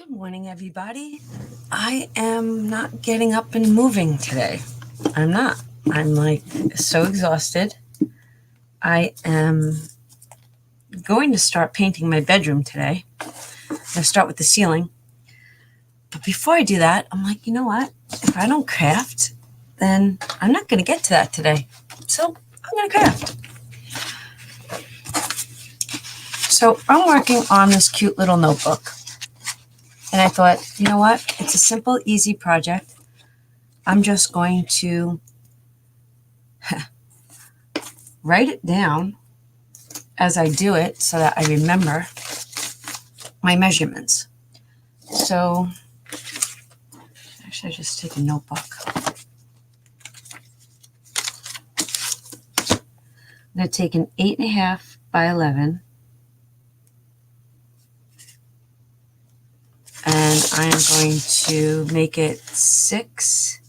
Good morning, everybody. I am not getting up and moving today. I'm not. I'm like so exhausted. I am going to start painting my bedroom today. I'm going to start with the ceiling. But before I do that, I'm like, you know what? If I don't craft, then I'm not going to get to that today. So I'm going to craft. So I'm working on this cute little notebook. And I thought, you know what? It's a simple, easy project. I'm just going to write it down as I do it so that I remember my measurements. So actually, I just take a notebook. I'm going to take an 8.5 by 11. And I am going to make it 6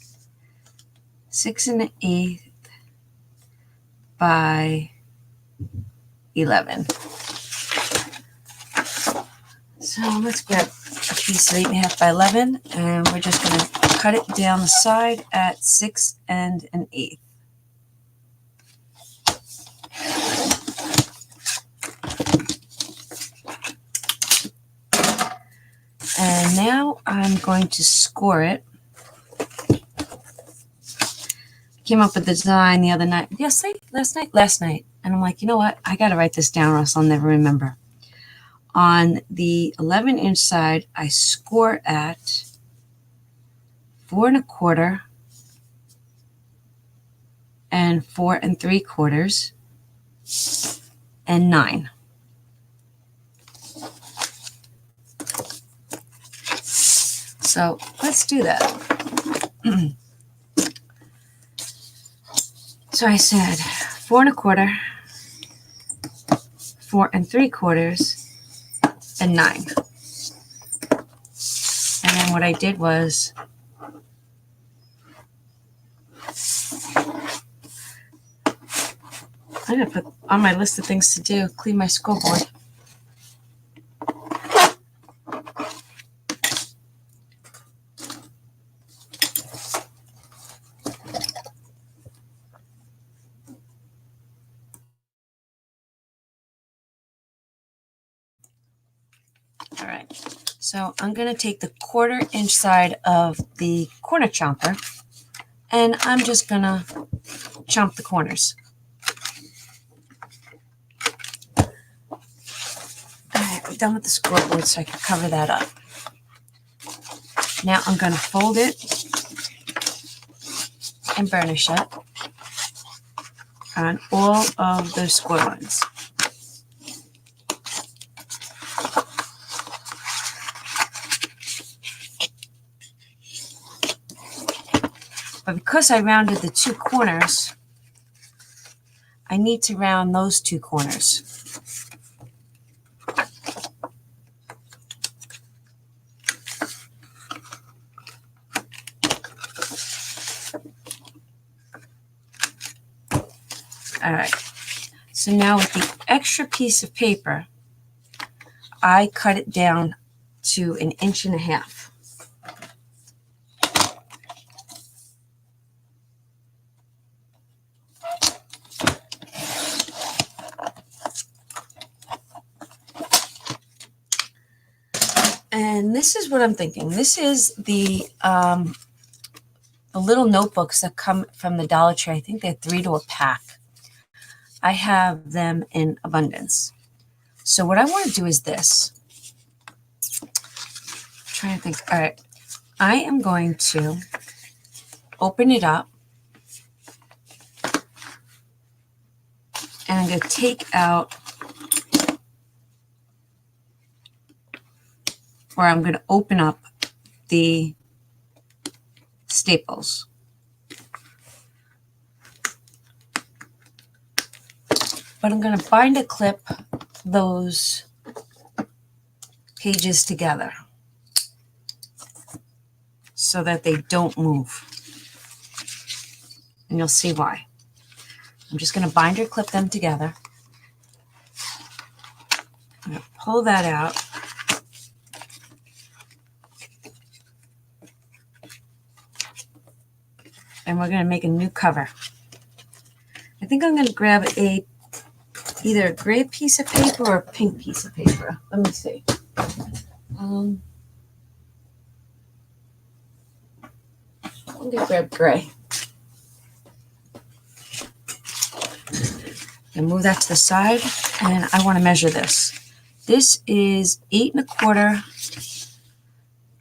1/8 by 11. So let's grab a piece of 8.5 by 11, and we're just going to cut it down the side at 6 1/8. And now I'm going to score it. Came up with the design the other night. Last night. And I'm like, you know what? I got to write this down or else I'll never remember. On the 11-inch side, I score at 4 1/4 and 4 3/4 and 9. So let's do that. So I said 4 1/4, 4 3/4, and 9. And then what I did was I'm going to put on my list of things to do, clean my scoreboard. All right, so I'm going to take the 1/4 inch side of the corner chomper, and I'm just going to chomp the corners. All right, we're done with the scoreboard, so I can cover that up. Now I'm going to fold it and burnish it on all of those score lines. But because I rounded the 2 corners, I need to round those 2 corners. All right, so now with the extra piece of paper, I cut it down to 1.5 inches. And this is what I'm thinking. This is the little notebooks that come from the Dollar Tree. I think they're 3 to a pack. I have them in abundance. So what I want to do is this. I'm trying to think. All right. I am going to open it up. And I'm going to take out, or I'm going to open up the staples. But I'm going to bind a clip those pages together so that they don't move. And you'll see why. I'm just going to binder clip them together. I'm going to pull that out. and we're going to make a new cover. I think I'm going to grab either a gray piece of paper or a pink piece of paper. Let me see. I'm going to grab gray. And move that to the side, and I want to measure this. This is 8 1/4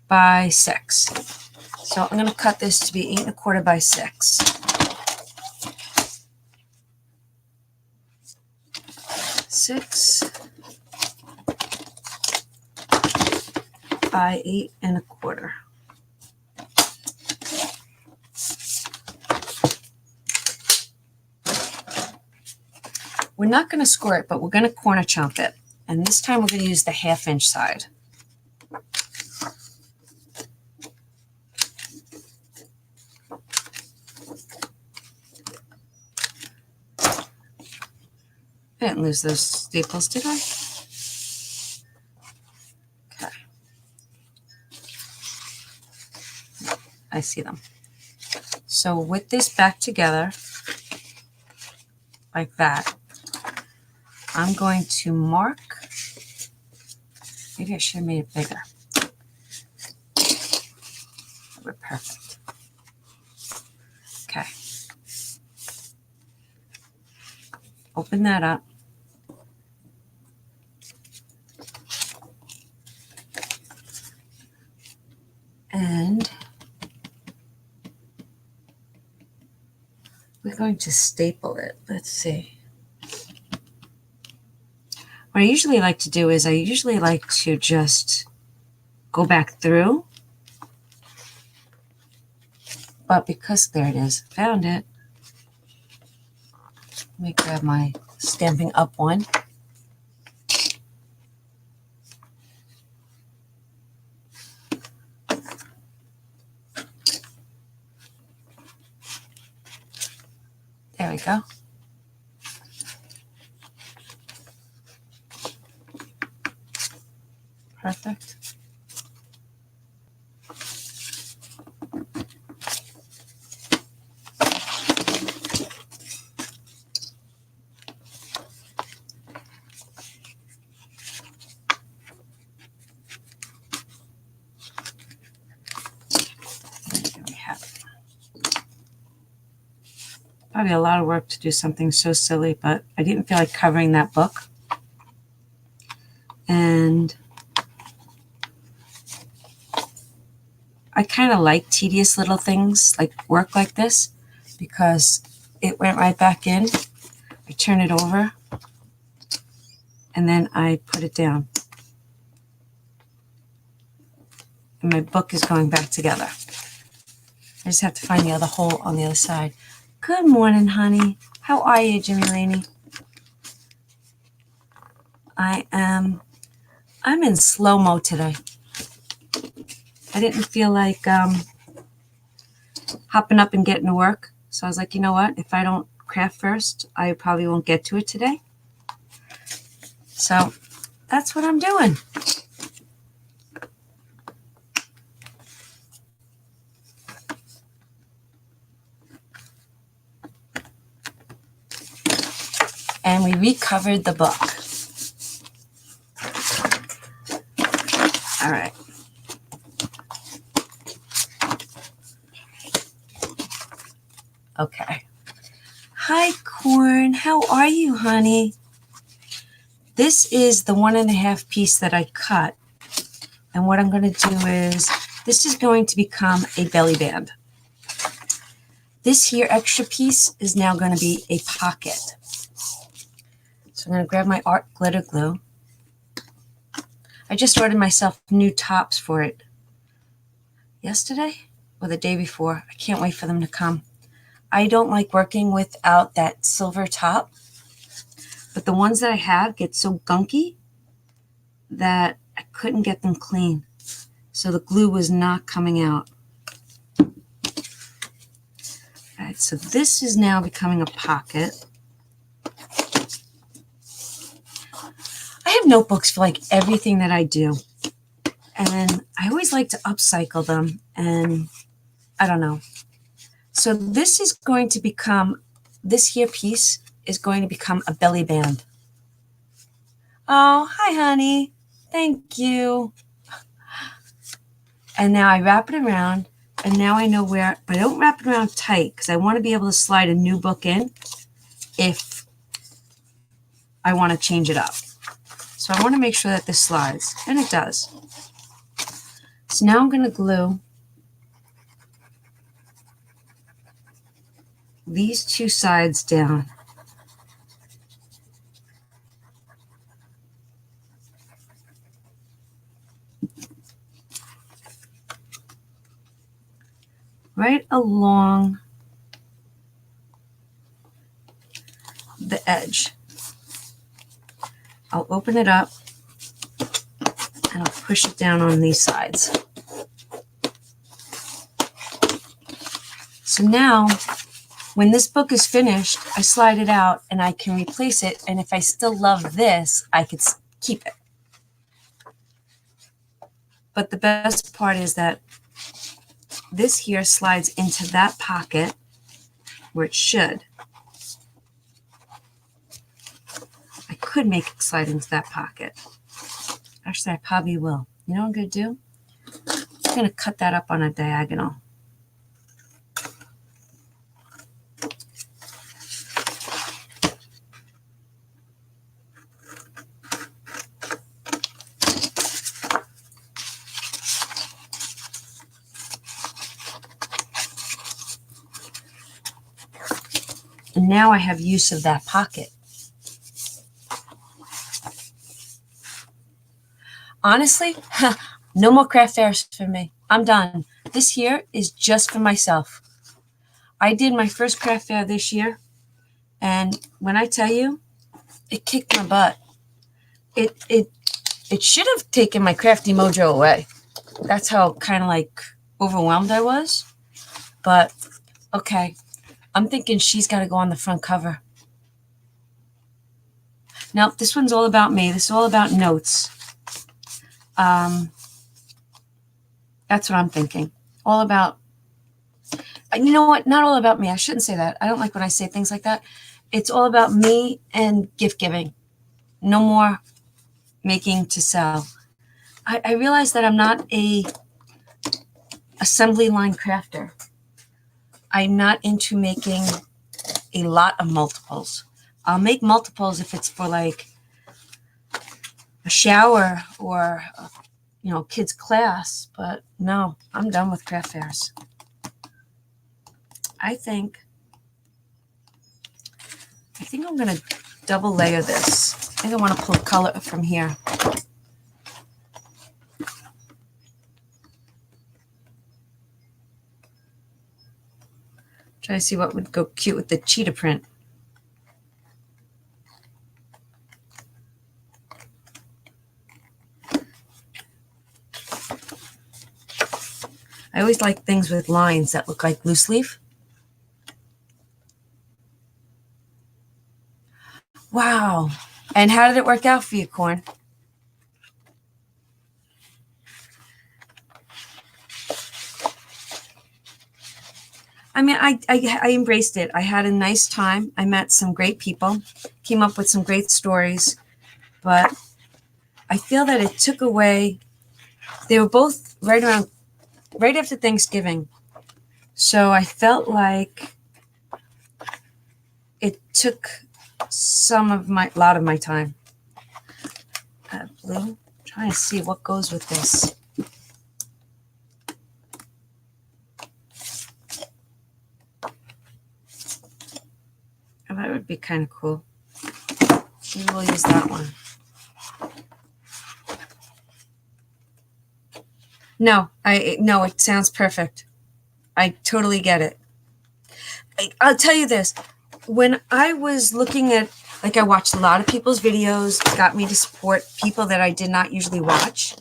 by 6. So I'm going to cut this to be 8 1/4 by 6. 6 by 8 1/4. We're not going to score it, but we're going to corner chomp it. And this time we're going to use the 1/2 inch side. I didn't lose those staples, did I? Okay. I see them. So with this back together, like that, I'm going to mark. Maybe I should have made it bigger. We're perfect. Okay. Open that up. And we're going to staple it. Let's see. What I usually like to do is I usually like to just go back through. But because, there it is, found it. Let me grab my Stampin' Up one. There we go. Perfect. There we have it. Probably a lot of work to do something so silly, but I didn't feel like covering that book. And I kind of like tedious little things, like work like this, because it went right back in. I turn it over, and then I put it down. And my book is going back together. I just have to find the other hole on the other side. Good morning, honey. How are you, Jimmy Laney? I'm in slow-mo today. I didn't feel like hopping up and getting to work. So I was like, you know what? If I don't craft first, I probably won't get to it today. So that's what I'm doing. And we recovered the book. All right. Okay. Hi, Corn. How are you, honey? This is the 1 1/2 piece that I cut. And what I'm going to do is, this is going to become a belly band. This here extra piece is now going to be a pocket. So I'm going to grab my art glitter glue. I just ordered myself new tops for it yesterday or the day before. I can't wait for them to come. I don't like working without that silver top, but the ones that I have get so gunky that I couldn't get them clean. So the glue was not coming out. All right, so this is now becoming a pocket. I have notebooks for like everything that I do. And I always like to upcycle them. And I don't know. So this is going to become, this here piece is going to become a belly band. Oh, hi, honey. Thank you. And now I wrap it around, and now I know where, but I don't wrap it around tight because I want to be able to slide a new book in if I want to change it up. So I want to make sure that this slides, and it does. So now I'm going to glue these two sides down. Right along the edge. I'll open it up and I'll push it down on these sides. So now, when this book is finished, I slide it out and I can replace it. And if I still love this, I could keep it. But the best part is that this here slides into that pocket where it should. I could make it slide into that pocket. Actually, I probably will. You know what I'm going to do? I'm going to cut that up on a diagonal. And now I have use of that pocket. Honestly, no more craft fairs for me. I'm done. This year is just for myself. I did my first craft fair this year, and when I tell you, it kicked my butt. It should have taken my crafty mojo away. That's how kind of like overwhelmed I was. But okay, I'm thinking she's got to go on the front cover. Now, this one's all about me. This is all about notes. That's what I'm thinking. All about, you know what? Not all about me. I shouldn't say that. I don't like when I say things like that. It's all about me and gift giving. No more making to sell. I realize that I'm not a assembly line crafter. I'm not into making a lot of multiples. I'll make multiples if it's for like a shower or kids class, but no, I'm done with craft fairs. I think I'm going to double layer this. I think I want to pull color from here. Try to see what would go cute with the cheetah print. I always like things with lines that look like loose leaf. Wow. And how did it work out for you, Corn? I mean, I embraced it. I had a nice time. I met some great people, came up with some great stories, but I feel that it took away. They were both right after Thanksgiving. So I felt like it took a lot of my time. Blue, I'm trying to see what goes with this. Oh, that would be kind of cool. Maybe we'll use that one. No, it sounds perfect. I totally get it. I'll tell you this. When I was looking at, I watched a lot of people's videos, got me to support people that I did not usually watch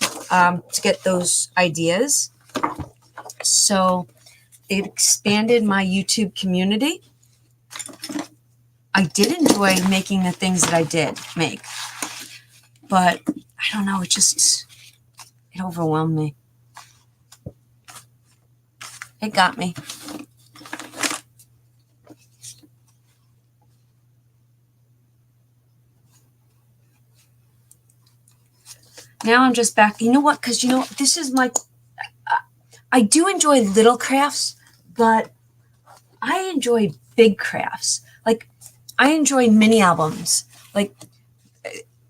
to get those ideas. So it expanded my YouTube community. I did enjoy making the things that I did make. But I don't know, it overwhelmed me. It got me. Now I'm just back. You know what? Because, this is I do enjoy little crafts, but I enjoy big crafts. Like, I enjoy mini albums. Like,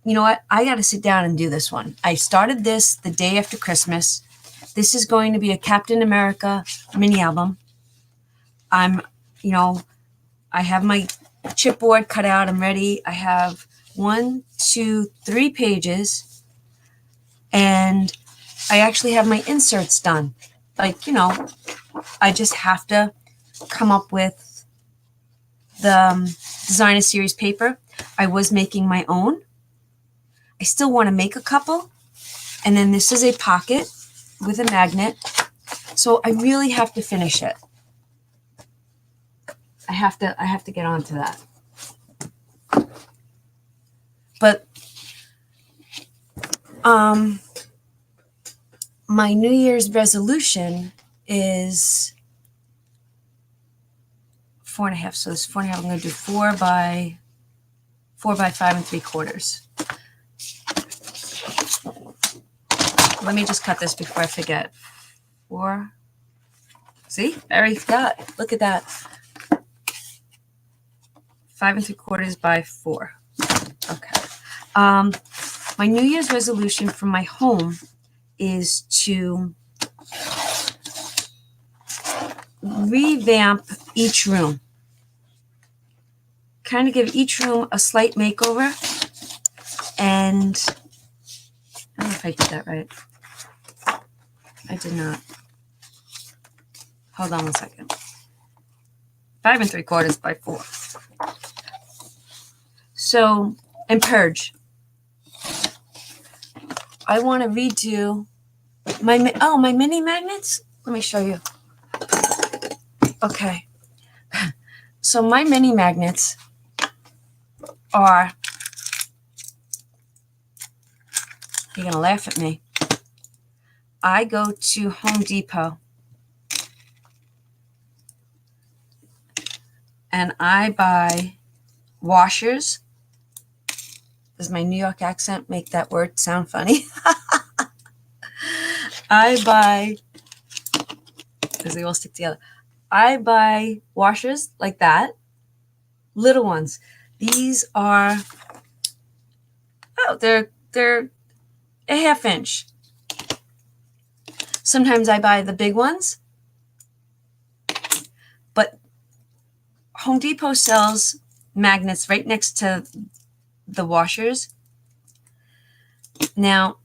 you know what? I got to sit down and do this one. I started this the day after Christmas. This is going to be a Captain America mini album. I have my chipboard cut out. I'm ready. I have 1, 2, 3 pages, and I actually have my inserts done. I just have to come up with the designer series paper. I was making my own. I still want to make a couple. And then this is a pocket with a magnet. So I really have to finish it. I have to get on to that. But my New Year's resolution is 4.5. So this 4.5, I'm going to do 4 by 5 3/4. Let me just cut this before I forget. 4. See, I already forgot. Look at that. 5 3/4 by 4. Okay. My New Year's resolution for my home is to revamp each room. Kind of give each room a slight makeover. And I don't know if I did that right. I did not. Hold on one second. 5 3/4 by 4. So, and purge. I want to redo my mini magnets. Let me show you. Okay. So my mini magnets are, you're going to laugh at me. I go to Home Depot and I buy washers. Does my New York accent make that word sound funny? I buy, because they all stick together. I buy washers like that, little ones. These are, they're a 1/2 inch. Sometimes I buy the big ones, but Home Depot sells magnets right next to the washers. Now,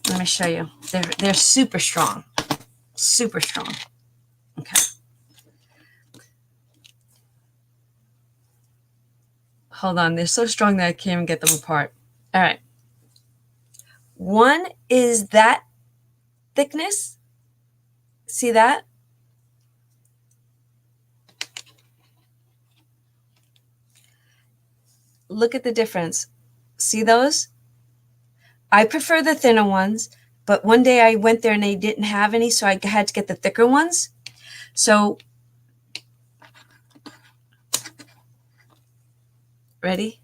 let me show you. They're super strong. Super strong. Okay. Hold on. They're so strong that I can't even get them apart. All right. One is that thickness. See that? Look at the difference. See those? I prefer the thinner ones, but one day I went there and they didn't have any, so I had to get the thicker ones. So, ready?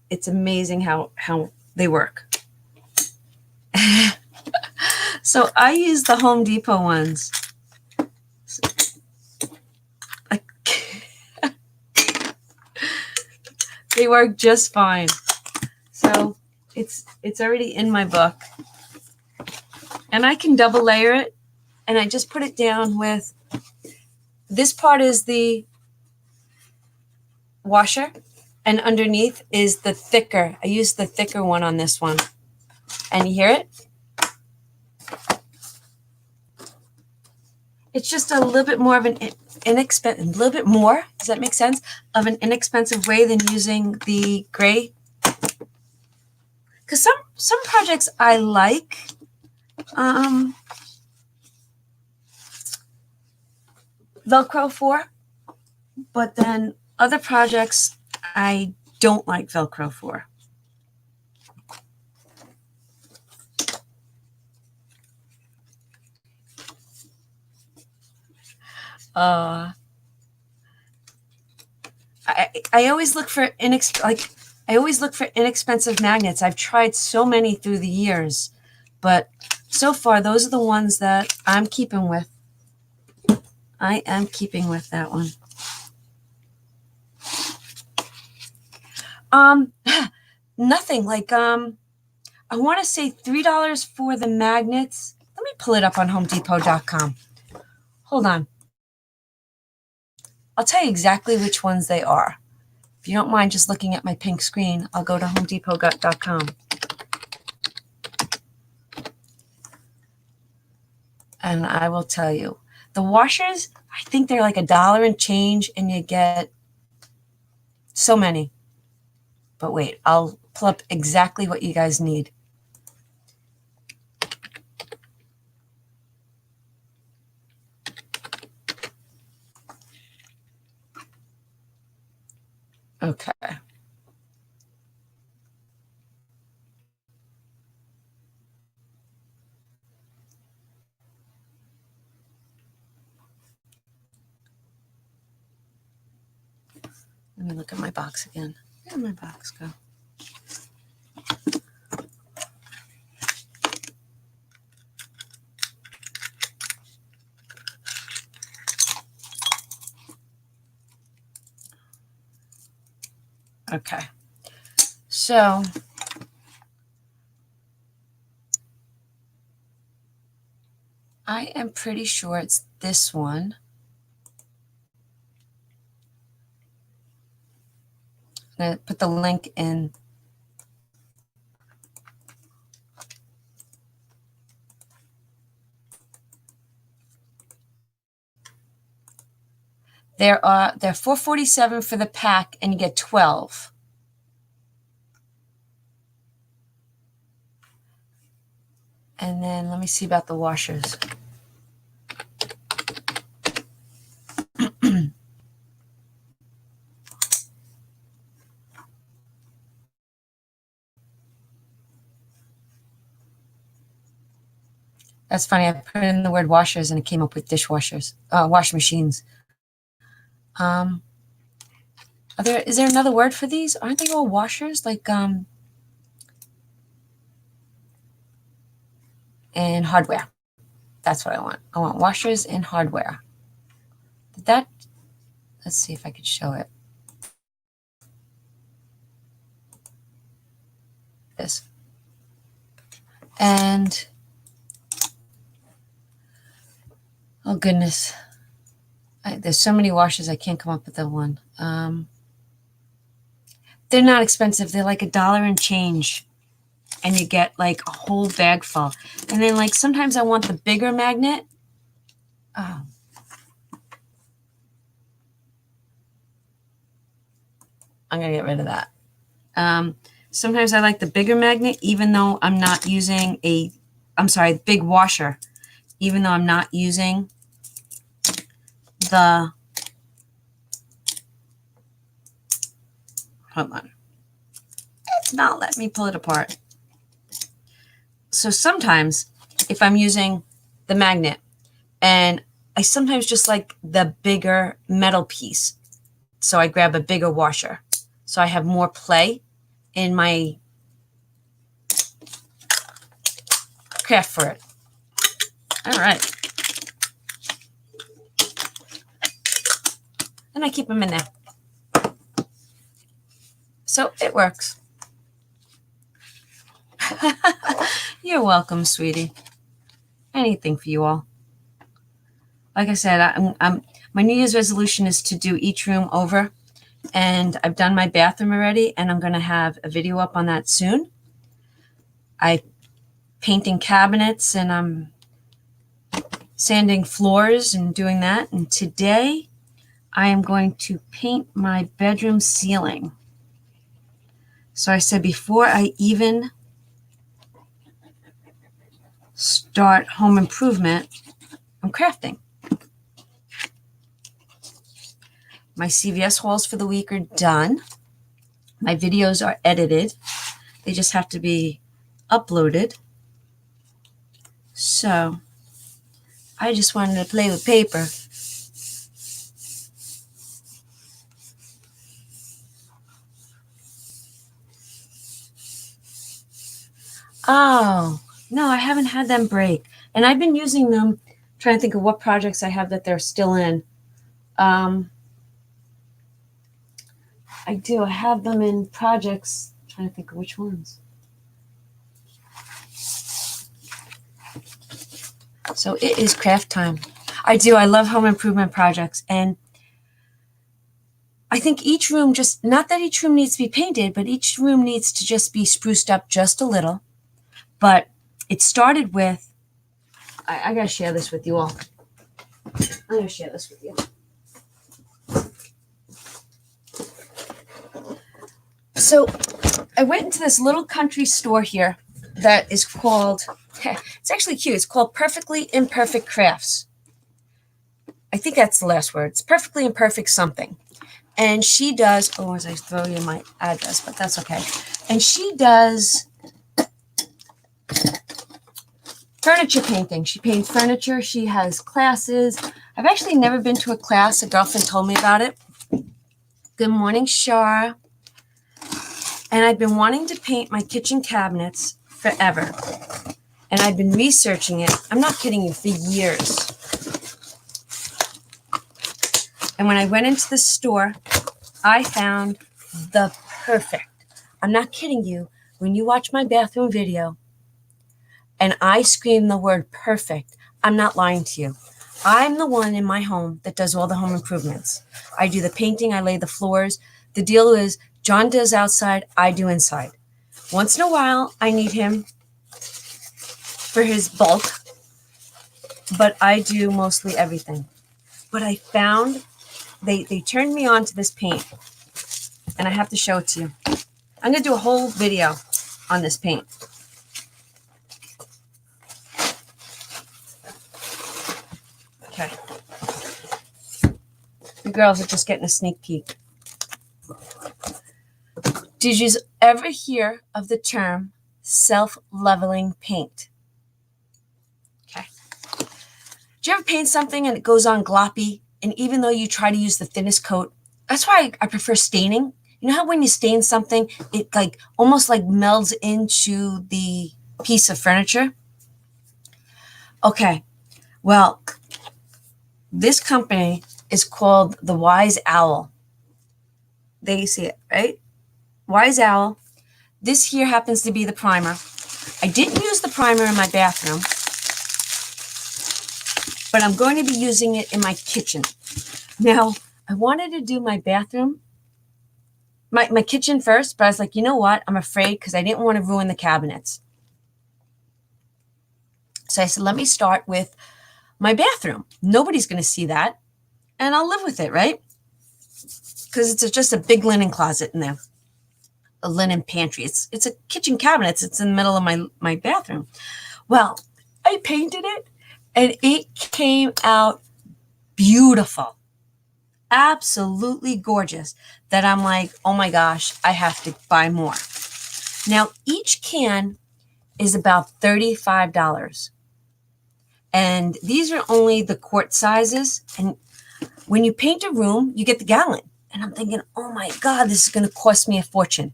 It's amazing how they work. So I use the Home Depot ones. They work just fine. So it's already in my book. And I can double layer it, and I just put it down with, this part is the washer, and underneath is the thicker. I use the thicker one on this one. And you hear it? It's just a little bit more of an inexpensive, a little bit more, does that make sense, of an inexpensive way than using the gray. Because some projects I like, Velcro for, but then other projects I don't like Velcro for. I always look for I always look for inexpensive magnets. I've tried so many through the years, but so far those are the ones that I'm keeping with. I am keeping with that one. Nothing like I want to say $3 for the magnets. Let me pull it up on HomeDepot.com. Hold on. I'll tell you exactly which ones they are. If you don't mind just looking at my pink screen, I'll go to HomeDepot.com. And I will tell you. The washers, I think they're like $1 and change, and you get so many. But wait, I'll pull up exactly what you guys need. Okay. Let me look at my box again. Where did my box go? Okay. So I am pretty sure it's this one. I'm going to put the link in. They're $4.47 for the pack, and you get 12. And then let me see about the washers. That's funny. I put in the word washers and it came up with dishwashers, wash machines. Is there another word for these? Aren't they all washers? Like and hardware. That's what I want. I want washers and hardware. Let's see if I could show it. This. And oh goodness. There's so many washers I can't come up with the one. They're not expensive. They're like $1 and change. And you get like a whole bag full. And then like sometimes I want the bigger magnet. Oh. I'm going to get rid of that. Sometimes I like the bigger magnet, even though I'm not using big washer, even though I'm not using hold on. It's not letting me pull it apart. So sometimes if I'm using the magnet, and I sometimes just like the bigger metal piece, so I grab a bigger washer. So I have more play in my craft for it. All right. And I keep them in there. So it works. You're welcome, sweetie. Anything for you all. Like I said, my New Year's resolution is to do each room over. And I've done my bathroom already, and I'm going to have a video up on that soon. I'm painting cabinets, and I'm sanding floors and doing that. And today I am going to paint my bedroom ceiling. So I said before I even start home improvement, I'm crafting. My CVS hauls for the week are done. My videos are edited. They just have to be uploaded. So I just wanted to play with paper. Oh, no, I haven't had them break. And I've been using them, trying to think of what projects I have that they're still in. I do. I have them in projects. I'm trying to think of which ones. So it is craft time. I do. I love home improvement projects. And I think each room just, not that each room needs to be painted, but each room needs to just be spruced up just a little. But it started with, I got to share this with you all. I'm going to share this with you. So I went into this little country store here that is called, it's actually cute. It's called Perfectly Imperfect Crafts. I think that's the last word. It's Perfectly Imperfect something. And she does, oh, as I throw you my address, but that's okay. And she does furniture painting. She paints furniture. She has classes. I've actually never been to a class. A girlfriend told me about it. Good morning, Shar. And I've been wanting to paint my kitchen cabinets forever. And I've been researching it. I'm not kidding you, for years. And when I went into the store, I found the perfect. I'm not kidding you. When you watch my bathroom video and I scream the word perfect, I'm not lying to you. I'm the one in my home that does all the home improvements. I do the painting. I lay the floors. The deal is John does outside. I do inside. Once in a while, I need him for his bulk, but I do mostly everything. But I found they turned me on to this paint, and I have to show it to you. I'm going to do a whole video on this paint. Okay. You girls are just getting a sneak peek. Did you ever hear of the term self-leveling paint? Okay. Do you ever paint something and it goes on gloppy? And even though you try to use the thinnest coat, that's why I prefer staining. You know how when you stain something, it like almost like melds into the piece of furniture? Okay. Well, this company is called the Wise Owl. There you see it, right? Wise Owl. This here happens to be the primer. I didn't use the primer in my bathroom, but I'm going to be using it in my kitchen. Now, I wanted to do my bathroom, my kitchen first, but I was like, you know what? I'm afraid because I didn't want to ruin the cabinets. So I said, let me start with my bathroom. Nobody's going to see that, and I'll live with it, right? Because it's just a big linen closet in there. A linen pantry. It's a kitchen cabinet. It's in the middle of my bathroom. Well, I painted it and it came out beautiful. Absolutely gorgeous. That I'm like, oh my gosh, I have to buy more. Now, each can is about $35. And these are only the quart sizes. And when you paint a room, you get the gallon. And I'm thinking, oh my God, this is going to cost me a fortune.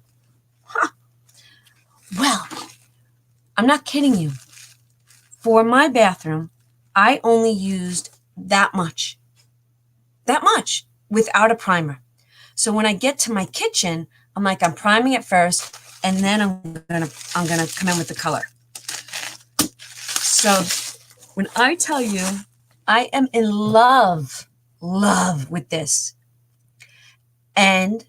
Huh. Well, I'm not kidding you. For my bathroom, I only used that much without a primer. So when I get to my kitchen, I'm like, I'm priming it first, and then I'm gonna come in with the color. So when I tell you I am in love with this, and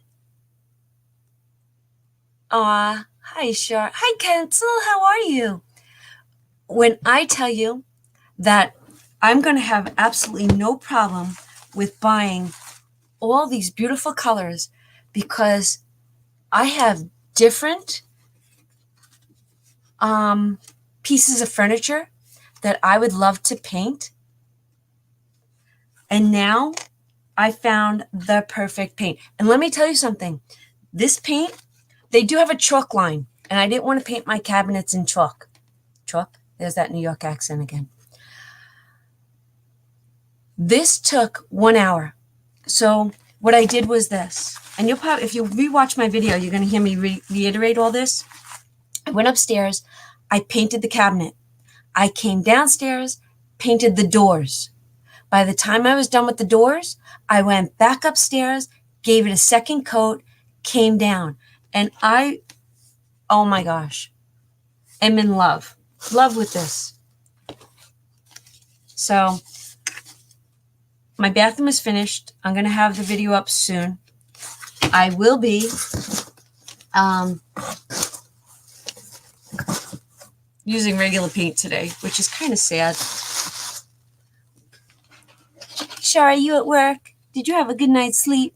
hi, Shar. Hi, Kensel. How are you? When I tell you that I'm going to have absolutely no problem with buying all these beautiful colors because I have different pieces of furniture that I would love to paint. And now I found the perfect paint. And let me tell you something. This paint, they do have a chalk line, and I didn't want to paint my cabinets in chalk. Chalk? There's that New York accent again. This took 1 hour. So what I did was this, and you'll probably, if you rewatch my video, you're going to hear me reiterate all this. I went upstairs. I painted the cabinet. I came downstairs, painted the doors. By the time I was done with the doors, I went back upstairs, gave it a second coat, came down. And oh my gosh, am in love. Love with this. So my bathroom is finished. I'm going to have the video up soon. I will be using regular paint today, which is kind of sad. Shar, are you at work? Did you have a good night's sleep?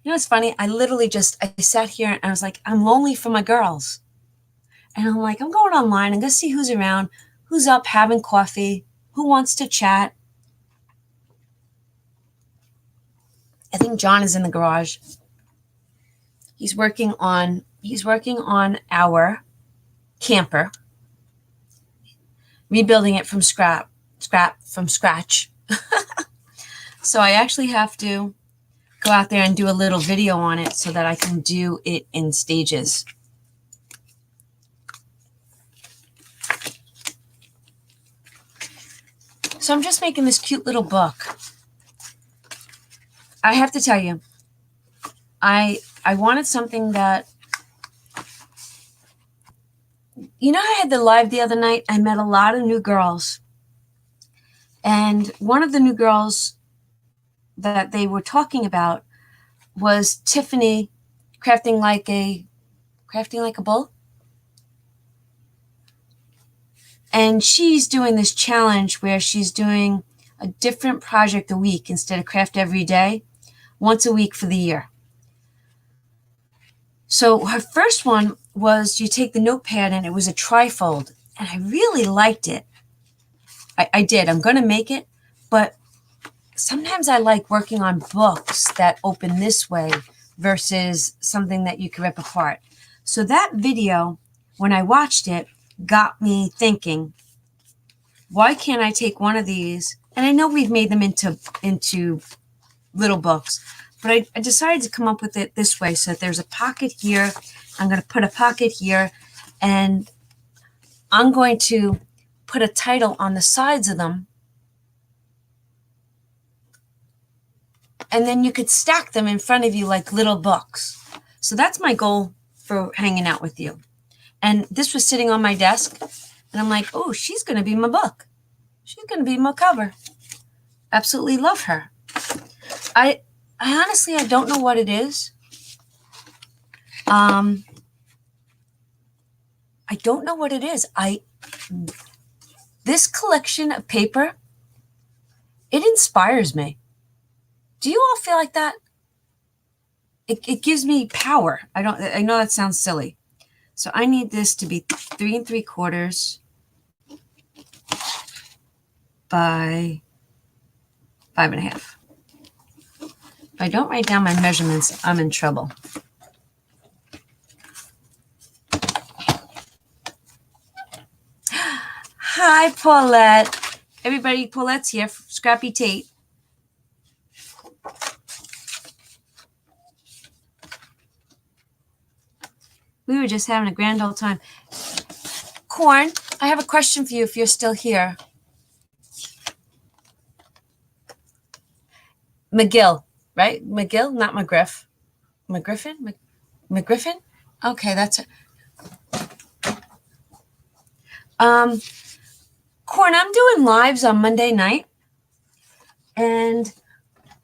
You know, it's funny. I sat here and I was like, I'm lonely for my girls. And I'm like, I'm going online and go see who's around, who's up having coffee, who wants to chat. I think John is in the garage. He's working on our camper, rebuilding it from scratch. So I actually have to go out there and do a little video on it so that I can do it in stages. So I'm just making this cute little book. I have to tell you, I wanted something that, you know, I had the live the other night. I met a lot of new girls. And one of the new girls that they were talking about was Tiffany crafting like a bull. And she's doing this challenge where she's doing a different project a week instead of craft every day, once a week for the year. So her first one was you take the notepad and it was a trifold. And I really liked it. I did. I'm going to make it. But sometimes I like working on books that open this way versus something that you can rip apart. So that video, when I watched it, got me thinking, why can't I take one of these? And I know we've made them into little books, but I decided to come up with it this way. So that there's a pocket here. I'm going to put a pocket here, and I'm going to put a title on the sides of them. And then you could stack them in front of you like little books. So that's my goal for hanging out with you. And this was sitting on my desk, and I'm like, oh, she's going to be my book. She's going to be my cover. Absolutely love her. I honestly, I don't know what it is. I don't know what it is. This collection of paper, it inspires me. Do you all feel like that? It gives me power. I know that sounds silly. So I need this to be 3 3/4 by 5 1/2. If I don't write down my measurements, I'm in trouble. Hi, Paulette. Everybody, Paulette's here. Scrappy Tate. We were just having a grand old time. Corn, I have a question for you if you're still here. McGill, right? McGill, not McGriff. McGriffin? McGriffin? Okay, that's it. Corn, I'm doing lives on Monday night. And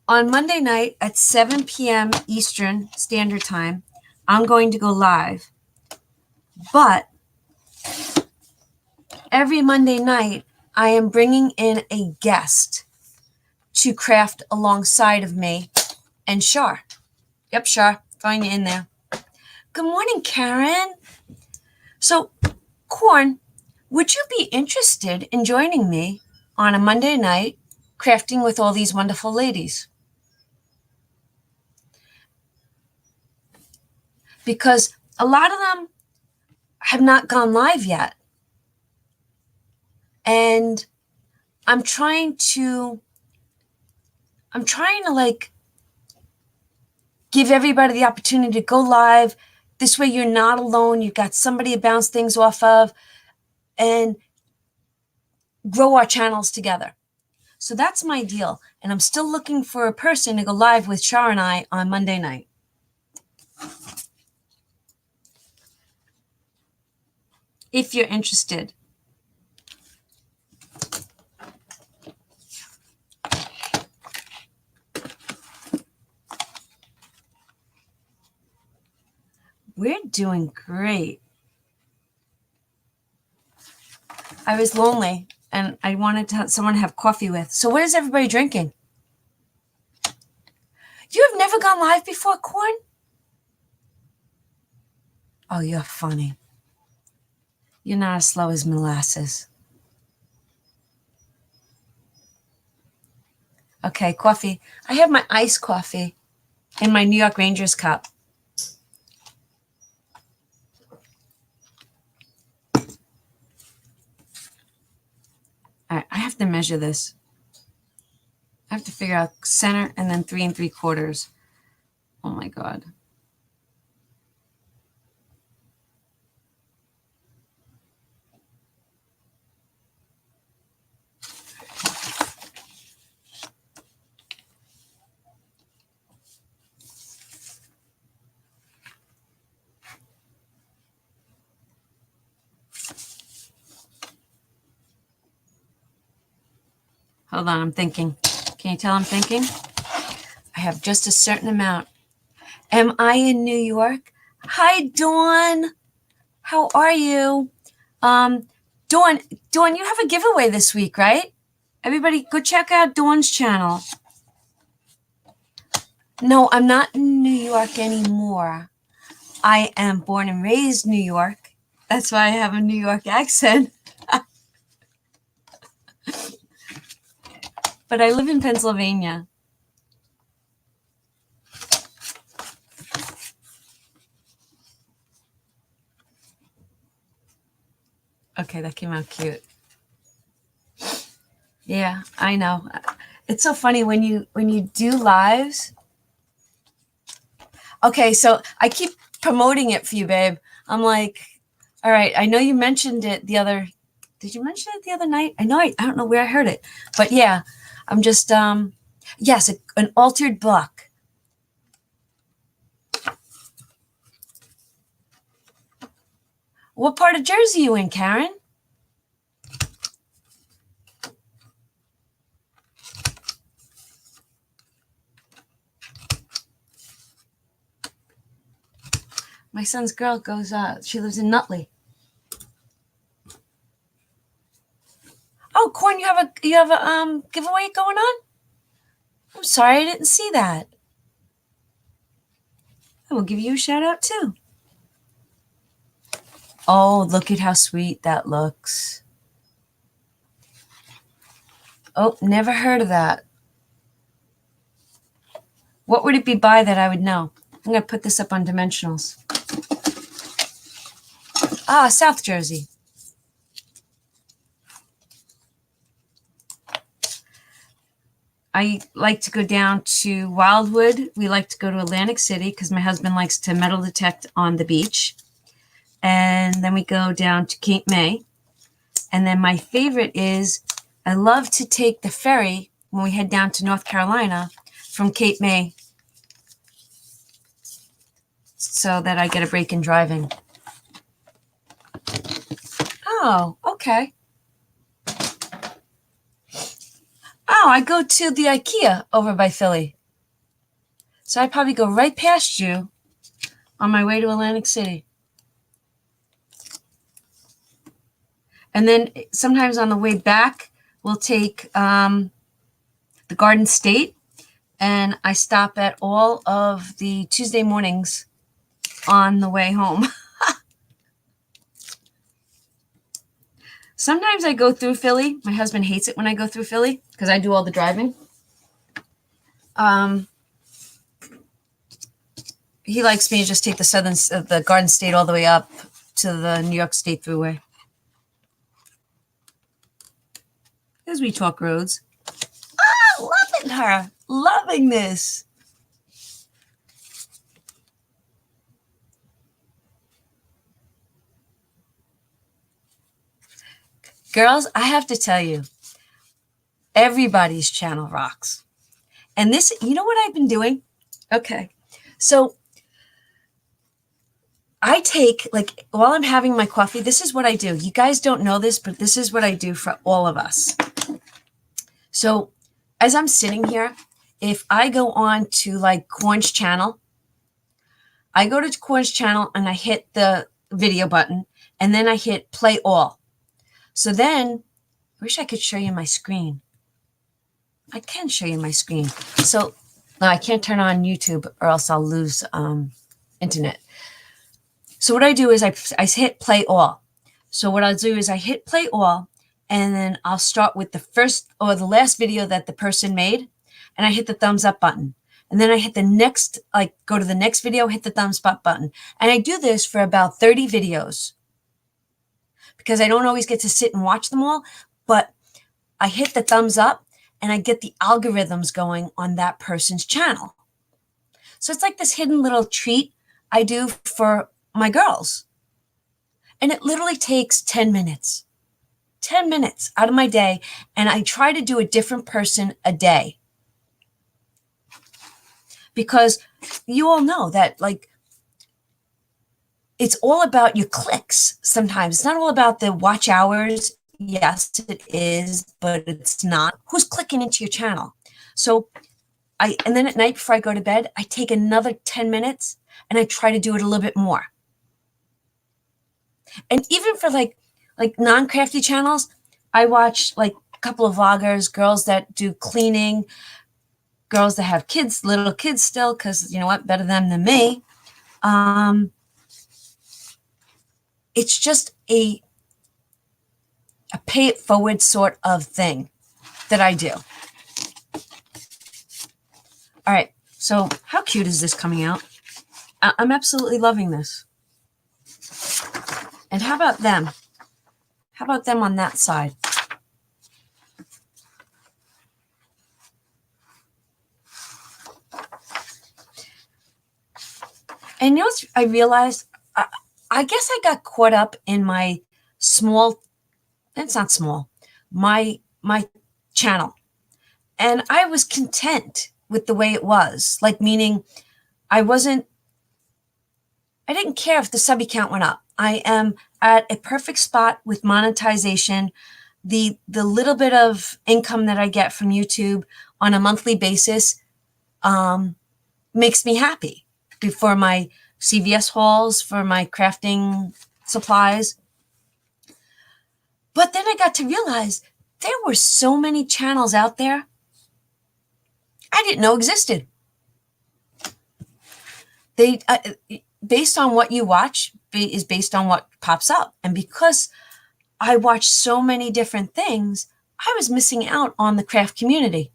on Monday night at 7 p.m. Eastern Standard Time, I'm going to go live. But every Monday night, I am bringing in a guest to craft alongside of me and Shar. Yep, Shar, throwing you in there. Good morning, Karen. So, Corn, would you be interested in joining me on a Monday night crafting with all these wonderful ladies? Because a lot of them have not gone live yet. And I'm trying to like give everybody the opportunity to go live, This way you're not alone. You've got somebody to bounce things off of and grow our channels together. So that's my deal. And I'm still looking for a person to go live with Shar and I on Monday night. If you're interested. We're doing great. I was lonely and I wanted to have someone to have coffee with. So what is everybody drinking? You have never gone live before, Corn? Oh, you're funny. You're not as slow as molasses. Okay, coffee. I have my iced coffee in my New York Rangers cup. All right, I have to measure this. I have to figure out center and then 3 3/4. Oh my God. Hold on, I'm thinking. Can you tell I'm thinking? I have just a certain amount. Am I in New York? Hi, Dawn. How are you? Dawn, you have a giveaway this week, right? Everybody, go check out Dawn's channel. No, I'm not in New York anymore. I am born and raised New York. That's why I have a New York accent. But I live in Pennsylvania. Okay, that came out cute. Yeah, I know. It's so funny when you do lives. Okay, so I keep promoting it for you, babe. I'm like, all right, I know you mentioned it the other. Did you mention it the other night? I know I don't know where I heard it, but yeah, I'm just yes, an altered buck. What part of Jersey you in, Karen? My son's girl goes. She lives in Nutley. Oh, Corn, you have a giveaway going on? I'm sorry, I didn't see that. I will give you a shout out too. Oh, look at how sweet that looks. Oh, never heard of that. What would it be by that I would know? I'm going to put this up on Dimensionals. Ah, South Jersey. I like to go down to Wildwood. We like to go to Atlantic City because my husband likes to metal detect on the beach. And then we go down to Cape May. And then my favorite is I love to take the ferry when we head down to North Carolina from Cape May so that I get a break in driving. Oh, okay. Oh, I go to the IKEA over by Philly. So I probably go right past you on my way to Atlantic City. And then sometimes on the way back, we'll take the Garden State. And I stop at all of the Tuesday mornings on the way home. Sometimes I go through Philly. My husband hates it when I go through Philly because I do all the driving. He likes me to just take the Garden State all the way up to the New York State Thruway. As we talk roads. Ah, loving her. Loving this. Girls, I have to tell you, everybody's channel rocks. And this, you know what I've been doing? Okay. So I take, like, while I'm having my coffee, this is what I do. You guys don't know this, but this is what I do for all of us. So as I'm sitting here, if I go on to like Corn's channel, I go to Corn's channel and I hit the video button and then I hit play all. So then, I wish I could show you my screen. I can show you my screen. So no, I can't turn on YouTube or else I'll lose internet. So what I do is I hit play all. So what I'll do is I hit play all and then I'll start with the first or the last video that the person made and I hit the thumbs up button. And then I hit the next, like go to the next video, hit the thumbs up button. And I do this for about 30 videos because I don't always get to sit and watch them all, but I hit the thumbs up and I get the algorithms going on that person's channel. So it's like this hidden little treat I do for my girls. And it literally takes 10 minutes. 10 minutes out of my day, and I try to do a different person a day. Because you all know that, like, it's all about your clicks sometimes. It's not all about the watch hours. Yes, it is, but it's not. Who's clicking into your channel? So and then at night before I go to bed, I take another 10 minutes and I try to do it a little bit more. And even for like non-crafty channels, I watch like a couple of vloggers, girls that do cleaning, girls that have kids, little kids still, because you know what, better them than me. It's just a pay it forward sort of thing that I do. All right, so how cute is this coming out? I'm absolutely loving this. And how about them? How about them on that side? And you know what I realized? I guess I got caught up in my small, it's not small, my channel. And I was content with the way it was. Like, meaning I didn't care if the sub count went up. I am at a perfect spot with monetization. The little bit of income that I get from YouTube on a monthly basis makes me happy. For my CVS hauls, for my crafting supplies. But then I got to realize there were so many channels out there I didn't know existed. They based on what you watch is based on what pops up. And because I watch so many different things, I was missing out on the craft community.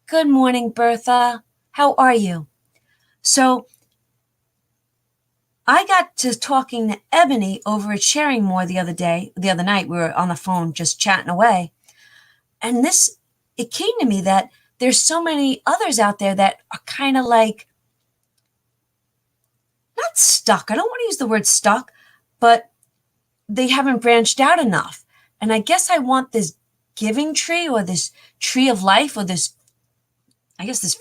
Good morning, Bertha. How are you? So I got to talking to Ebony over at Sharing More the other night. We were on the phone just chatting away. And it came to me that there's so many others out there that are kind of like, not stuck. I don't want to use the word stuck, but they haven't branched out enough. And I guess I want this giving tree or this tree of life or this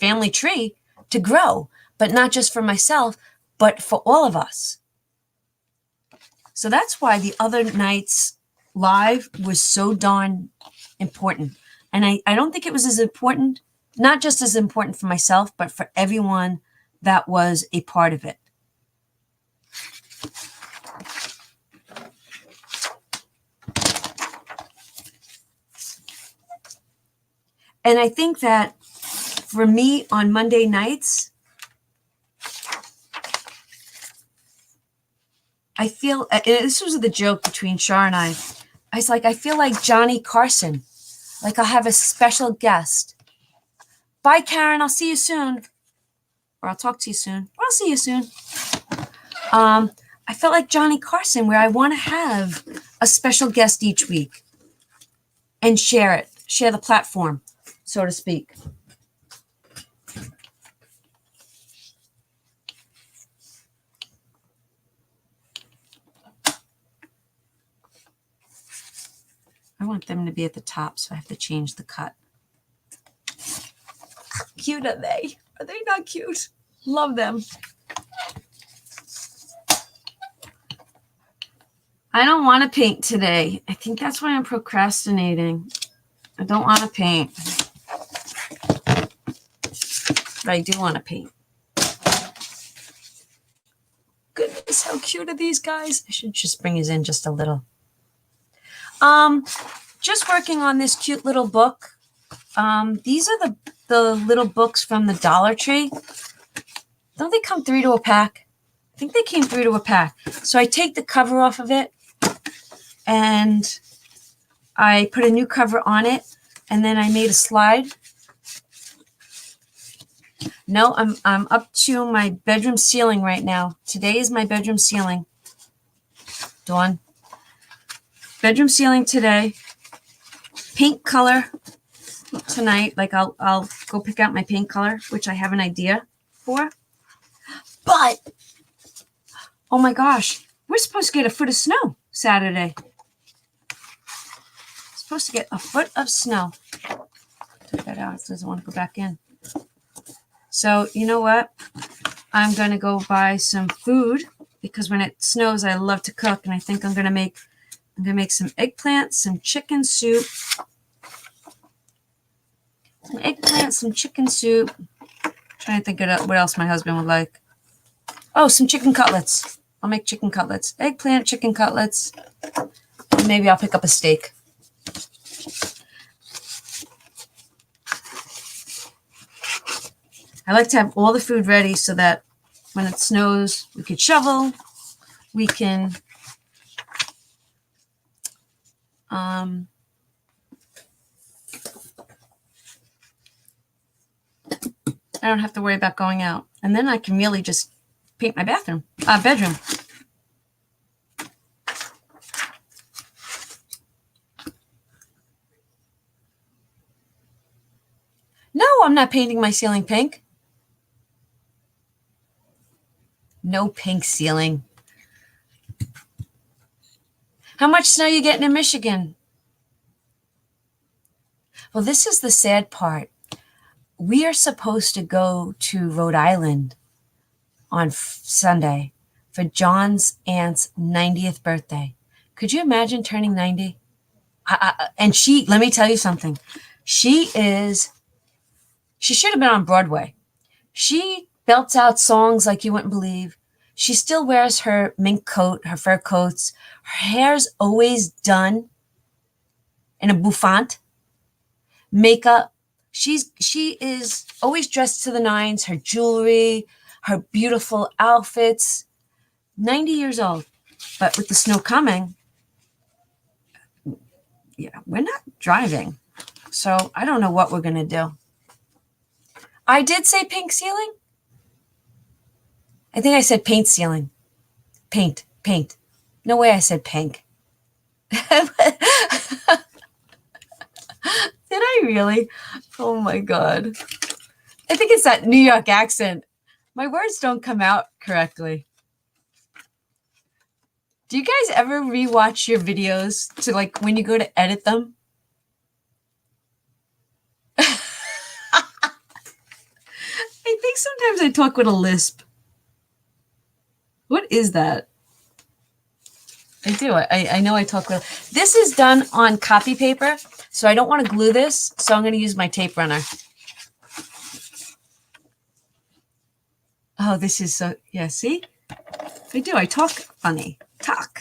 family tree to grow, but not just for myself, but for all of us. So that's why the other night's live was so darn important. And I don't think it was as important, not just as important for myself, but for everyone that was a part of it. And I think that for me on Monday nights, I feel, this was the joke between Shar and I was like, I feel like Johnny Carson. Like I'll have a special guest. Bye, Karen. I'll see you soon. Or I'll talk to you soon. Or I'll see you soon. I felt like Johnny Carson, where I want to have a special guest each week and share the platform, so to speak. want them to be at the top, so I have to change the cut. How cute are they? Are they not cute? Love them. I don't want to paint today. I think that's why I'm procrastinating. I don't want to paint. But I do want to paint. Goodness, how cute are these guys? I should just bring these in just a little. Just working on this cute little book. These are the little books from the Dollar Tree. Don't they come 3 to a pack? I think they came 3 to a pack. So I take the cover off of it and I put a new cover on it, and then I made a slide. No, I'm up to my bedroom ceiling right now. Today is my bedroom ceiling. Dawn. Bedroom ceiling today. Paint color tonight. Like I'll go pick out my paint color, which I have an idea for. But oh my gosh, we're supposed to get a foot of snow Saturday. Supposed to get a foot of snow. Took that out. It doesn't want to go back in. So you know what? I'm going to go buy some food because when it snows, I love to cook, and I think I'm going to make some eggplant, some chicken soup. Some eggplant, some chicken soup. Trying to think of what else my husband would like. Oh, some chicken cutlets. I'll make chicken cutlets. Eggplant, chicken cutlets. And maybe I'll pick up a steak. I like to have all the food ready so that when it snows, we could shovel. We can I don't have to worry about going out. And then I can really just paint my bedroom. No, I'm not painting my ceiling pink. No pink ceiling. How much snow are you getting in Michigan? Well, this is the sad part. We are supposed to go to Rhode Island on Sunday for John's aunt's 90th birthday. Could you imagine turning 90? And let me tell you something. She should have been on Broadway. She belts out songs like you wouldn't believe. She still wears her mink coat, her fur coats. Her hair's always done in a bouffant. Makeup. She is always dressed to the nines. Her jewelry, her beautiful outfits. 90 years old. But with the snow coming, yeah, we're not driving. So I don't know what we're going to do. I did say pink ceiling. I think I said paint ceiling. Paint. No way I said pink. Did I really? Oh my God. I think it's that New York accent. My words don't come out correctly. Do you guys ever rewatch your videos to like when you go to edit them? I think sometimes I talk with a lisp. What is that? I do. I know I talk with. This is done on copy paper, so I don't want to glue this, so I'm going to use my tape runner. Oh, this is so, yeah, see? I do. I talk funny. Talk.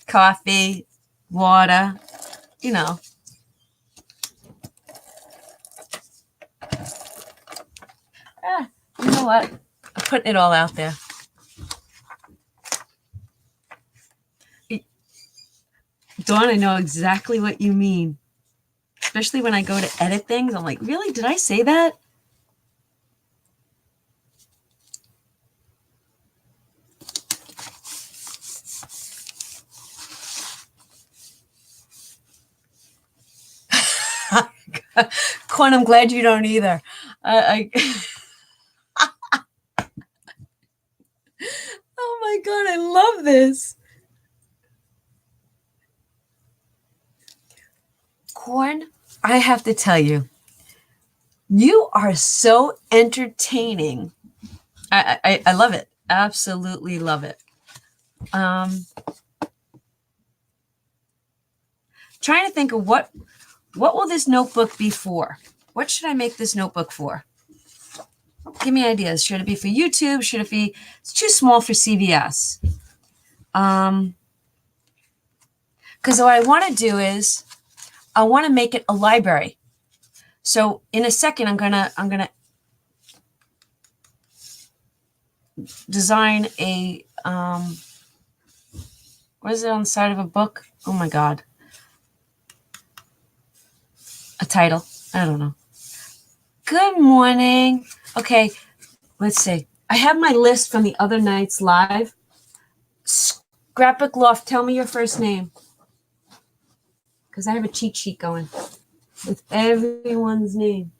Coffee, water, you know. You know what? I'm putting it all out there. Dawn, I know exactly what you mean. Especially when I go to edit things. I'm like, really? Did I say that? Quan, I'm glad you don't either. Oh my God, I love this. Corn, I have to tell you, you are so entertaining. I love it. Absolutely love it. Trying to think of what will this notebook be for? What should I make this notebook for? Give me ideas. Should it be for YouTube? Should it be? It's too small for CVS. Because what I want to do is I want to make it a library. So in a second, I'm gonna design a what is it on the side of a book? Oh my God. A title. I don't know. Good morning. Okay, let's see. I have my list from the other night's live. Scrapbook Loft, tell me your first name. Because I have a cheat sheet going with everyone's name.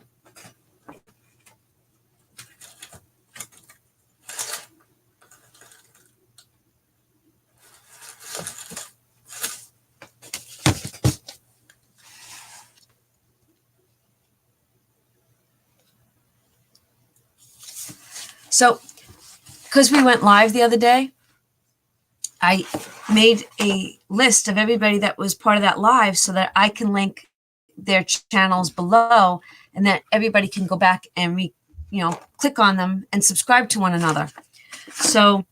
So, because we went live the other day, I made a list of everybody that was part of that live so that I can link their channels below and that everybody can go back and click on them and subscribe to one another. So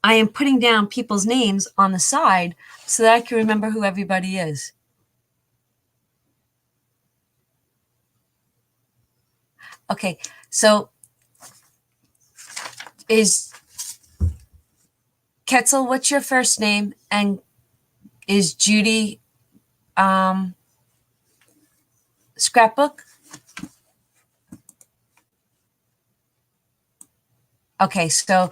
I am putting down people's names on the side so that I can remember who everybody is. Okay, so is Ketzel, what's your first name? And is Judy Scrapbook? Okay, so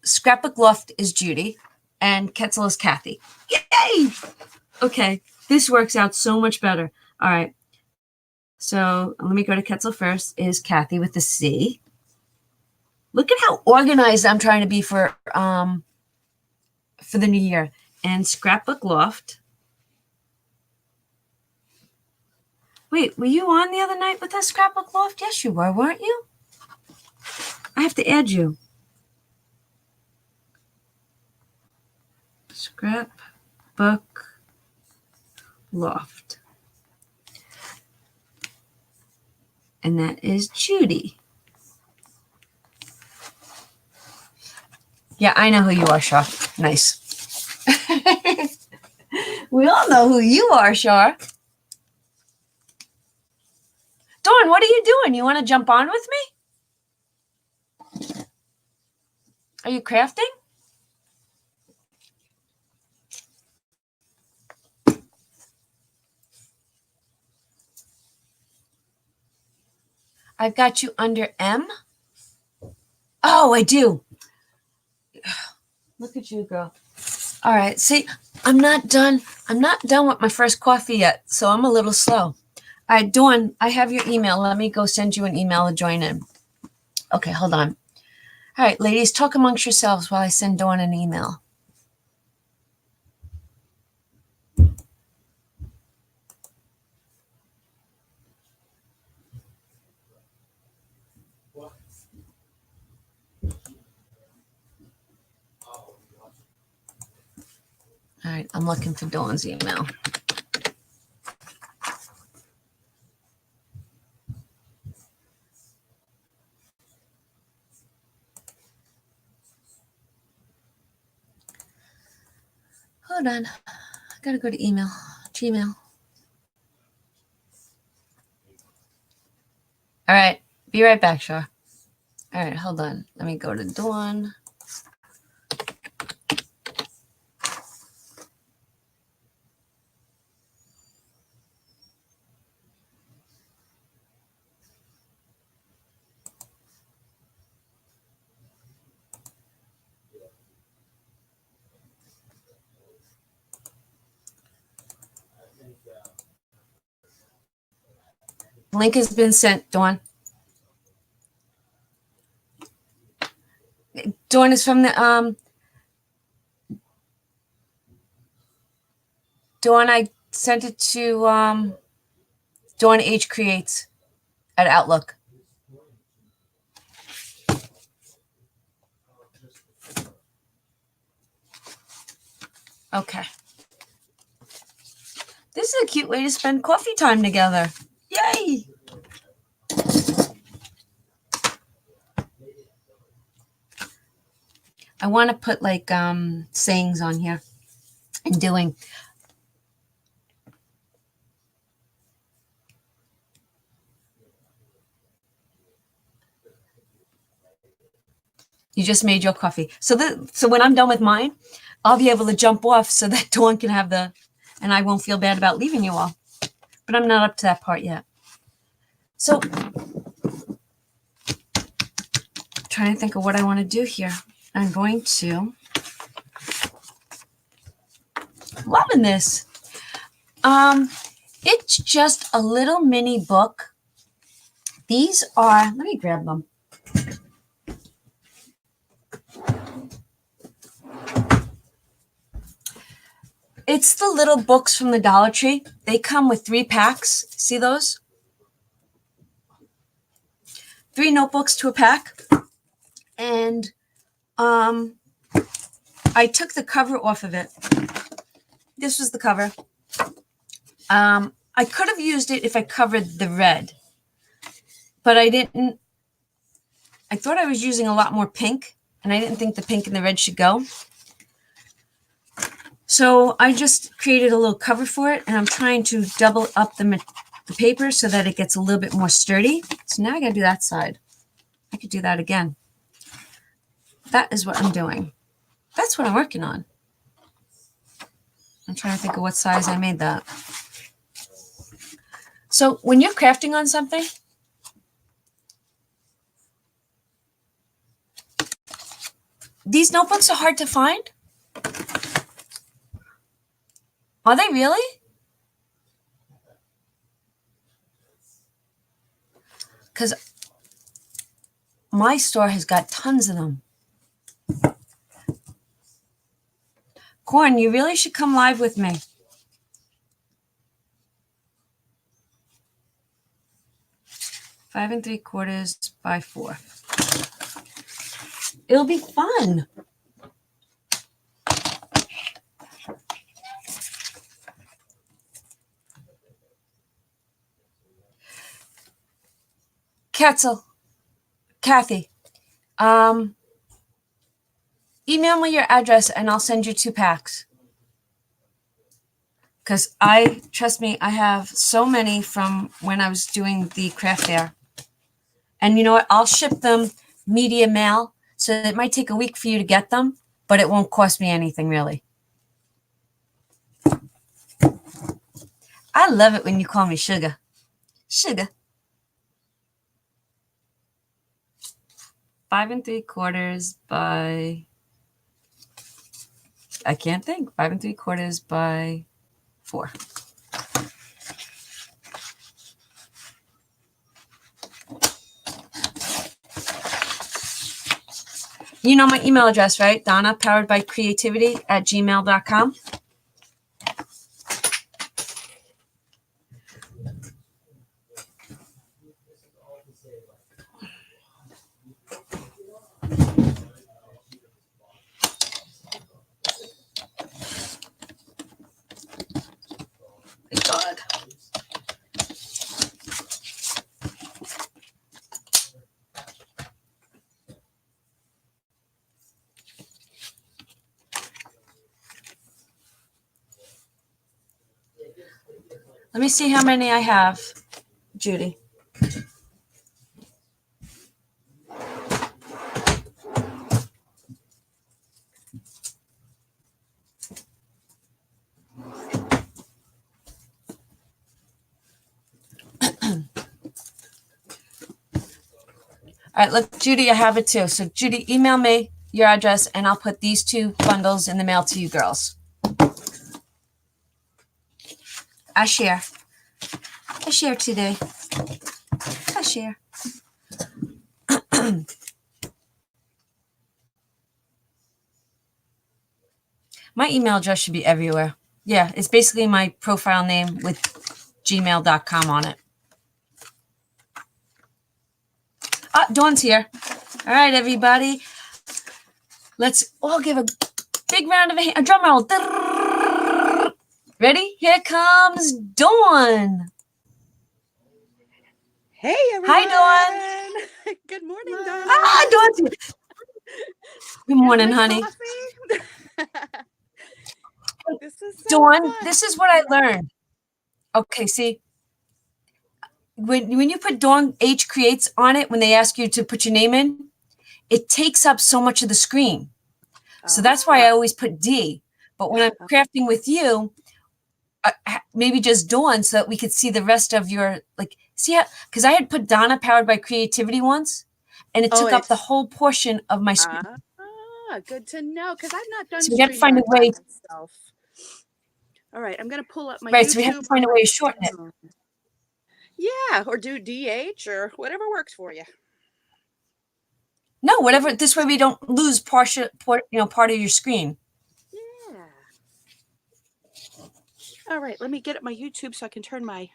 Scrapbook Loft is Judy and Ketzel is Kathy. Yay! Okay, this works out so much better. All right, so let me go to Ketzel first. Is Kathy with the C. Look at how organized I'm trying to be for the new year. And Scrapbook Loft. Wait, were you on the other night with us, Scrapbook Loft? Yes, you were, weren't you? I have to add you. Scrapbook Loft. And that is Judy. Yeah, I know who you are, Shar. Nice. We all know who you are, Shar. Dawn, what are you doing? You want to jump on with me? Are you crafting? I've got you under M. Oh, I do. Look at you, girl. All right. See, I'm not done. I'm not done with my first coffee yet, so I'm a little slow. All right, Dawn, I have your email. Let me go send you an email to join in. Okay, hold on. All right, ladies, talk amongst yourselves while I send Dawn an email. All right, I'm looking for Dawn's email. Hold on. I gotta go to email. Gmail. All right, be right back, Shar. All right, hold on. Let me go to Dawn. Link has been sent, Dawn. Dawn is from the Dawn, sent it to Dawn H Creates at Outlook. Okay. This is a cute way to spend coffee time together. Yay! I want to put like sayings on here and doing. You just made your coffee. So when I'm done with mine, I'll be able to jump off so that Dawn can have and I won't feel bad about leaving you all. But I'm not up to that part yet. So trying to think of what I want to do here. I'm going to, loving this. It's just a little mini book. These are, let me grab them. It's the little books from the Dollar Tree. They come with 3 packs. See those? 3 notebooks to a pack. And I took the cover off of it. This was the cover. I could have used it if I covered the red, but I didn't. I thought I was using a lot more pink, and I didn't think the pink and the red should go. So I just created a little cover for it, and I'm trying to double up the paper so that it gets a little bit more sturdy. So now I got to do that side. I could do that again. That is what I'm doing. That's what I'm working on. I'm trying to think of what size I made that. So when you're crafting on something, these notebooks are hard to find. Are they really? Because my store has got tons of them. Corn, you really should come live with me. Five and 3/4 by 4. It'll be fun. Katzel, Kathy, email me your address and I'll send you 2 packs. Because trust me, I have so many from when I was doing the craft fair. And you know what? I'll ship them media mail, so it might take a week for you to get them, but it won't cost me anything really. I love it when you call me Sugar. Sugar. 5 and 3/4 by, I can't think, 5 and 3/4 by 4. You know my email address, right? Donna, poweredbycreativity@gmail.com. God. Let me see how many I have, Judy. All right, look, Judy, I have it too. So, Judy, email me your address, and I'll put these 2 bundles in the mail to you girls. I share today. I share. My email address should be everywhere. Yeah, it's basically my profile name with gmail.com on it. Ah, Dawn's here. All right, everybody. Let's all give a big round of a drum roll. Ready? Here comes Dawn. Hey, everyone. Hi, Dawn. Good morning, Dawn. Ah, Dawn's here. Good morning, honey. This is so Dawn, fun. this is what I learned. Okay, see, when you put Dawn H Creates on it, when they ask you to put your name in, it takes up so much of the screen. So that's why I always put D. But when I'm crafting with you, maybe just Dawn so that we could see the rest of your, like, see how, because I had put Donna Powered by Creativity once, and it took up the whole portion of my screen. Good to know, because I've not done so we have to find a way. myself. All right, I'm going to pull up my Right, YouTube. so we have to find a way to shorten it. Yeah, or do DH or whatever works for you. No, whatever. This way we don't lose part of your screen. Yeah. All right, let me get at my YouTube so I can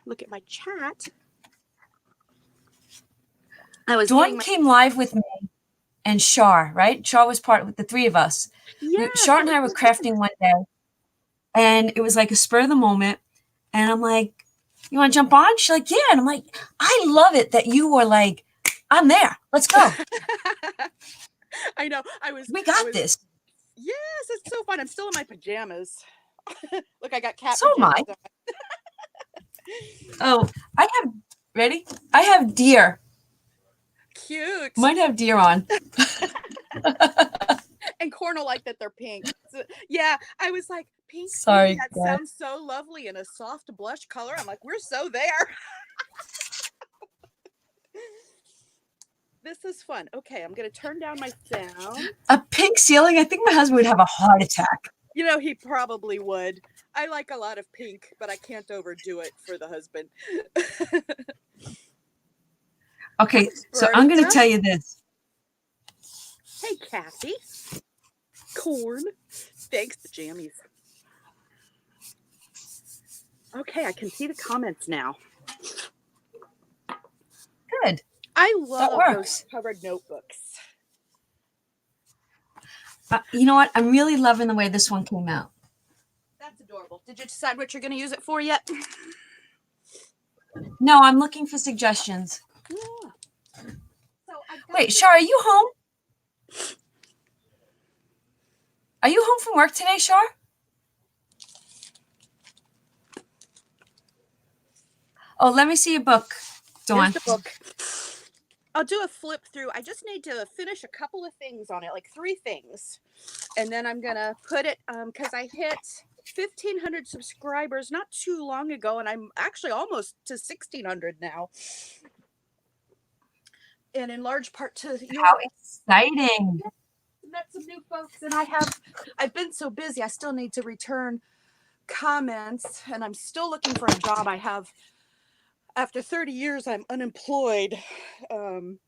look at my chat. Dawn came live with me and Shar, right? Shar was part with the three of us. Yeah. Shar and I were crafting one day, and it was like a spur of the moment. And I'm like, you want to jump on? She's like, yeah. And I'm like, I love it that you were like, I'm there. Let's go. I know. We got this. Yes, it's so fun. I'm still in my pajamas. Look, I got cat so pajamas am I. Oh, ready? I have deer. Cute. Might have deer on. And Corn will like that they're pink. So, yeah, I was like, pink. Sorry, that sounds so lovely in a soft blush color. I'm like, we're so there. This is fun. Okay, I'm going to turn down my sound. A pink ceiling? I think my husband would have a heart attack. You know, he probably would. I like a lot of pink, but I can't overdo it for the husband. Okay, so I'm going to tell you this. Hey, Kathy. Corn. Thanks, the jammies. Okay, I can see the comments now. Good. I love those covered notebooks. You know what? I'm really loving the way this one came out. That's adorable. Did you decide what you're going to use it for yet? No, I'm looking for suggestions. Yeah. Wait, Shar, are you home? Are you home from work today, Shar? Oh, let me see your book, Dawn. Here's the book. I'll do a flip through. I just need to finish a couple of things on it, like 3 things. And then I'm going to put it, because I hit 1,500 subscribers not too long ago, and I'm actually almost to 1,600 now. And in large part to How exciting. Met some new folks, and I've been so busy. I still need to return comments, and I'm still looking for a job. After 30 years, I'm unemployed. I'm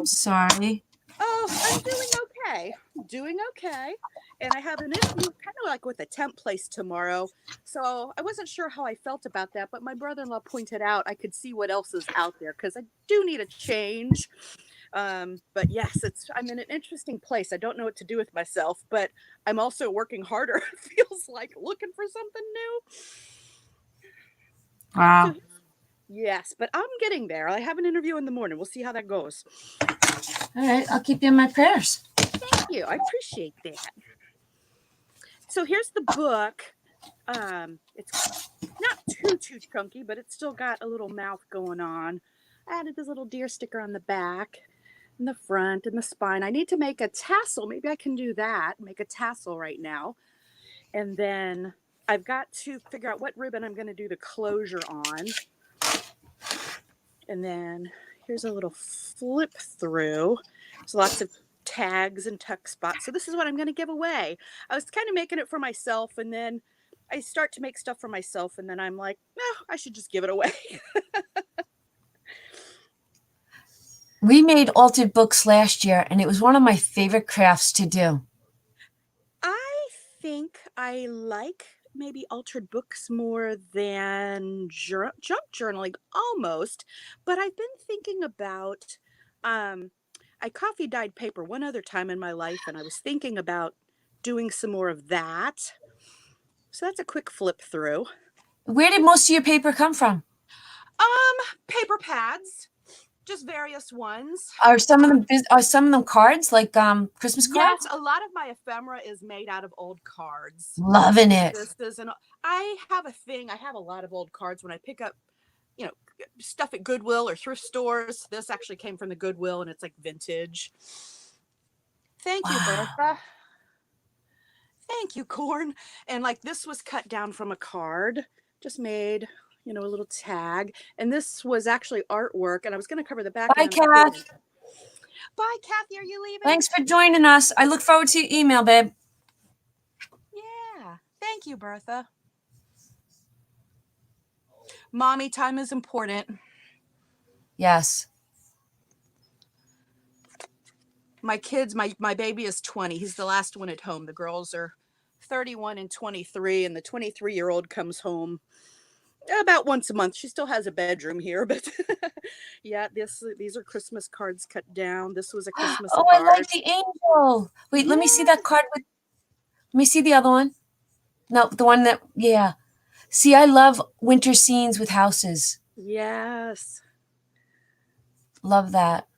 sorry. Oh, I'm doing okay. And I have an interview kind of like with a temp place tomorrow. So I wasn't sure how I felt about that, but my brother-in-law pointed out I could see what else is out there because I do need a change. But yes, I'm in an interesting place. I don't know what to do with myself, but I'm also working harder. It feels like looking for something new. Wow. Yes, but I'm getting there. I have an interview in the morning. We'll see how that goes. All right, I'll keep you in my prayers. Thank you. I appreciate that. So here's the book. It's not too chunky, but it's still got a little mouth going on. I added this little deer sticker on the back, and the front, and the spine. I need to make a tassel. Maybe I can do that. Make a tassel right now. And then I've got to figure out what ribbon I'm going to do the closure on. And then here's a little flip through. There's lots of tags and tuck spots. So this is what I'm going to give away. I was kind of making it for myself, and then I start to make stuff for myself, and then I'm like, no, I should just give it away. We made altered books last year, and it was one of my favorite crafts to do. I think I like maybe altered books more than junk journaling almost, but I've been thinking about um I coffee dyed paper one other time in my life and I was thinking about doing some more of that. So that's a quick flip through. Where did most of your paper come from? Paper pads, just various ones. Are some of them cards, like Christmas Yes, cards? a lot of my ephemera is made out of old cards. Loving it. This is an I have a thing. I have a lot of old cards when I pick up, you know, stuff at Goodwill or thrift stores. This actually came from the Goodwill and it's like vintage. Thank you, Wow. Bertha. Thank you, Corn. And like this was cut down from a card, just made, a little tag. And this was actually artwork. And I was going to cover the back Bye, end. And I Kath. didn't. Bye, Kathy. Are you leaving? Thanks for joining us. I look forward to your email, babe. Yeah. Thank you, Bertha. Mommy time is important. Yes. My kids, my baby is 20. He's the last one at home. The girls are 31 and 23, and the 23-year-old comes home about once a month. She still has a bedroom here, but yeah, these are Christmas cards cut down. This was a Christmas Oh, I card. like the angel. Wait, let me see that card. Let me see the other one. No, the one that, yeah. See, I love winter scenes with houses. Yes. Love that.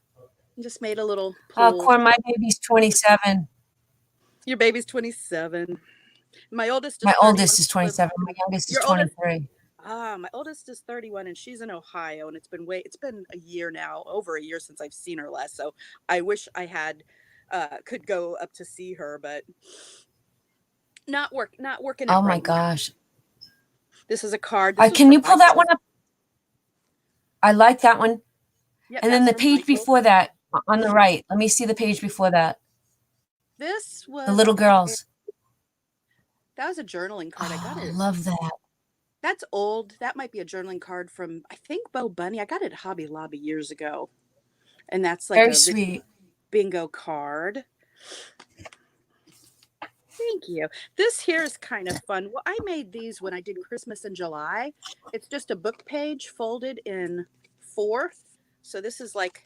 Just made a little Oh, pool. Corn, my baby's 27. Your baby's 27. My oldest is My 31. oldest is 27. My youngest is Your oldest? 23. My oldest is 31 and she's in Ohio and it's been a year now, over a year since I've seen her last. So I wish I had could go up to see her, but not working it Oh, my right now. gosh. This is a card. Can you pull that one up? I like that one. Yep, And then the that's from page Michael. before that, on the right. Let me see the page before that. This was The little girls. That was a journaling card. I got Oh, it. love that. That's old. That might be a journaling card from, I think, Bo Bunny. I got it at Hobby Lobby years ago. And that's like Very a sweet. bingo card. Thank you. This here is kind of fun. Well, I made these when I did Christmas in July. It's just a book page folded in 4. So this is like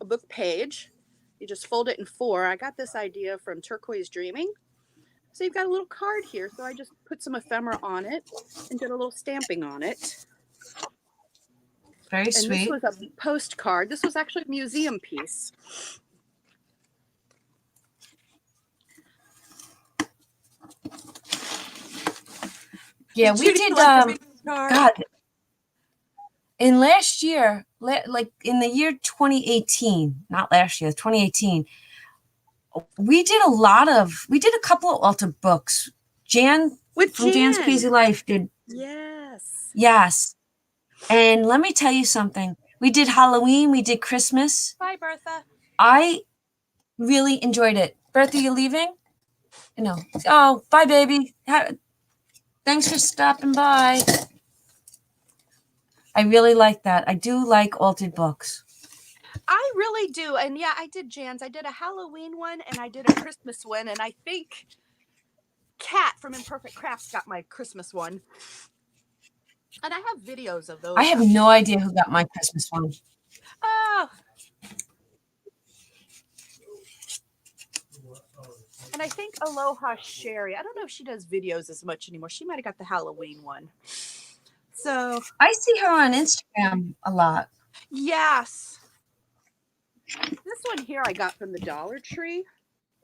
a book page. You just fold it in 4. I got this idea from Turquoise Dreaming. So you've got a little card here. So I just put some ephemera on it and did a little stamping on it. Very And sweet. this was a postcard. This was actually a museum piece. Yeah, we did. God, in last year, like in the year 2018, not last year, 2018, we did a couple of altered books. Jan from Jan's Crazy Life did. Yes. And let me tell you something. We did Halloween. We did Christmas. Bye, Bertha. I really enjoyed it. Bertha, you leaving? No. Oh, bye, baby. Thanks for stopping by. I really like that. I do like altered books. I really do. And yeah, I did Jan's. I did a Halloween one and I did a Christmas one. And I think Kat from Imperfect Crafts got my Christmas one. And I have videos of those. I have no idea who got my Christmas one. Oh. And I think Aloha Sherry. I don't know if she does videos as much anymore. She might have got the Halloween one. So I see her on Instagram a lot. Yes. This one here I got from the Dollar Tree.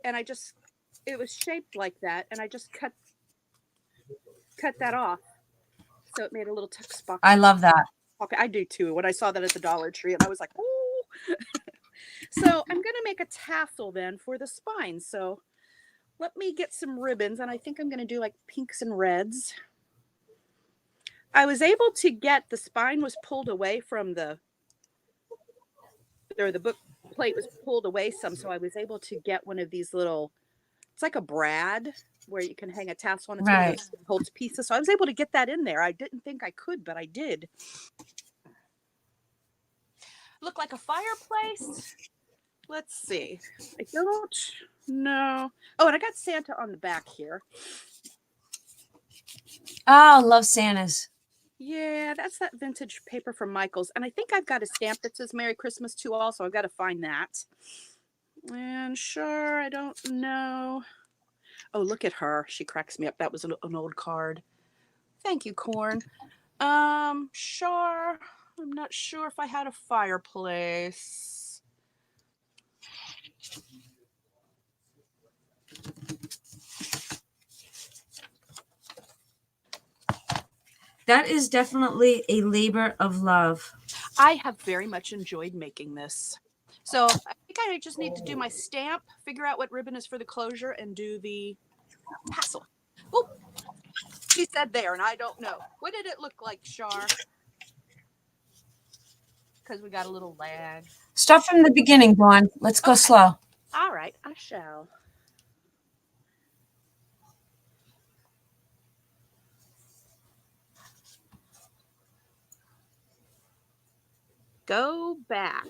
And it was shaped like that. And I just cut that off. So it made a little text box. I love that. Okay, I do too. When I saw that at the Dollar Tree, and I was like, ooh. So I'm going to make a tassel then for the spine. So let me get some ribbons, and I think I'm going to do like pinks and reds. I was able to get, the spine was pulled away from the book plate was pulled away some, so I was able to get one of these little, it's like a brad where you can hang a tassel on. It's one of those holds pieces. So I was able to get that in there. I didn't think I could, but I did. Look like a fireplace. Let's see. I don't know. Oh, and I got Santa on the back here. Oh, love Santas. Yeah, that's that vintage paper from Michaels. And I think I've got a stamp that says Merry Christmas to all, so I've got to find that. And sure, I don't know. Oh, look at her. She cracks me up. That was an old card. Thank you, Corn. Sure. I'm not sure if I had a fireplace. That is definitely a labor of love. I have very much enjoyed making this. So I think I just need to do my stamp, figure out what ribbon is for the closure, and do the tassel. Oh, she said there, and I don't know. What did it look like, Shar? Because we got a little lag. Start from the beginning, Dawn. Let's go slow. All right, I shall. Go back.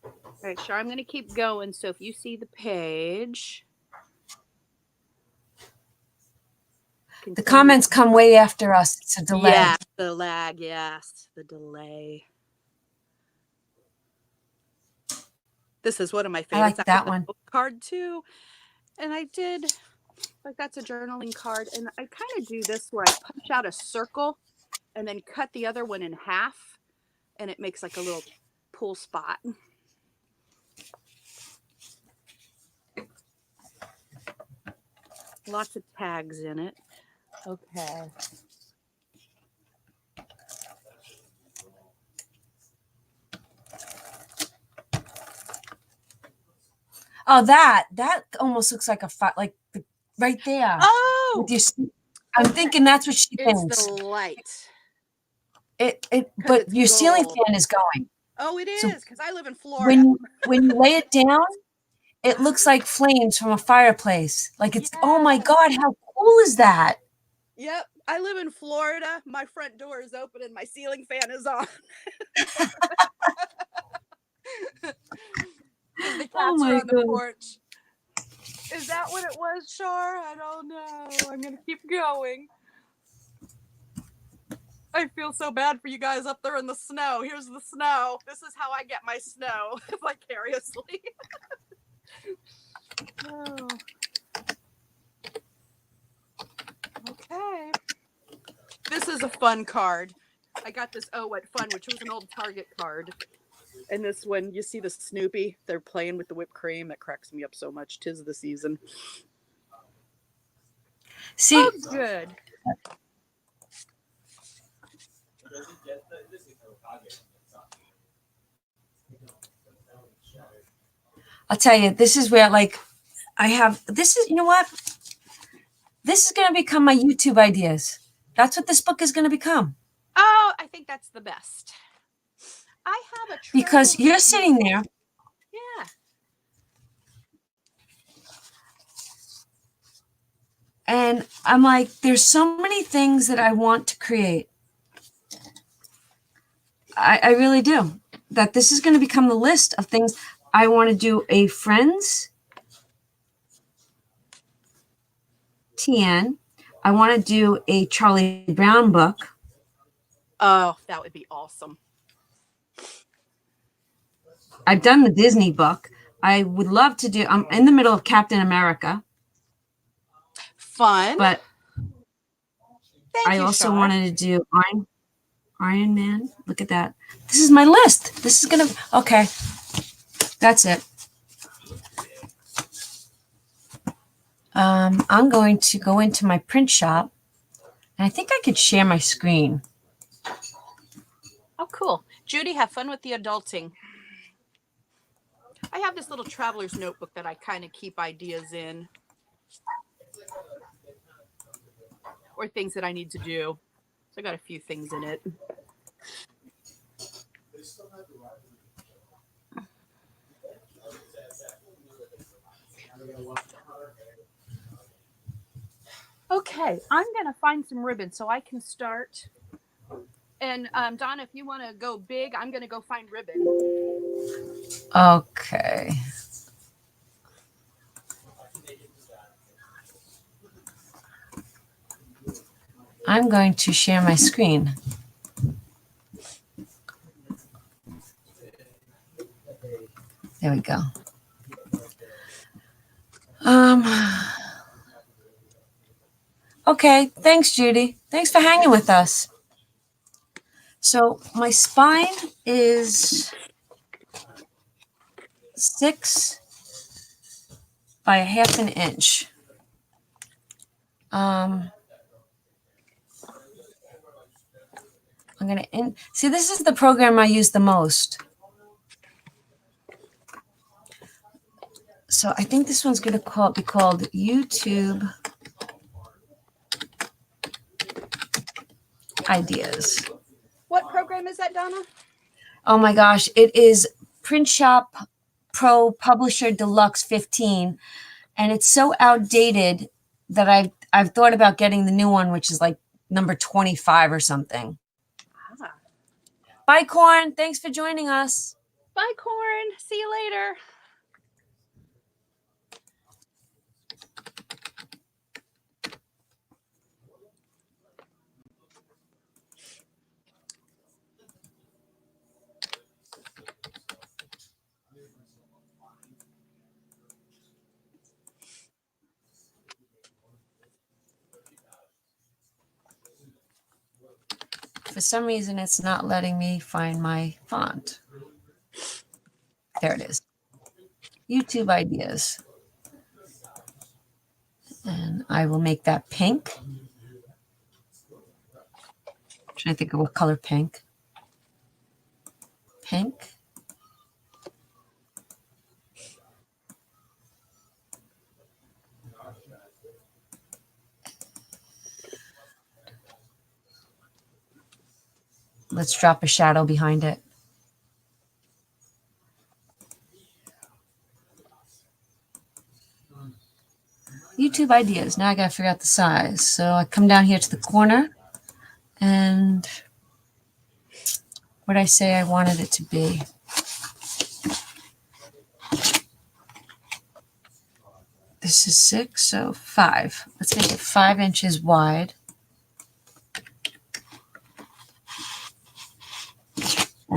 All right, Shar, I'm going to keep going. So if you see the page. The comments come way after us. It's a delay. Yeah, the lag. Yes, the delay. This is one of my favorites. I like that one. Card too. And I did, like, that's a journaling card. And I kind of do this where I punch out a circle and then cut the other one in half. And it makes like a little pull spot. Lots of tags in it. Okay. Oh, that almost looks like a like right there. Oh, I'm thinking that's what she thinks. It's the light. But your ceiling fan is going. Oh, it is, because I live in Florida. When you lay it down, it looks like flames from a fireplace. Like it's, oh my God, how cool is that? Yep. I live in Florida. My front door is open and my ceiling fan is on. The cats are on the porch. Is that what it was, Shar? I don't know. I'm going to keep going. I feel so bad for you guys up there in the snow. Here's the snow. This is how I get my snow vicariously. Oh. Okay. This is a fun card. I got this at Fun, which was an old Target card. And this one, you see the Snoopy? They're playing with the whipped cream. That cracks me up so much. 'Tis the season. See, oh, good. I'll tell you, this is where, like, you know what? This is going to become my YouTube ideas. That's what this book is going to become. Oh, I think that's the best. I have a because you're sitting there. Yeah. And I'm like, there's so many things that I want to create. I really do. That this is going to become the list of things. I want to do a Friends TN. I want to do a Charlie Brown book. Oh, that would be awesome. I've done the Disney book. I would love to do, I'm in the middle of Captain America. Fun. But I also wanted to do Iron Man. Look at that. This is my list. This is going to, okay. That's it. I'm going to go into my print shop. And I think I could share my screen. Oh, cool. Judy, have fun with the adulting. I have this little traveler's notebook that I kind of keep ideas in. Or things that I need to do. So I got a few things in it. Okay, I'm going to find some ribbon so I can start. And Donna, if you want to go big, I'm going to go find ribbon. Okay. I'm going to share my screen. There we go. Okay, thanks, Judy. Thanks for hanging with us. So my spine is 6 by 1/2 inch. I'm going to see, this is the program I use the most. So I think this one's going to be called YouTube Ideas. What program is that, Donna? Oh my gosh, it is Print Shop Pro Publisher Deluxe 15, and it's so outdated that I've thought about getting the new one, which is like number 25 or something. Ah. Bye, Corn. Thanks for joining us. Bye, Corn. See you later. For some reason, it's not letting me find my font. There it is. YouTube Ideas. And I will make that pink. I'm trying to think of what color pink. Pink. Let's drop a shadow behind it. YouTube Ideas. Now I gotta figure out the size. So I come down here to the corner, and what did I say I wanted it to be? This is 6, so 5. Let's make it 5 inches wide.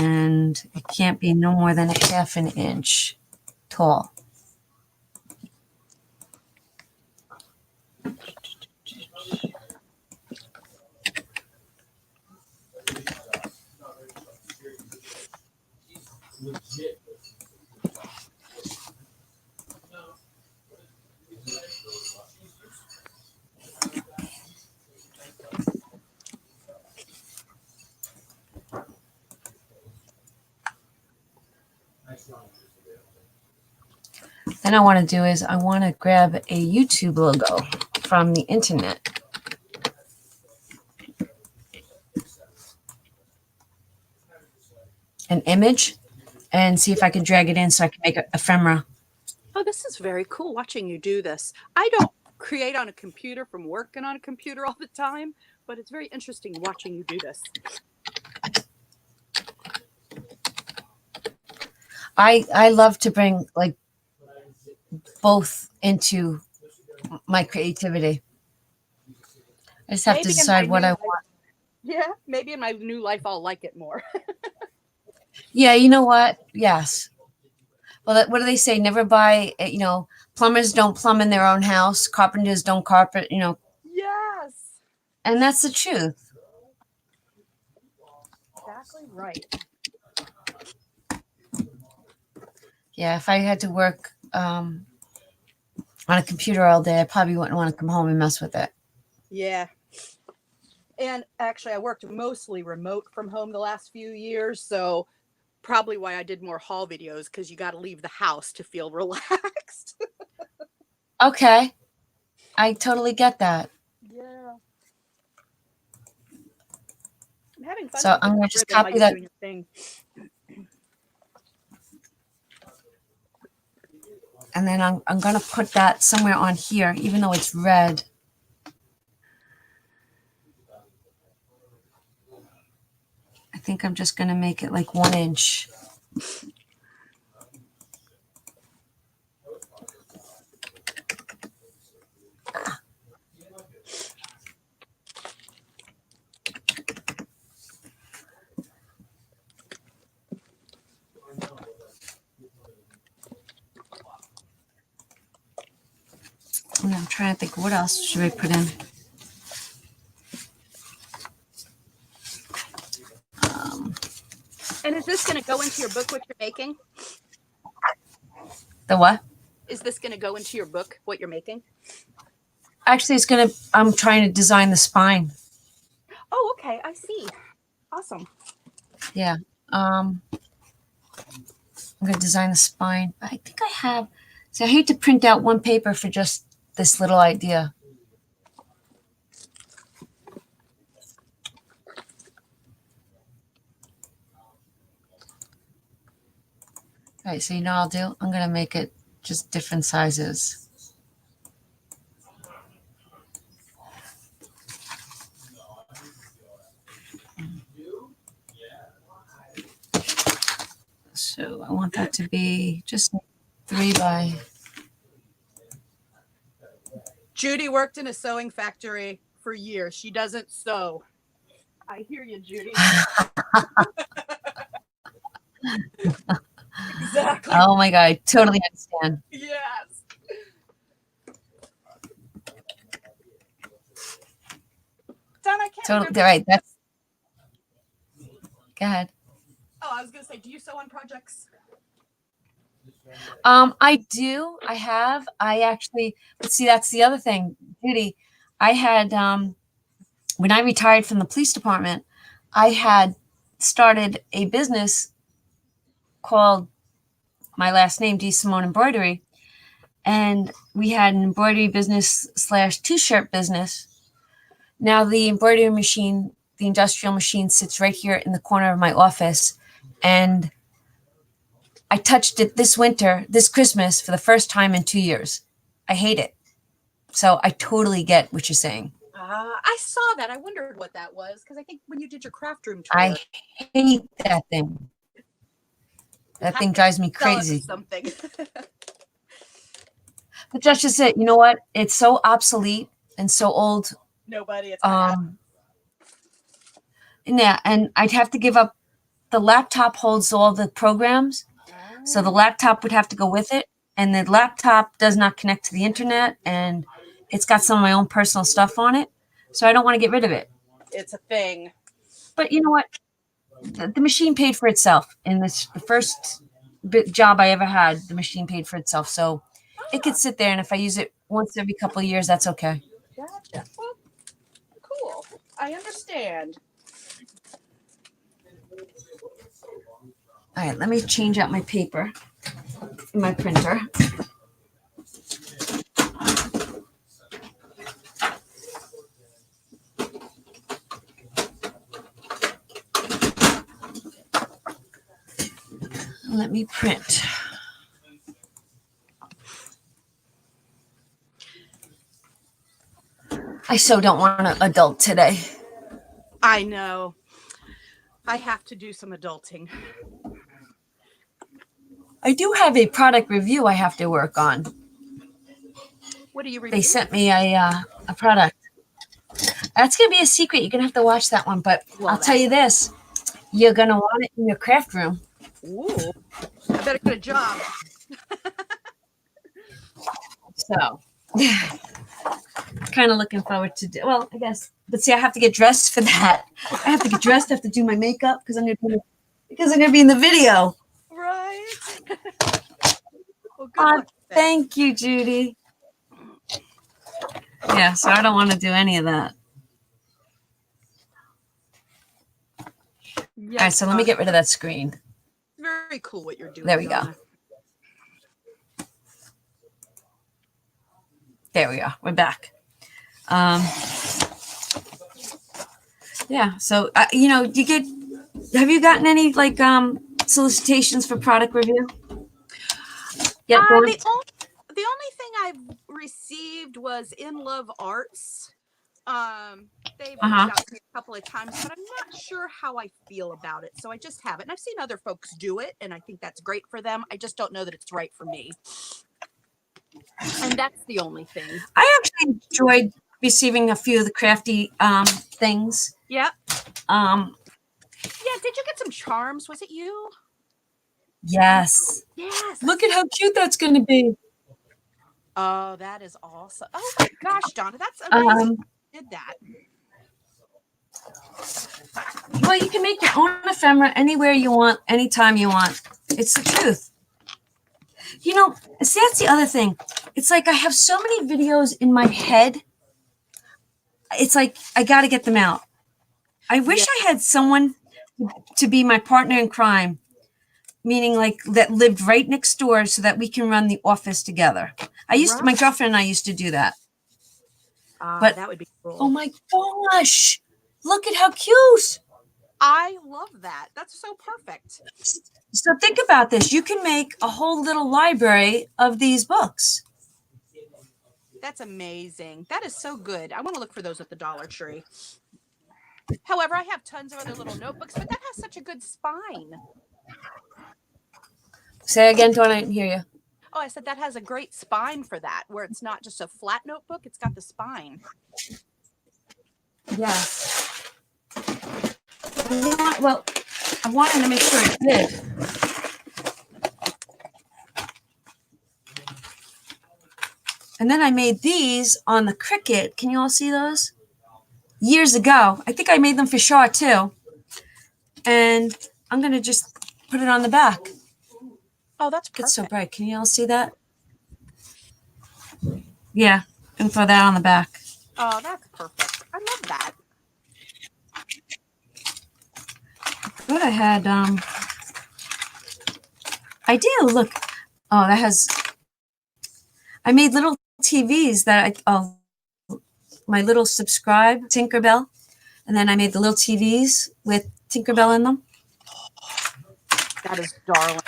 And it can't be no more than 1/2 inch tall. Then I want to do is I want to grab a YouTube logo from the internet. An image, and see if I can drag it in so I can make an ephemera. Oh, this is very cool watching you do this. I don't create on a computer from working on a computer all the time, but it's very interesting watching you do this. I love to bring like both into my creativity. I just have to decide what I want. Yeah, maybe in my new life I'll like it more. Yeah, you know what? Yes. Well, what do they say? Never buy, plumbers don't plumb in their own house. Carpenters don't carpet, Yes. And that's the truth. Exactly right. Yeah, if I had to work on a computer all day, I probably wouldn't want to come home and mess with it. Yeah. And actually, I worked mostly remote from home the last few years, so probably why I did more haul videos, because you got to leave the house to feel relaxed. Okay. I totally get that. Yeah. I'm having fun. So I'm going to just copy that. Thing. And then I'm going to put that somewhere on here, even though it's red. I think I'm just going to make it like 1 inch. And I'm trying to think, what else should we put in? And is this going to go into your book, what you're making? The what? Is this going to go into your book, what you're making? Actually, I'm trying to design the spine. Oh, okay. I see. Awesome. Yeah. I'm going to design the spine. I think I have. See, I hate to print out one paper for just this little idea. All right, so you know what I'll do? I'm going to make it just different sizes. So I want that to be just 3 by. Judy worked in a sewing factory for years. She doesn't sew. I hear you, Judy. Exactly. Oh my God, I totally understand. Yes. Don, I can't Totally right. That's. Go ahead. Oh, I was gonna say, do you sew on projects? I do. I have. I actually. But see, that's the other thing, Judy. I had when I retired from the police department, I had started a business called my last name, D. Simone Embroidery, and we had an embroidery business / t-shirt business. Now the embroidery machine, the industrial machine, sits right here in the corner of my office, and I touched it this Christmas, for the first time in 2 years. I hate it. So I totally get what you're saying. I saw that. I wondered what that was because I think when you did your craft room tour, I hate that thing. That thing drives me crazy. Something. But that's just it. You know what? It's so obsolete and so old. Nobody. It's yeah, and I'd have to give up. The laptop holds all the programs, so the laptop would have to go with it, and the laptop does not connect to the internet, and it's got some of my own personal stuff on it, so I don't want to get rid of it. It's a thing. But you know what? The machine paid for itself. In the first job I ever had, the machine paid for itself, so it could sit there, and if I use it once every couple of years, that's okay. Gotcha. Well, cool. I understand. All right, let me change out my paper in my printer. Let me print. I so don't want an adult today. I know. I have to do some adulting. I do have a product review I have to work on. What are you reviewing? They sent me a product. That's going to be a secret. You're going to have to watch that one. But I'll tell you this. You're going to want it in your craft room. Ooh. I better get a job. So, kind of looking forward to do. Well, I guess. But see, I have to get dressed for that. I have to get dressed. I have to do my makeup because I'm going to be in the video. Right. Well, good luck. Thank you, Judy. Yeah, so I don't want to do any of that. Yes, all right, so let me get rid of that screen. Very cool what you're doing. There we go. There we are. We're back. Yeah. So have you gotten any solicitations for product review? Yeah. The only thing I've received was In Love Arts. They've reached out to me a couple of times, but I'm not sure how I feel about it. So I just haven't. And I've seen other folks do it, and I think that's great for them. I just don't know that it's right for me. And that's the only thing. I actually enjoyed receiving a few of the crafty things. Yeah. Yeah. Did you get some charms? Was it you? Yes. Yes. Look at how cute that's going to be. Oh, that is awesome. Oh my gosh, Donna, that's amazing. You did that. Well, you can make your own ephemera anywhere you want, anytime you want. It's the truth. You know, see, that's the other thing. It's like I have so many videos in my head. It's like I got to get them out. I wish I had someone to be my partner in crime, meaning like that lived right next door so that we can run the office together. My girlfriend and I used to do that. But that would be cool. Oh my gosh, look at how cute. I love that. That's so perfect. So think about this. You can make a whole little library of these books. That's amazing. That is so good. I want to look for those at the Dollar Tree. However, I have tons of other little notebooks, but that has such a good spine. Say again, Dawn, I didn't hear you. Oh, I said that has a great spine for that, where it's not just a flat notebook. It's got the spine. Yes. Well, I wanted to make sure it did. And then I made these on the Cricut. Can you all see those? Years ago. I think I made them for Shaw too. And I'm going to just put it on the back. Oh, that's perfect. It's so bright. Can you all see that? Yeah. And throw that on the back. Oh, that's perfect. I love that. What I had, I do, look. Oh, that has, I made little TVs that my little subscribe Tinkerbell. And then I made the little TVs with Tinkerbell in them. That is darling.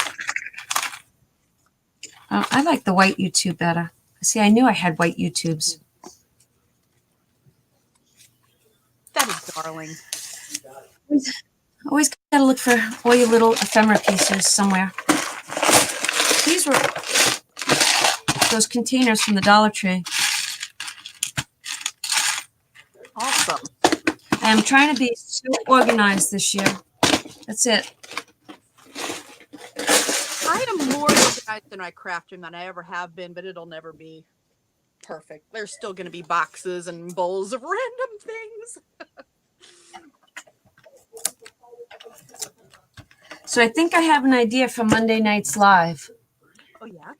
I like the white YouTube better. See, I knew I had white YouTubes. That is darling. Always got to look for all your little ephemera pieces somewhere. These were those containers from the Dollar Tree. Awesome. I am trying to be so organized this year. That's it. I am more organized in my craft room than I ever have been, but it'll never be perfect. There's still going to be boxes and bowls of random things. So I think I have an idea for Monday night's live. Oh, yeah?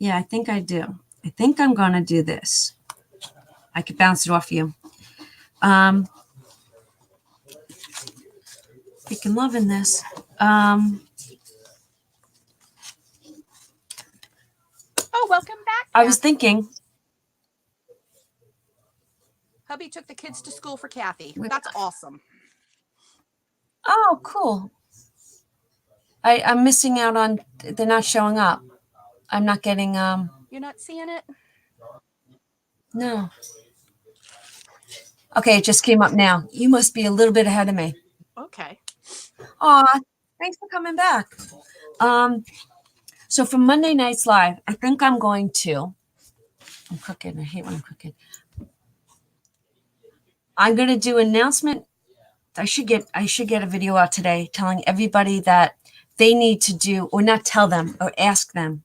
Yeah, I think I do. I think I'm going to do this. I could bounce it off you. Freaking loving this. Oh, welcome back. I was thinking. Hubby took the kids to school for Kathy. That's awesome. Oh, cool. I'm missing out on, they're not showing up. I'm not getting, You're not seeing it? No. Okay, it just came up now. You must be a little bit ahead of me. Okay. Aw, thanks for coming back. So for Monday night's live, I think I'm going to, I'm crooked. I hate when I'm crooked. I'm going to do an announcement. I should get a video out today telling everybody that they need to do, or not tell them, or ask them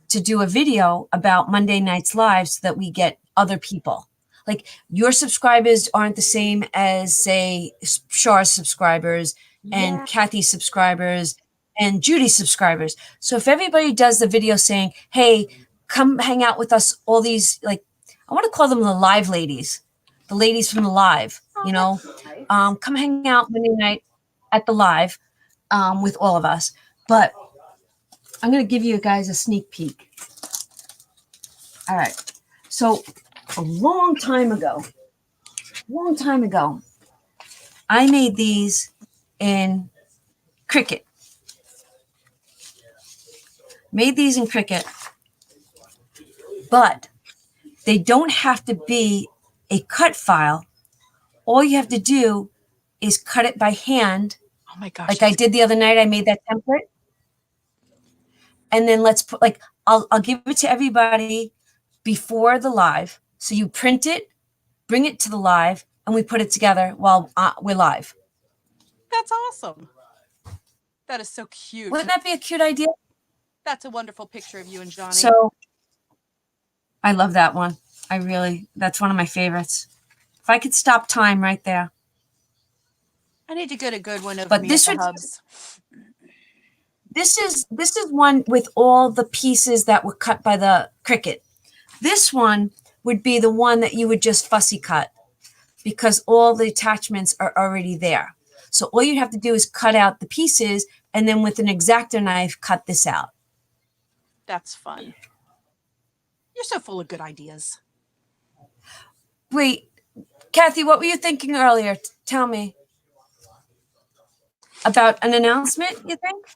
to do a video about Monday night's live so that we get other people. Like your subscribers aren't the same as, say, Shaw's subscribers and Kathy's subscribers and Judy's subscribers. So if everybody does the video saying, hey, come hang out with us, all these, like, I want to call them the live ladies, the ladies from the live, you know, come hang out Monday night at the live with all of us. But I'm going to give you guys a sneak peek. All right. So a long time ago, I made these in Cricut. Made these in Cricut. But they don't have to be a cut file. All you have to do is cut it by hand. Oh my gosh. Like I did the other night, I made that template. And then let's put, like, I'll give it to everybody before the live. So you print it, bring it to the live, and we put it together while we're live. That's awesome. That is so cute. Wouldn't that be a cute idea? That's a wonderful picture of you and Johnny. So I love that one. That's one of my favorites. If I could stop time right there. I need to get a good one of But me this at the would Hubs. this is one with all the pieces that were cut by the Cricut. This one would be the one that you would just fussy cut because all the attachments are already there. So all you have to do is cut out the pieces and then with an X-Acto knife, cut this out. That's fun. You're so full of good ideas. Wait, Kathy, what were you thinking earlier? Tell me. About an announcement, you think?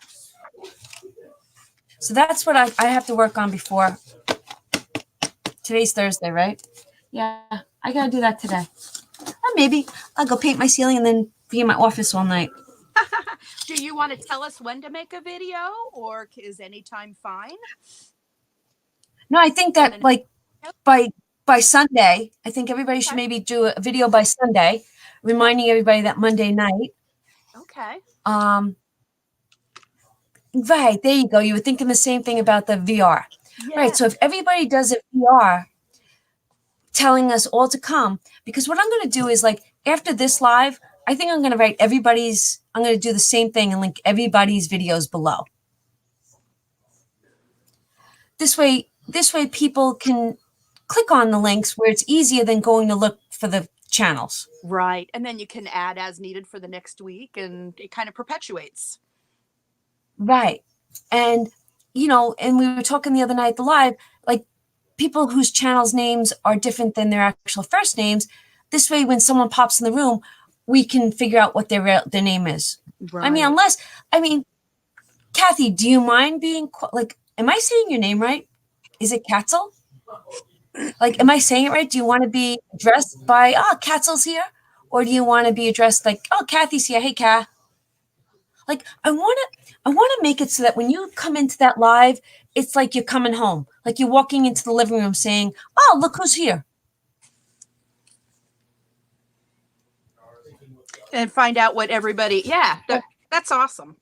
So that's what I have to work on before. Today's Thursday, right? Yeah, I got to do that today. Or maybe I'll go paint my ceiling and then be in my office all night. Do you want to tell us when to make a video, or is any time fine? No, I think that like by Sunday, I think everybody should maybe do a video by Sunday, reminding everybody that Monday night. Okay. Right, there you go. You were thinking the same thing about the VR. Yeah. Right, so if everybody does it VR, telling us all to come, because what I'm going to do is like after this live, I think I'm going to I'm going to do the same thing and link everybody's videos below. This way people can click on the links where it's easier than going to look for the channels. Right. And then you can add as needed for the next week, and it kind of perpetuates. Right. And, and we were talking the other night, the live, like people whose channels names are different than their actual first names. This way, when someone pops in the room, we can figure out what their name is. Right. I mean, Kathy, do you mind being am I saying your name right? Is it Katzel? Like, am I saying it right? Do you want to be addressed by, Katzel's here? Or do you want to be addressed like, Kathy's here. Hey, Kath. Like, I want to make it so that when you come into that live, it's like you're coming home. Like you're walking into the living room saying, oh, look who's here. And find out what everybody, that's awesome.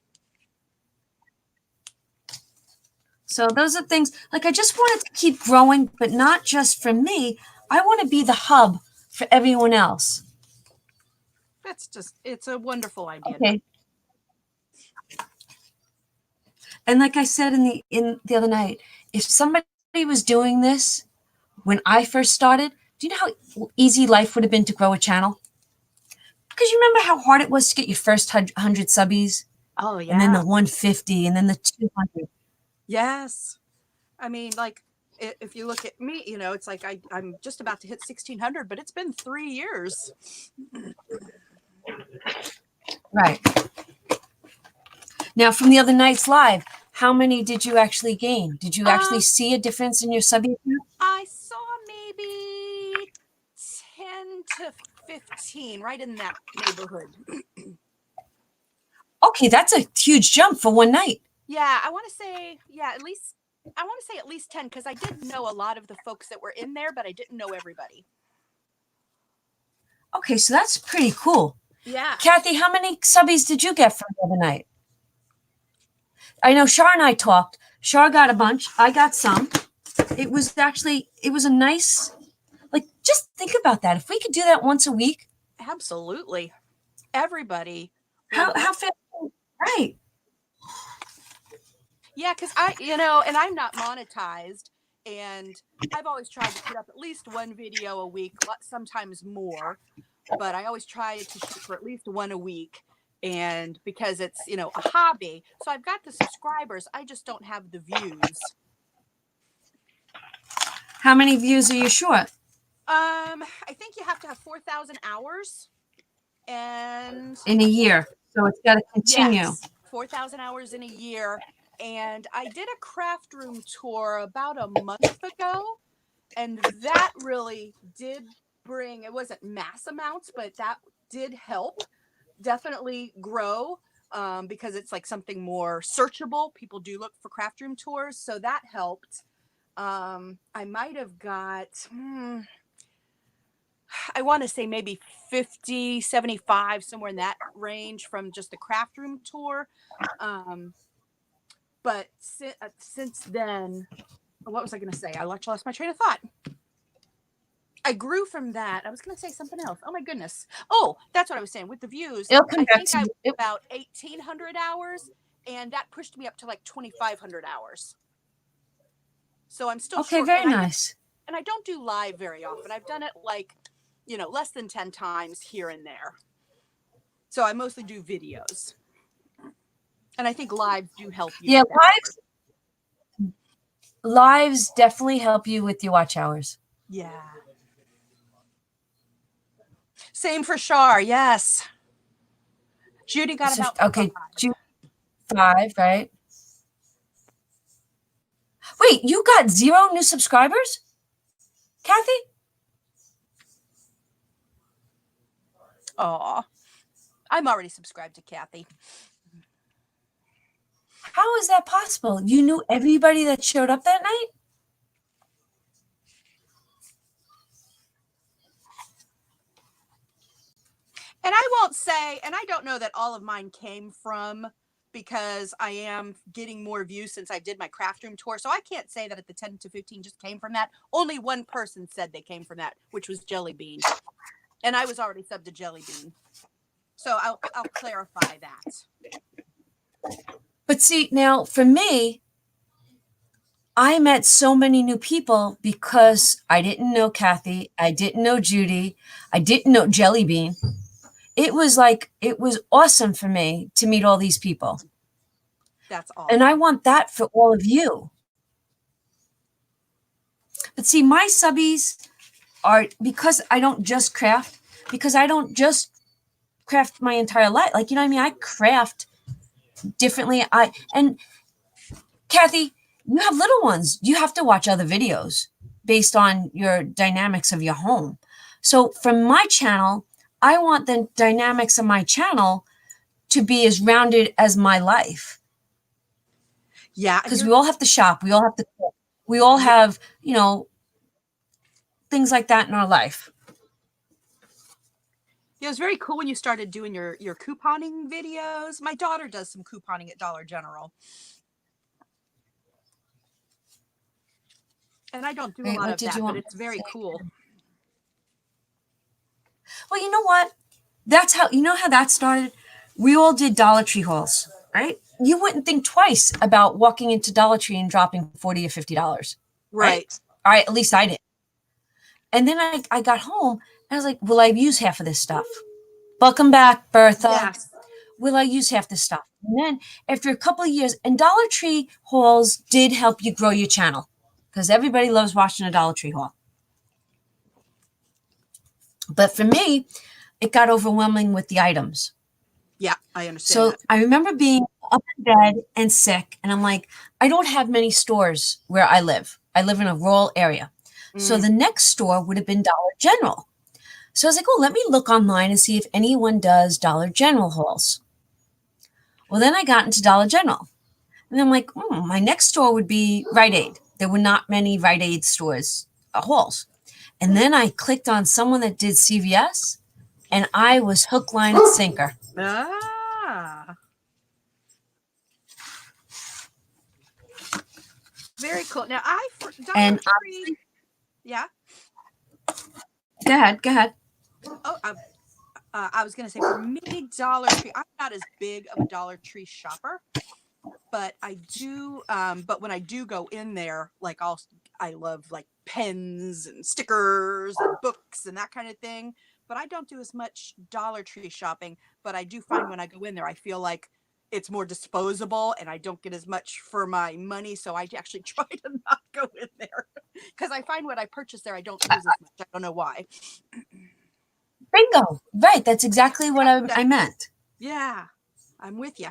So those are things, like I just wanted to keep growing, but not just for me. I want to be the hub for everyone else. It's a wonderful idea. Okay. And like I said in the other night, if somebody was doing this when I first started, do you know how easy life would have been to grow a channel? Because you remember how hard it was to get your first 100 subbies? Oh, yeah. And then the 150 and then the 200. Yes. I mean, like, if you look at me, it's like I'm just about to hit 1,600, but it's been 3 years. Right. Now, from the other night's live, how many did you actually gain? Did you actually see a difference in your subby count? I saw maybe 10 to 15, right in that neighborhood. Okay, that's a huge jump for one night. Yeah, I want to say, at least 10, because I did know a lot of the folks that were in there, but I didn't know everybody. Okay, so that's pretty cool. Yeah. Kathy, how many subbies did you get from the other night? I know Shar and I talked. Shar got a bunch. I got some. It was a nice, just think about that. If we could do that once a week. Absolutely. Everybody. How fast? Right. Yeah, because and I'm not monetized, and I've always tried to put up at least one video a week, sometimes more, but I always try to shoot for at least one a week. And because it's, a hobby. So I've got the subscribers. I just don't have the views. How many views are you short? I think you have to have 4,000 hours and in a year. So it's got to continue. Yes, 4,000 hours in a year. And I did a craft room tour about a month ago. And that really did bring, it wasn't mass amounts, but that did help. Definitely grow because it's like something more searchable. People do look for craft room tours, so that helped. I might have got I want to say maybe 50, 75, somewhere in that range from just the craft room tour. But since then, what was I going to say? I lost my train of thought. I grew from that. I was going to say something else. Oh my goodness. Oh, that's what I was saying with the views. It'll come I back think to I you. was about 1,800 hours, and that pushed me up to like 2,500 hours. So I'm still Okay, short. very nice. And I don't do live very often. I've done it like, less than 10 times here and there. So I mostly do videos. And I think lives do help you. Yeah, lives definitely help you with your watch hours. Yeah. Same for Shar, yes. Judy got So, about okay, 5. 5, right? Wait, you got 0 new subscribers, Kathy? Oh, I'm already subscribed to Kathy. How is that possible? You knew everybody that showed up that night? And I won't say, and I don't know that all of mine came from, because I am getting more views since I did my craft room tour. So I can't say that at the 10 to 15 just came from that. Only one person said they came from that, which was Jelly Bean. And I was already subbed to Jelly Bean. So I'll clarify that. But see, now for me, I met so many new people because I didn't know Kathy. I didn't know Judy. I didn't know Jelly Bean. It was awesome for me to meet all these people. That's all. And I want that for all of you. But see, my subbies are, because I don't just craft, my entire life. Like, you know what I mean? I craft differently. And Kathy, you have little ones. You have to watch other videos based on your dynamics of your home. So from my channel, I want the dynamics of my channel to be as rounded as my life. Yeah. Because we all have to shop. We all have to cook. We all have, things like that in our life. It was very cool when you started doing your couponing videos. My daughter does some couponing at Dollar General. And I don't do a lot of that, but it's very cool. Well, you know what? That's how that started? We all did Dollar Tree hauls, right? You wouldn't think twice about walking into Dollar Tree and dropping $40 or $50. Right. All right, at least I did. And then I got home and I was like, will I use half of this stuff? Welcome back, Bertha. Yes. Will I use half this stuff? And then after a couple of years, and Dollar Tree hauls did help you grow your channel because everybody loves watching a Dollar Tree haul. But for me, it got overwhelming with the items. Yeah, I understand. So that. I remember being up in bed and sick, and I'm like, I don't have many stores where I live. I live in a rural area. So the next store would have been Dollar General. So I was like, oh, let me look online and see if anyone does Dollar General hauls. Well, then I got into Dollar General. And I'm like, my next store would be Rite Aid. There were not many Rite Aid stores, hauls. And then I clicked on someone that did CVS, and I was hook, line, and sinker. Ah. Very cool. Now, Dollar Tree. Yeah. Go ahead. Oh, I was going to say, for me, Dollar Tree, I'm not as big of a Dollar Tree shopper, but I do, but when I do go in there, like I love like pens and stickers and books and that kind of thing, but I don't do as much Dollar Tree shopping. But I do find when I go in there, I feel like it's more disposable and I don't get as much for my money. So I actually try to not go in there because I find what I purchase there, I don't use as much. I don't know why. Bingo. Right. That's exactly what I meant. Yeah, I'm with you.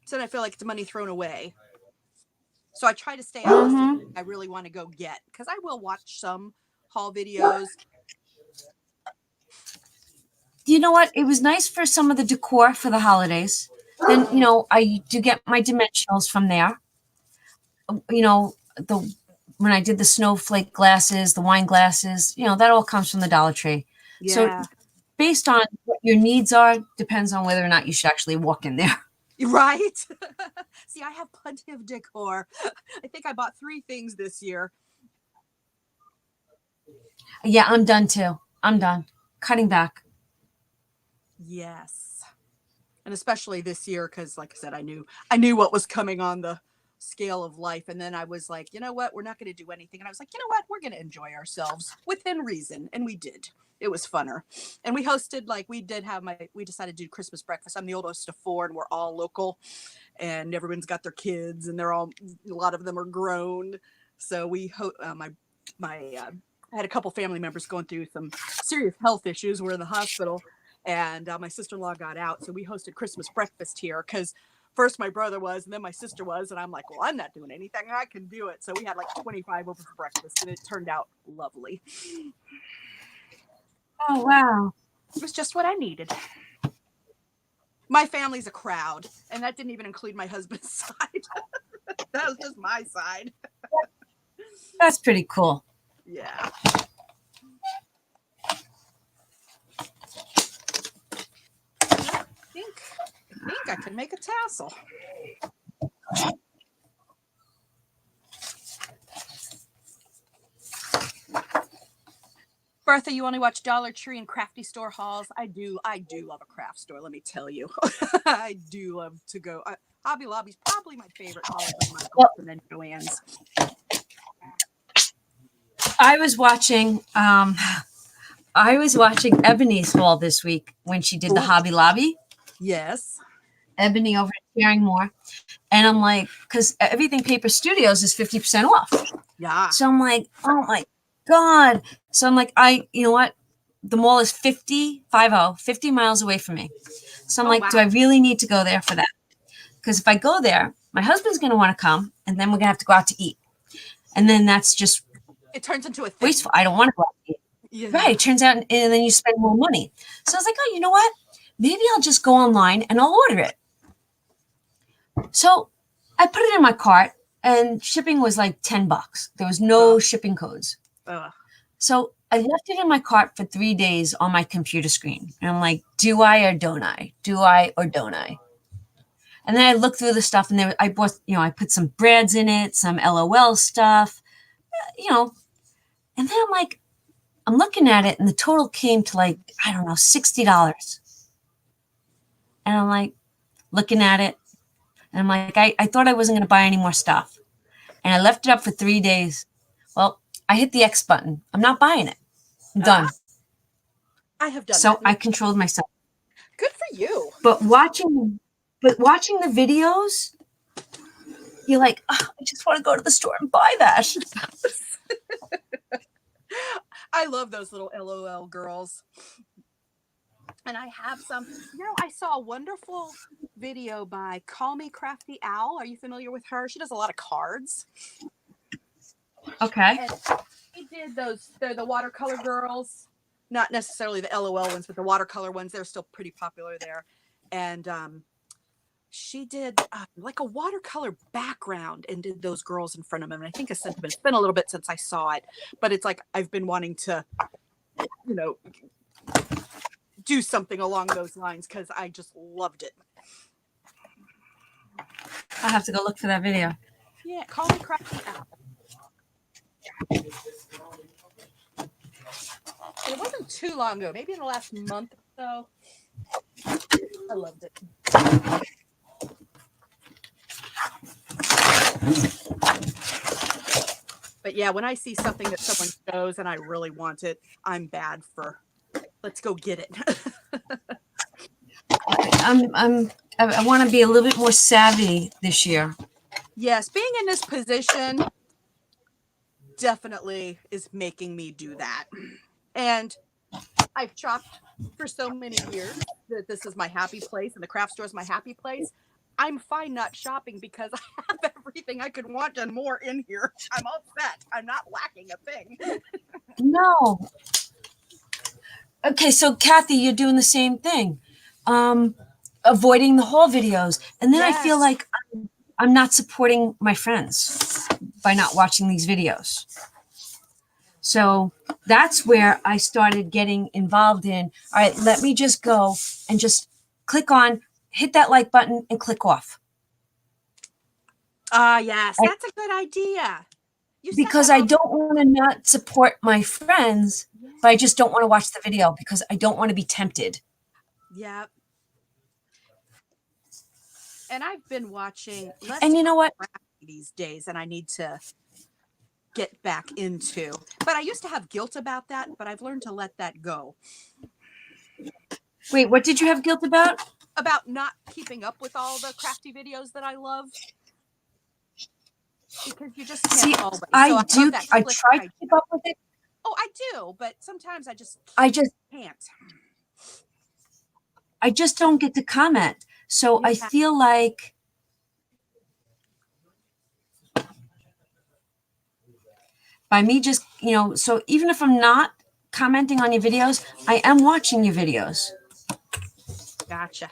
So I feel like it's money thrown away. So I try to stay out of the I really want to go get, because I will watch some haul videos. You know what? It was nice for some of the decor for the holidays. Then, I do get my dimensionals from there. When I did the snowflake glasses, the wine glasses, that all comes from the Dollar Tree. Yeah. So based on what your needs are, depends on whether or not you should actually walk in there. Right? See, I have plenty of decor. I think I bought 3 things this year. Yeah, I'm done too. I'm done. Cutting back. Yes. And especially this year, because like I said, I knew what was coming on the scale of life. And then I was like, you know what? We're not going to do anything. And I was like, you know what? We're going to enjoy ourselves within reason. And we did. It was funner. And we hosted, like, we decided to do Christmas breakfast. I'm the oldest of 4 and we're all local and everyone's got their kids and a lot of them are grown. So I had a couple family members going through some serious health issues. We're in the hospital and my sister-in-law got out. So we hosted Christmas breakfast here because first my brother was, and then my sister was, and I'm like, well, I'm not doing anything. I can do it. So we had like 25 over for breakfast and it turned out lovely. Oh, wow. It was just what I needed. My family's a crowd, and that didn't even include my husband's side. That was just my side. That's pretty cool. Yeah. I think I can make a tassel. Bertha, you only watch Dollar Tree and crafty store hauls. I do love a craft store, let me tell you. I do love to go. Hobby Lobby's probably my favorite haul of Michaels and then Joann's. I was watching Ebony's haul this week when she did the Hobby Lobby. Yes. Ebony over at Caringmore. And I'm like, because Everything Paper Studios is 50% off. Yeah. So I'm like, oh my God. So I'm like, you know what? The mall is 50 miles away from me. So I'm wow. Do I really need to go there for that? Because if I go there, my husband's going to want to come and then we're going to have to go out to eat. And then that's just, it turns into a thing. Wasteful. I don't want to go out to eat. Yeah. Right. It turns out, and then you spend more money. So I was like, oh, you know what? Maybe I'll just go online and I'll order it. So I put it in my cart and shipping was like $10. There was no shipping codes. So I left it in my cart for 3 days on my computer screen. And I'm like, do I or don't I? Do I or don't I? And then I looked through the stuff and I bought, I put some brands in it, some LOL stuff, and then I'm like, I'm looking at it and the total came to like, I don't know, $60. And I'm like, looking at it and I'm like, I thought I wasn't going to buy any more stuff. And I left it up for 3 days. Well, I hit the X button. I'm not buying it. I'm done. I have done so that. I controlled myself. Good for you. But watching the videos, you're like, oh, I just want to go to the store and buy that. I love those little LOL girls. And I have some, I saw a wonderful video by Call Me Crafty Owl. Are you familiar with her? She does a lot of cards. Okay. And she did they're the watercolor girls, not necessarily the LOL ones, but the watercolor ones. They're still pretty popular there. And she did like a watercolor background and did those girls in front of them. And I think it's been a little bit since I saw it, but it's like I've been wanting to, do something along those lines because I just loved it. I'll have to go look for that video. Yeah, Call Me Crafty Owl. It wasn't too long ago, maybe in the last month or so. I loved it. But yeah, when I see something that someone shows and I really want it, I'm bad for, let's go get it. I want to be a little bit more savvy this year. Yes, being in this position definitely is making me do that. And I've shopped for so many years that this is my happy place and the craft store is my happy place. I'm fine not shopping because I have everything I could want and more in here. I'm all set. I'm not lacking a thing. No. Okay, so Kathy, you're doing the same thing. Avoiding the haul videos. And then I feel like I'm not supporting my friends by not watching these videos. So that's where I started getting involved in. All right, let me just go and just click on, hit that like button and click off. Yes, I- that's a good idea. You set because that I up. don't want to not support my friends, but I just don't want to watch the video because I don't want to be tempted. Yep. And I've been watching less And you know what? these days, and I need to get back into. But I used to have guilt about that, but I've learned to let that go. Wait, what did you have guilt about? About not keeping up with all the crafty videos that I love. Because you just can't See, always. I love do. that I split try to idea. keep up with it. Oh, I do, but sometimes I just can't. I just don't get to comment. So I Yeah. feel like by me just, so even if I'm not commenting on your videos, I am watching your videos. Gotcha.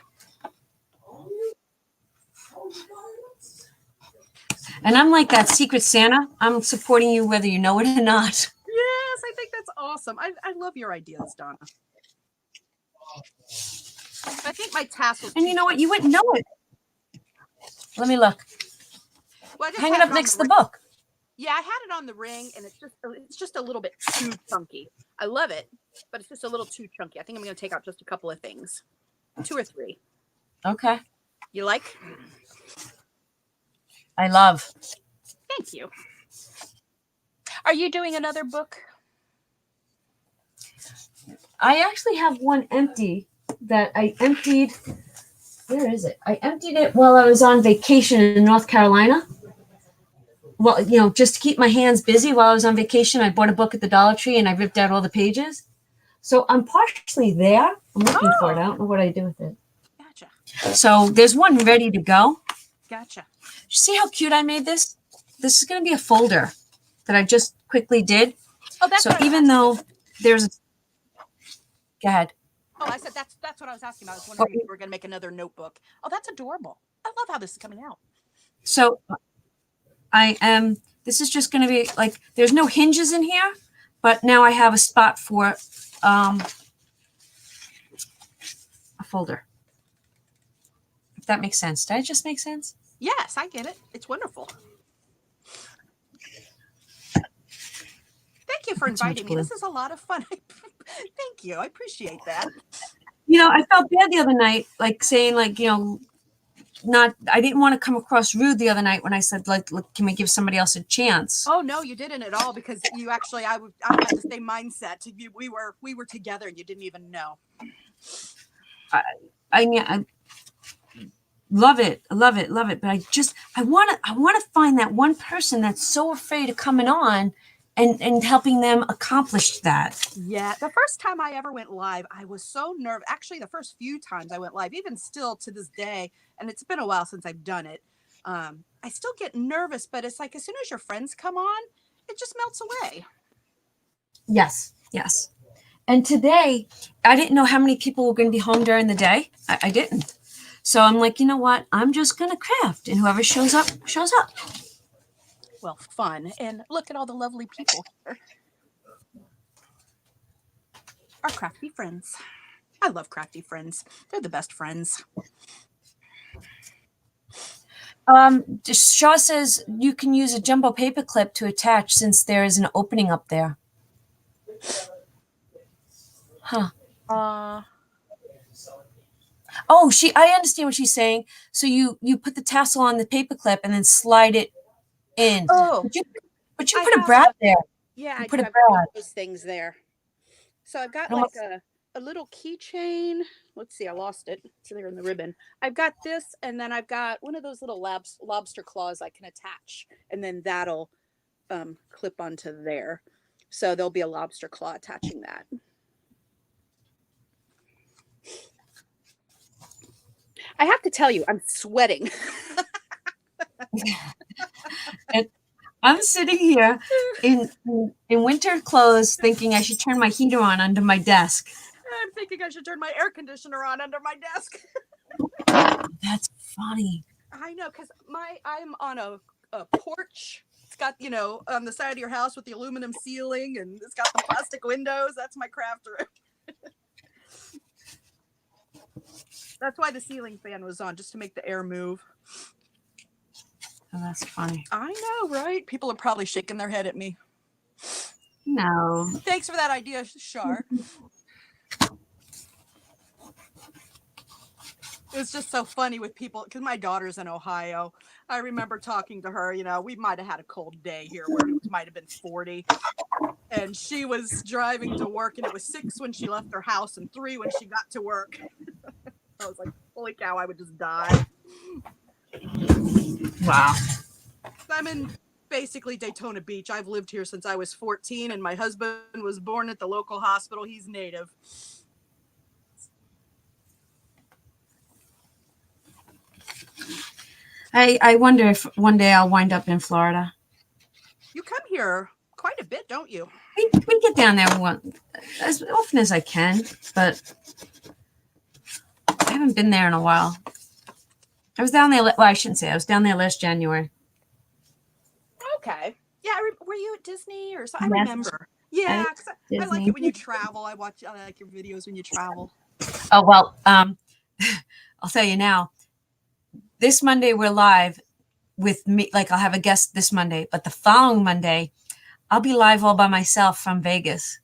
And I'm like that Secret Santa. I'm supporting you whether you know it or not. Yes, I think that's awesome. I love your ideas, Donna. I think my tassels. And you know what? You wouldn't know it. Let me look. Well, I just Hang had it up on next to the ring. book. Yeah, I had it on the ring, and it's just a little bit too chunky. I love it, but it's just a little too chunky. I think I'm going to take out just a couple of things, 2 or 3. Okay. You like? I love. Thank you. Are you doing another book? I actually have one empty that I emptied. Where is it? I emptied it while I was on vacation in North Carolina. Well, just to keep my hands busy while I was on vacation, I bought a book at the Dollar Tree and I ripped out all the pages. So I'm partially there. I'm looking for it. I don't know what I do with it. Gotcha. So there's one ready to go. Gotcha. See how cute I made this? This is going to be a folder that I just quickly did. Oh, that's so what I was even though asking. there's, go ahead. Oh, I said that's what I was asking about. I was wondering if you were going to make another notebook. Oh, that's adorable. I love how this is coming out. So this is just going to be like, there's no hinges in here, but now I have a spot for a folder. If that makes sense. Did I just make sense? Yes, I get it. It's wonderful. Thank you for inviting me. This is a lot of fun. Thank you. I appreciate that. I felt bad the other night, like saying like, I didn't want to come across rude the other night when I said, like, look, can we give somebody else a chance? Oh, no, you didn't at all, because you actually, I had the same mindset. We were together and you didn't even know. I love it. I love it. Love it. But I want to find that one person that's so afraid of coming on and helping them accomplish that. Yeah. The first time I ever went live, I was so nervous. Actually, the first few times I went live, even still to this day, and it's been a while since I've done it, I still get nervous, but it's like as soon as your friends come on, it just melts away. Yes. Yes. And today, I didn't know how many people were going to be home during the day. I didn't. So I'm like, you know what? I'm just going to craft, and whoever shows up, shows up. Well, fun. And look at all the lovely people here. Our crafty friends. I love crafty friends. They're the best friends. Shaw says you can use a jumbo paper clip to attach since there is an opening up there. Huh. Oh, I understand what she's saying. So you put the tassel on the paper clip and then slide it in. Oh, but you put a brad there. Yeah, you I put have a brad. those things there. So I've got like a little keychain. Let's see, I lost it. It's there in the ribbon. I've got this, and then I've got one of those little lobster claws I can attach, and then that'll clip onto there. So there'll be a lobster claw attaching that. I have to tell you, I'm sweating. And I'm sitting here in winter clothes thinking I should turn my heater on under my desk. I'm thinking I should turn my air conditioner on under my desk. That's funny. I know, because I'm on a porch. It's It's got, on the side of your house with the aluminum ceiling, and it's got the plastic windows. That's my craft room. That's why the ceiling fan was on, just to make the air move. Oh, that's funny. I know, right? People are probably shaking their head at me. No. Thanks for that idea, Shar. It's just so funny with people, because my daughter's in Ohio. I remember talking to her, we might have had a cold day here where it might have been 40. And she was driving to work, and it was 6 when she left her house and 3 when she got to work. I was like, holy cow, I would just die. Wow. I'm in basically Daytona Beach. I've lived here since I was 14, and my husband was born at the local hospital. He's native. I wonder if one day I'll wind up in Florida. You come here quite a bit, don't you? We get down there as often as I can, but I haven't been there in a while. I was down there. Well, I shouldn't say. I was down there last January. Okay. Yeah. Were you at Disney or something? Yes. I remember. Yeah. I like Disney. it when you travel. I like your videos when you travel. Oh, well, I'll tell you now. This Monday we're live with me. Like, I'll have a guest this Monday, but the following Monday I'll be live all by myself from Vegas.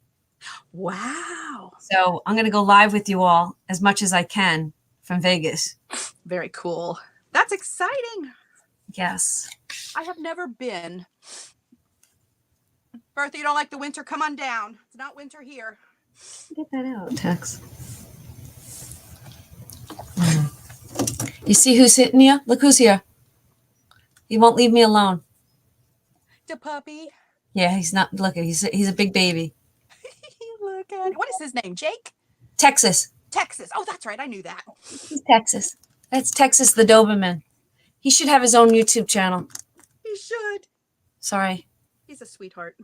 Wow. So I'm going to go live with you all as much as I can from Vegas. Very cool. That's exciting. Yes. I have never been. Bertha, you don't like the winter? Come on down. It's not winter here. Get that out, Tex. You see who's sitting here? Look who's here. He won't leave me alone. The puppy. Yeah, he's not. Look, he's a big baby. Look at it. What is his name? Jake? Texas. Texas. Oh, that's right. I knew that. He's Texas. That's Texas the Doberman. He should have his own YouTube channel. He should. Sorry. He's a sweetheart.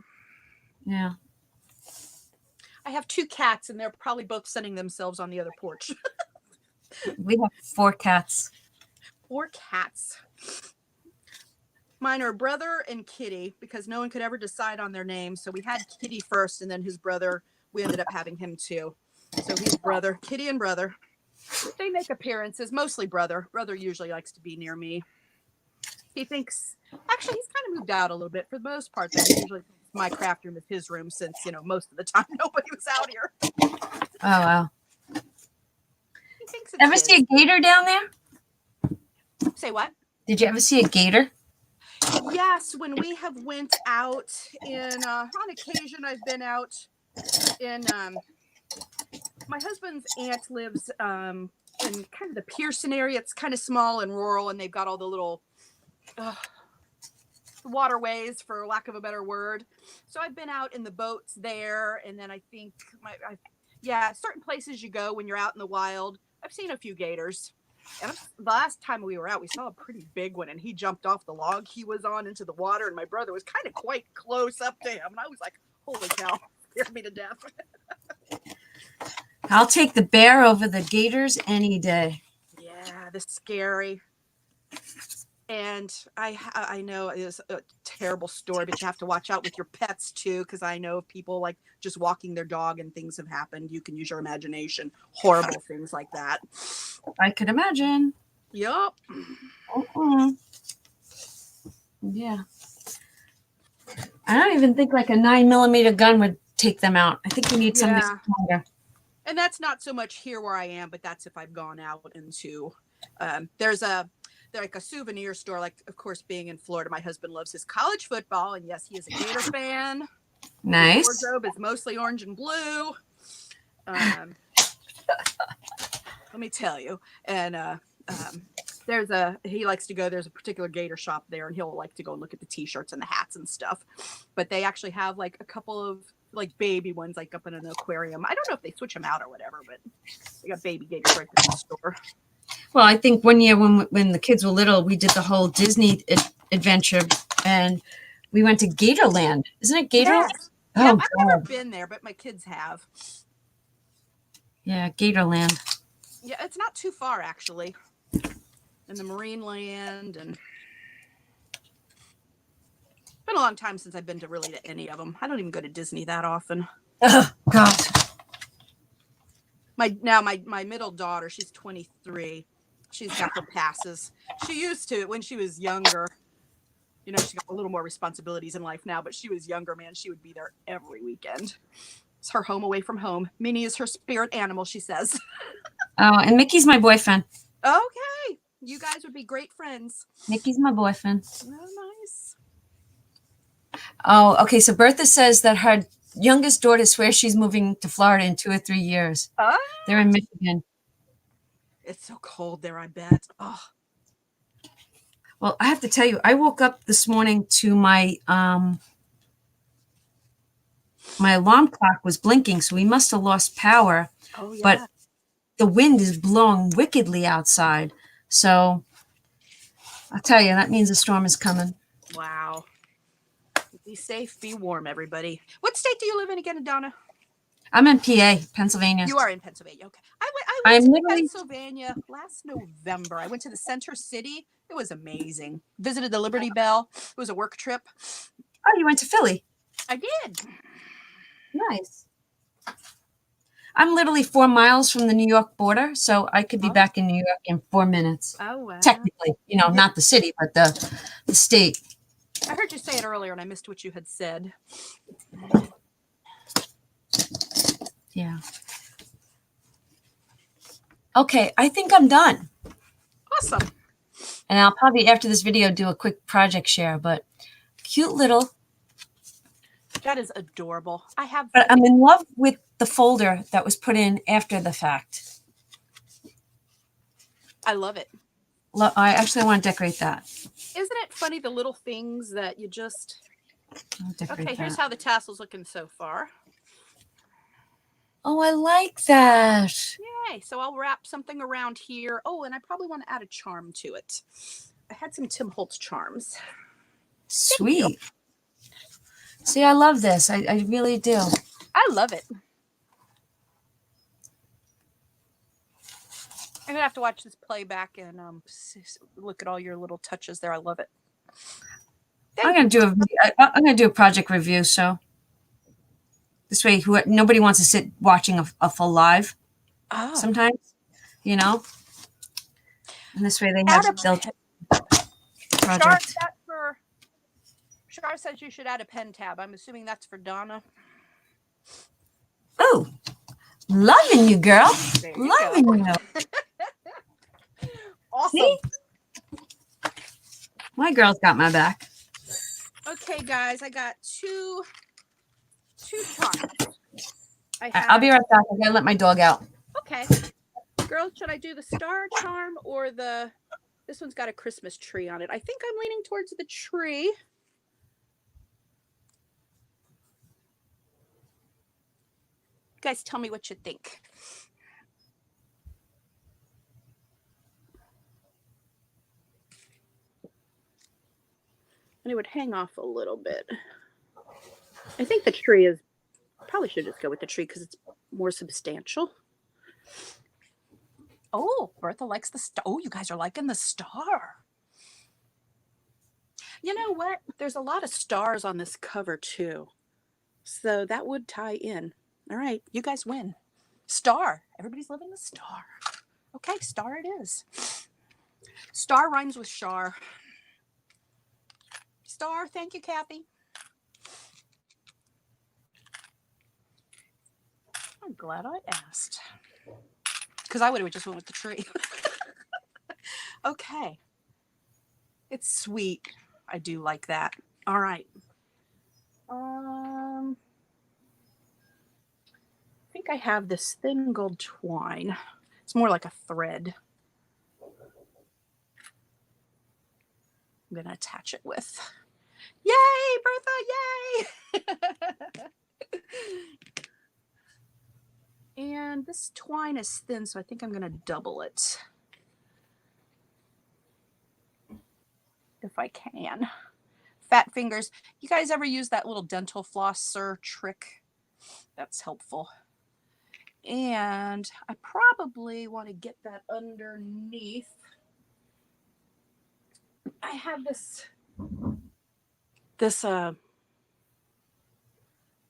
Yeah. I have 2 cats, and they're probably both sunning themselves on the other porch. We have 4 cats. 4 cats. Mine are Brother and Kitty, because no one could ever decide on their names. So we had Kitty first, and then his brother, we ended up having him too. So he's Brother. Kitty and Brother. They make appearances, mostly Brother. Brother usually likes to be near me. He thinks, actually, he's kind of moved out a little bit. For the most part, though, he usually thinks my craft room is his room, since, most of the time nobody was out here. Oh, wow. He thinks it's Ever his. see a gator down there? Say what? Did you ever see a gator? Yes, when we have went out on occasion, I've been out in, my husband's aunt lives in kind of the Pearson area. It's kind of small and rural, and they've got all the little waterways, for lack of a better word. So I've been out in the boats there, and then I think certain places you go when you're out in the wild. I've seen a few gators. And the last time we were out, we saw a pretty big one, and he jumped off the log he was on into the water, and my brother was kind of quite close up to him, and I was like, holy cow, scared me to death. I'll take the bear over the gators any day. Yeah, the scary. And I know it is a terrible story, but you have to watch out with your pets too, because I know people like just walking their dog and things have happened. You can use your imagination. Horrible things like that. I could imagine. Yup. Yeah. I don't even think like a 9mm gun would take them out. I think you need something stronger. And that's not so much here where I am, but that's if I've gone out into there's like a souvenir store, like, of course, being in Florida, my husband loves his college football, and yes, he is a Gator fan. Nice. His wardrobe is mostly orange and blue. Let me tell you. And he likes to go, there's a particular Gator shop there, and he'll like to go and look at the t-shirts and the hats and stuff. But they actually have like a couple of like baby ones, like up in an aquarium. I don't know if they switch them out or whatever, but they got baby Gators right in the store. Well, I think one year when the kids were little, we did the whole Disney adventure, and we went to Gatorland. Isn't it Gatorland? Yes. Oh, yeah, I've God. never been there, but my kids have. Yeah, Gatorland. Yeah, it's not too far actually. In the Marine Land, and been a long time since I've been to any of them. I don't even go to Disney that often. Oh, God. My middle daughter, she's 23. She's got her passes. She used to when she was younger. You know, she's got a little more responsibilities in life now, but she was younger, man. She would be there every weekend. It's her home away from home. Minnie is her spirit animal, she says. Oh, and Mickey's my boyfriend. Okay. You guys would be great friends. Mickey's my boyfriend. Oh, nice. Oh, okay. So Bertha says that her youngest daughter swears she's moving to Florida in 2 or 3 years. They're in Michigan. It's so cold there, I bet. Oh. Well, I have to tell you, I woke up this morning to my my alarm clock was blinking, so we must have lost power. Oh, yeah. But the wind is blowing wickedly outside. So I'll tell you, that means a storm is coming. Wow. Be safe, be warm, everybody. What state do you live in again, Donna? I'm in PA, Pennsylvania. You are in Pennsylvania. Okay. I I'm went to literally- Pennsylvania last November. I went to the Center City. It was amazing. Visited the Liberty Bell. It was a work trip. Oh, you went to Philly. I did. Nice. I'm literally 4 miles from the New York border, so I could be back in New York in 4 minutes. Oh, wow. Technically, not the city, but the state. I heard you say it earlier and I missed what you had said. Yeah. Okay, I think I'm done. Awesome. And I'll probably, after this video, do a quick project share, but cute little. That is adorable. But I'm in love with the folder that was put in after the fact. I love it. I actually want to decorate that. Isn't it funny, the little things that you just... I'll decorate Okay, here's that. how the tassel's looking so far. Oh, I like that. Yay. So I'll wrap something around here. Oh, and I probably want to add a charm to it. I had some Tim Holtz charms. Sweet. See, I love this. I really do. I love it. I'm gonna have to watch this playback and look at all your little touches there. I love it. I'm gonna do a project review. So this way, nobody wants to sit watching a full live. Oh. Sometimes, and this way they'll project. Shar says you should add a pen tab. I'm assuming that's for Donna. Oh, loving you, girl. Loving you. Awesome. See? My girl's got my back. Okay, guys, I got two charms. I'll be right back. I gotta let my dog out. Okay. Girls, should I do the star charm or this one's got a Christmas tree on it. I think I'm leaning towards the tree. You guys tell me what you think. And it would hang off a little bit. I think the tree is, probably should just go with the tree because it's more substantial. Oh, Bertha likes the star. Oh, you guys are liking the star. You know what? There's a lot of stars on this cover too. So that would tie in. All right, you guys win. Star. Everybody's living the star. Okay, star it is. Star rhymes with Shar. Star, thank you, Kathy. I'm glad I asked. Because I would have just went with the tree. Okay. It's sweet. I do like that. All right. I think I have this thin gold twine. It's more like a thread. I'm going to attach it with. Yay, Bertha, yay! And this twine is thin, so I think I'm going to double it. If I can. Fat fingers. You guys ever use that little dental flosser trick? That's helpful. And I probably want to get that underneath. I have this this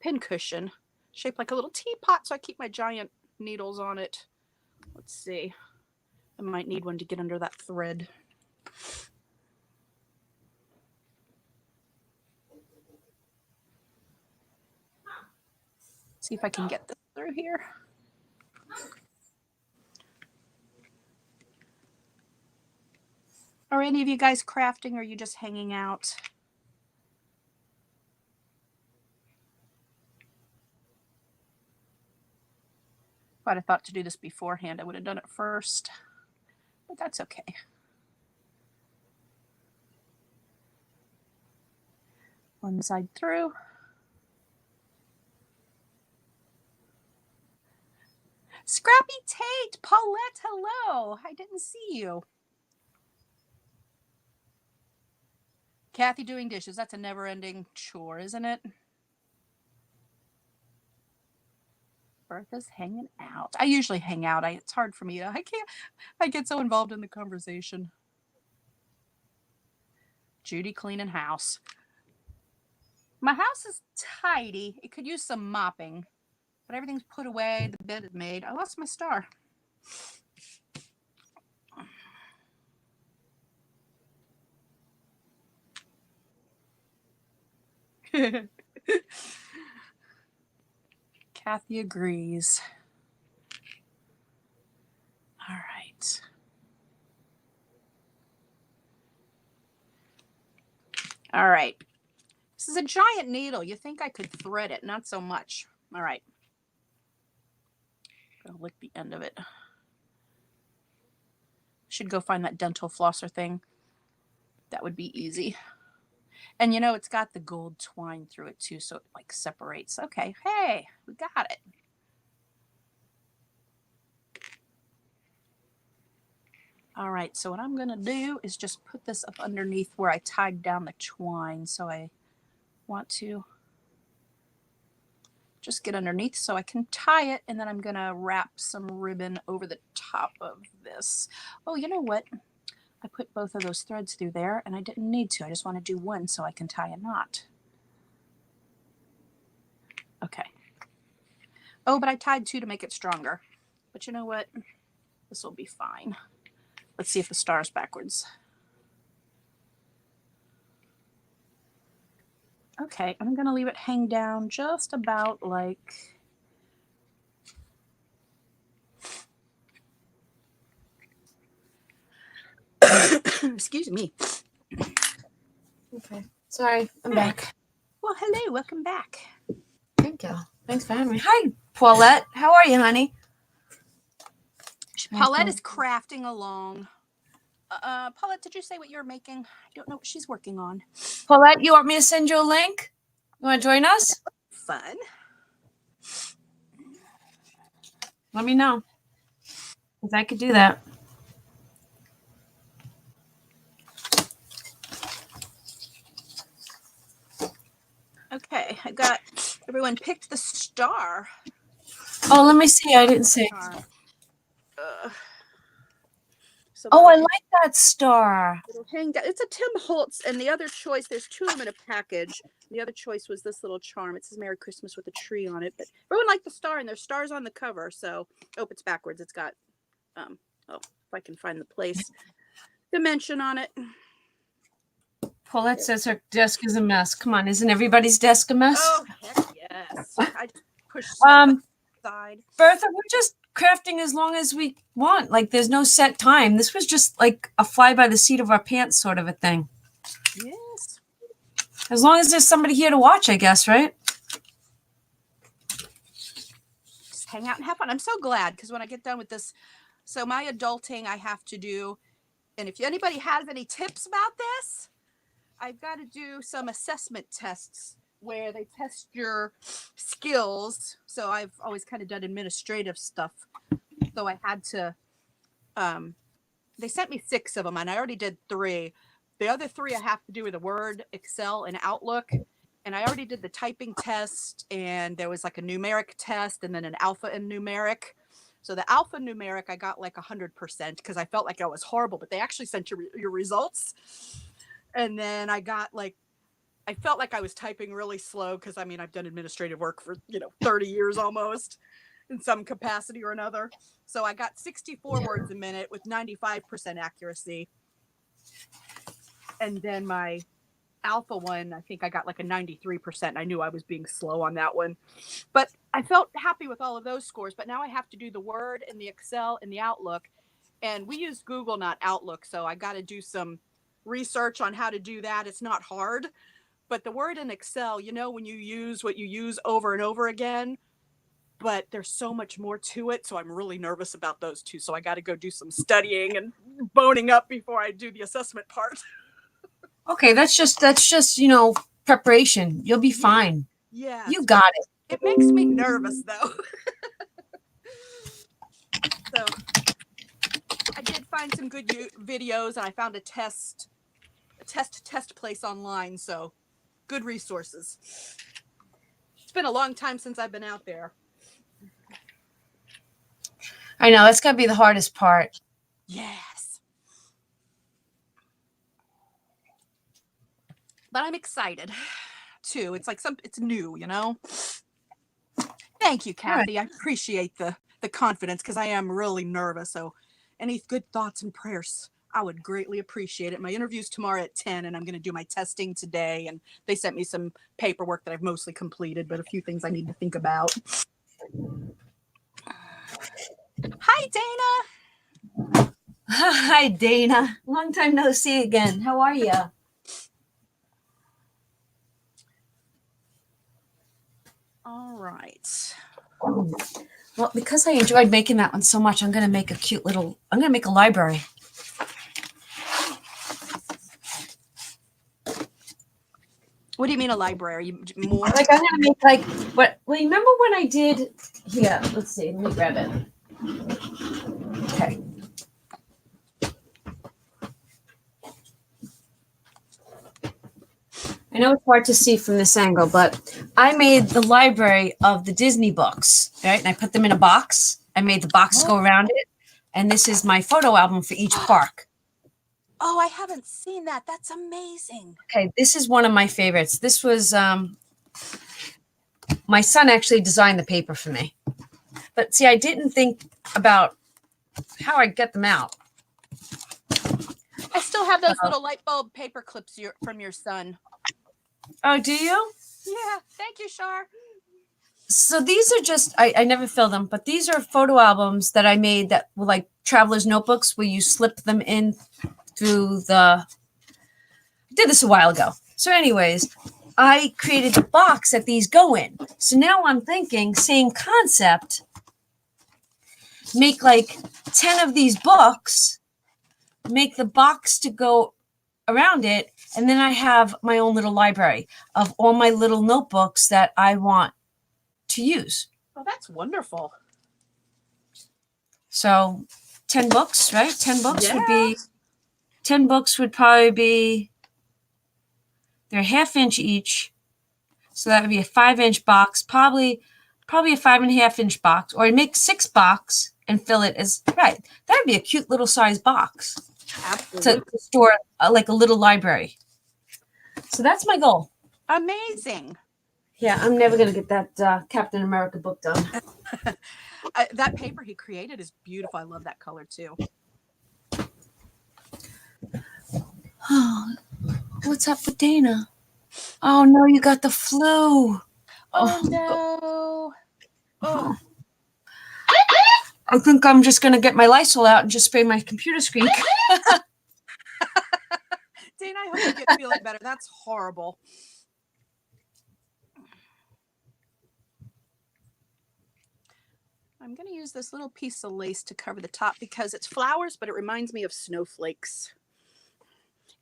pin cushion shaped like a little teapot, so I keep my giant needles on it. Let's see. I might need one to get under that thread. See if I can get this through here. Are any of you guys crafting, or are you just hanging out? If I'd have thought to do this beforehand, I would have done it first, but that's okay. One side through. Scrappy Tate, Paulette, hello. I didn't see you. Kathy doing dishes. That's a never-ending chore, isn't it? Bertha's hanging out. I usually hang out. It's hard for me. I get so involved in the conversation. Judy cleaning house. My house is tidy. It could use some mopping, but everything's put away. The bed is made. I lost my star. Kathy agrees. All right. All right. This is a giant needle. You think I could thread it? Not so much. All right. Gonna lick the end of it. Should go find that dental flosser thing. That would be easy. And you know, it's got the gold twine through it too, so it like separates. Okay, hey, we got it. All right, so what I'm gonna do is just put this up underneath where I tied down the twine. So I want to just get underneath so I can tie it, and then I'm gonna wrap some ribbon over the top of this. Oh, you know what? I put both of those threads through there, and I didn't need to. I just want to do one so I can tie a knot. Okay. Oh, but I tied two to make it stronger. But you know what? This will be fine. Let's see if the star's backwards. Okay, I'm going to leave it hang down just about like... Excuse me. Okay. Sorry, I'm back. Well, hello. Welcome back. Thank you. Thanks for having me. Hi, Paulette. How are you, honey? Paulette is crafting along. Paulette, did you say what you're making? I don't know what she's working on. Paulette, you want me to send you a link? You want to join us? Fun. Let me know. Because I could do that. Okay, I got everyone picked the star. Oh, let me see. I didn't see. So oh, I like that star. It'll hang down. It's a Tim Holtz, and the other choice, there's two of them in a package. The other choice was this little charm. It says Merry Christmas with a tree on it. But everyone liked the star, and there's stars on the cover. So, oh, it's backwards. It's got, oh, if I can find the place, dimension on it. Paulette says her desk is a mess. Come on, isn't everybody's desk a mess? Oh, heck yes. I just pushed stuff aside. Bertha, we're just crafting as long as we want. Like, there's no set time. This was just like a fly by the seat of our pants sort of a thing. Yes. As long as there's somebody here to watch, I guess, right? Just hang out and have fun. I'm so glad, because when I get done with this, so my adulting I have to do, and if anybody has any tips about this, I've got to do some assessment tests where they test your skills. So I've always kind of done administrative stuff. So I had to, they sent me 6 of them, and I already did 3. The other 3 I have to do with the Word, Excel, and Outlook. And I already did the typing test, and there was like a numeric test and then an alpha and numeric. So the alpha numeric, I got like 100% because I felt like I was horrible, but they actually sent you your results. And then I got like I felt like I was typing really slow because I mean, I've done administrative work for, 30 years almost in some capacity or another. So I got 64 words a minute with 95% accuracy. And then my alpha one, I think I got like a 93%. I knew I was being slow on that one. But I felt happy with all of those scores. But now I have to do the Word and the Excel and the Outlook. And we use Google, not Outlook. So I got to do some research on how to do that. It's not hard. But the Word and Excel, when you use what you use over and over again, but there's so much more to it. So I'm really nervous about those two. So I got to go do some studying and boning up before I do the assessment part. Okay, that's just preparation. You'll be fine. Yeah. You got it. It makes me nervous though. So I did find some good videos, and I found a test place online. So good resources. It's been a long time since I've been out there. I know that's gotta be the hardest part. Yes. But I'm excited too. It's like it's new, Thank you, Kathy. Right. I appreciate the confidence because I am really nervous. So any good thoughts and prayers, I would greatly appreciate it. My interview's tomorrow at 10, and I'm going to do my testing today. And they sent me some paperwork that I've mostly completed, but a few things I need to think about. Hi, Dana. Hi, Dana. Long time no see again. How are you? All right. Well, because I enjoyed making that one so much, I'm going to make a library. What do you mean a library? More? Like I'm going to make remember when I did, here, let's see, let me grab it. Okay. I know it's hard to see from this angle, but I made the library of the Disney books, right? And I put them in a box. I made the box go around it. And this is my photo album for each park. Oh, I haven't seen that. That's amazing. Okay, this is one of my favorites. This was, my son actually designed the paper for me. But see, I didn't think about how I'd get them out. I still have those little light bulb paper clips from your son. Oh, do you? Yeah. Thank you, Shar. So these are just, I never fill them, but these are photo albums that I made that were like traveler's notebooks where you slip them in through I did this a while ago. So anyways, I created the box that these go in. So now I'm thinking, same concept, make like 10 of these books, make the box to go around it, and then I have my own little library of all my little notebooks that I want to use. Oh, that's wonderful. So 10 books, right? 10 books would probably be, they're 1/2 inch each. So that would be a 5-inch box, probably a 5.5-inch box, or I'd make 6 box and fill it as, right. That would be a cute little size box. Absolutely. To store like a little library. So that's my goal. Amazing. Yeah, I'm never going to get that Captain America book done. That paper he created is beautiful. I love that color too. Oh, what's up with Dana? Oh no, you got the flu. Oh no. Oh. I think I'm just going to get my Lysol out and just spray my computer screen. Dana, I hope you get feeling better. That's horrible. I'm going to use this little piece of lace to cover the top because it's flowers, but it reminds me of snowflakes.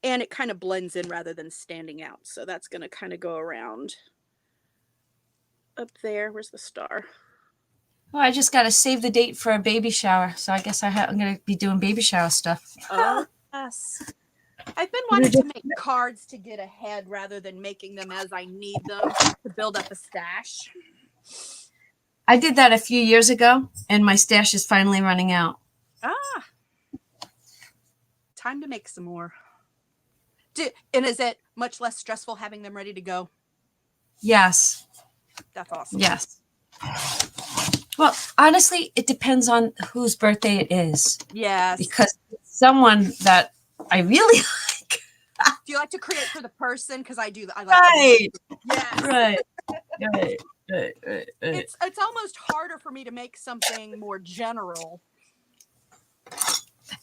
And it kind of blends in rather than standing out. So that's going to kind of go around up there. Where's the star? Oh, I just got to save the date for a baby shower. So I guess I'm going to be doing baby shower stuff. Oh, yes. I've been wanting to make cards to get ahead rather than making them as I need them to build up a stash. I did that a few years ago, and my stash is finally running out. Ah. Time to make some more. And is it much less stressful having them ready to go? Yes. That's awesome. Yes. Well, honestly, it depends on whose birthday it is. Yes. Because someone that I really like. Do you like to create for the person? Because I do. I like Right. Yes. Right. It's almost harder for me to make something more general.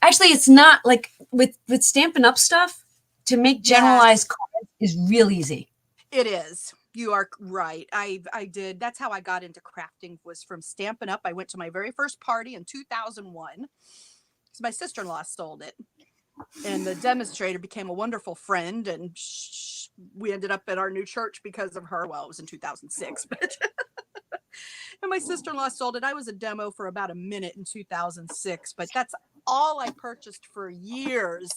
Actually, it's not like with Stampin' Up! Stuff, to make generalized cards is real easy. It is. You are right. I did. That's how I got into crafting, was from Stampin' Up! I went to my very first party in 2001 because my sister-in-law sold it. And the demonstrator became a wonderful friend, and we ended up at our new church because of her. Well, it was in 2006, but and my sister-in-law sold it. I was a demo for about a minute in 2006, but that's all I purchased for years.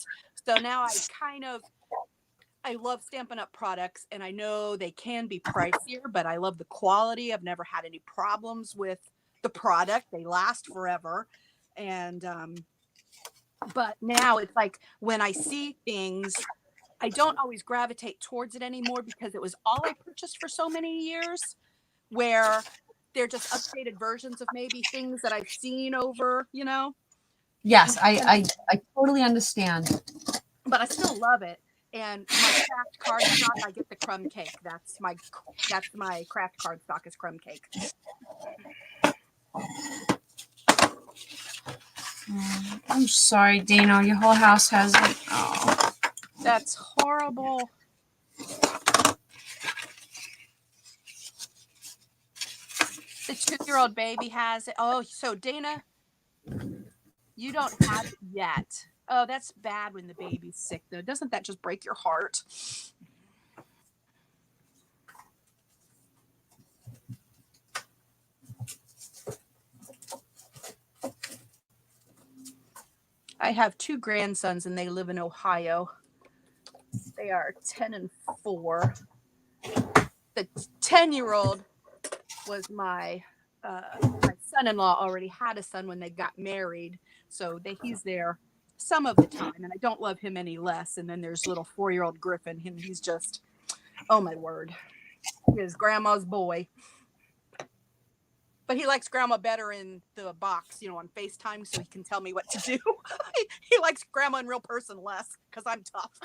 So now I love Stampin' Up! Products, and I know they can be pricier, but I love the quality. I've never had any problems with the product. They last forever. And, but now it's like when I see things, I don't always gravitate towards it anymore because it was all I purchased for so many years, where they're just updated versions of maybe things that I've seen over, Yes, I totally understand. But I still love it. And my craft card stock, I get the crumb cake. That's my craft card stock is crumb cake. I'm sorry, Dana. Your whole house has it. Oh. That's horrible. The 2-year-old baby has it. Oh, so Dana, you don't have it yet. Oh, that's bad when the baby's sick, though. Doesn't that just break your heart? I have 2 grandsons, and they live in Ohio. They are 10 and 4. The 10-year-old was my son-in-law already had a son when they got married, so he's there some of the time, and I don't love him any less. And then there's little 4-year-old Griffin, and he's just, oh my word, he is grandma's boy. But he likes grandma better in the box, on FaceTime, so he can tell me what to do. He likes grandma in real person less because I'm tough.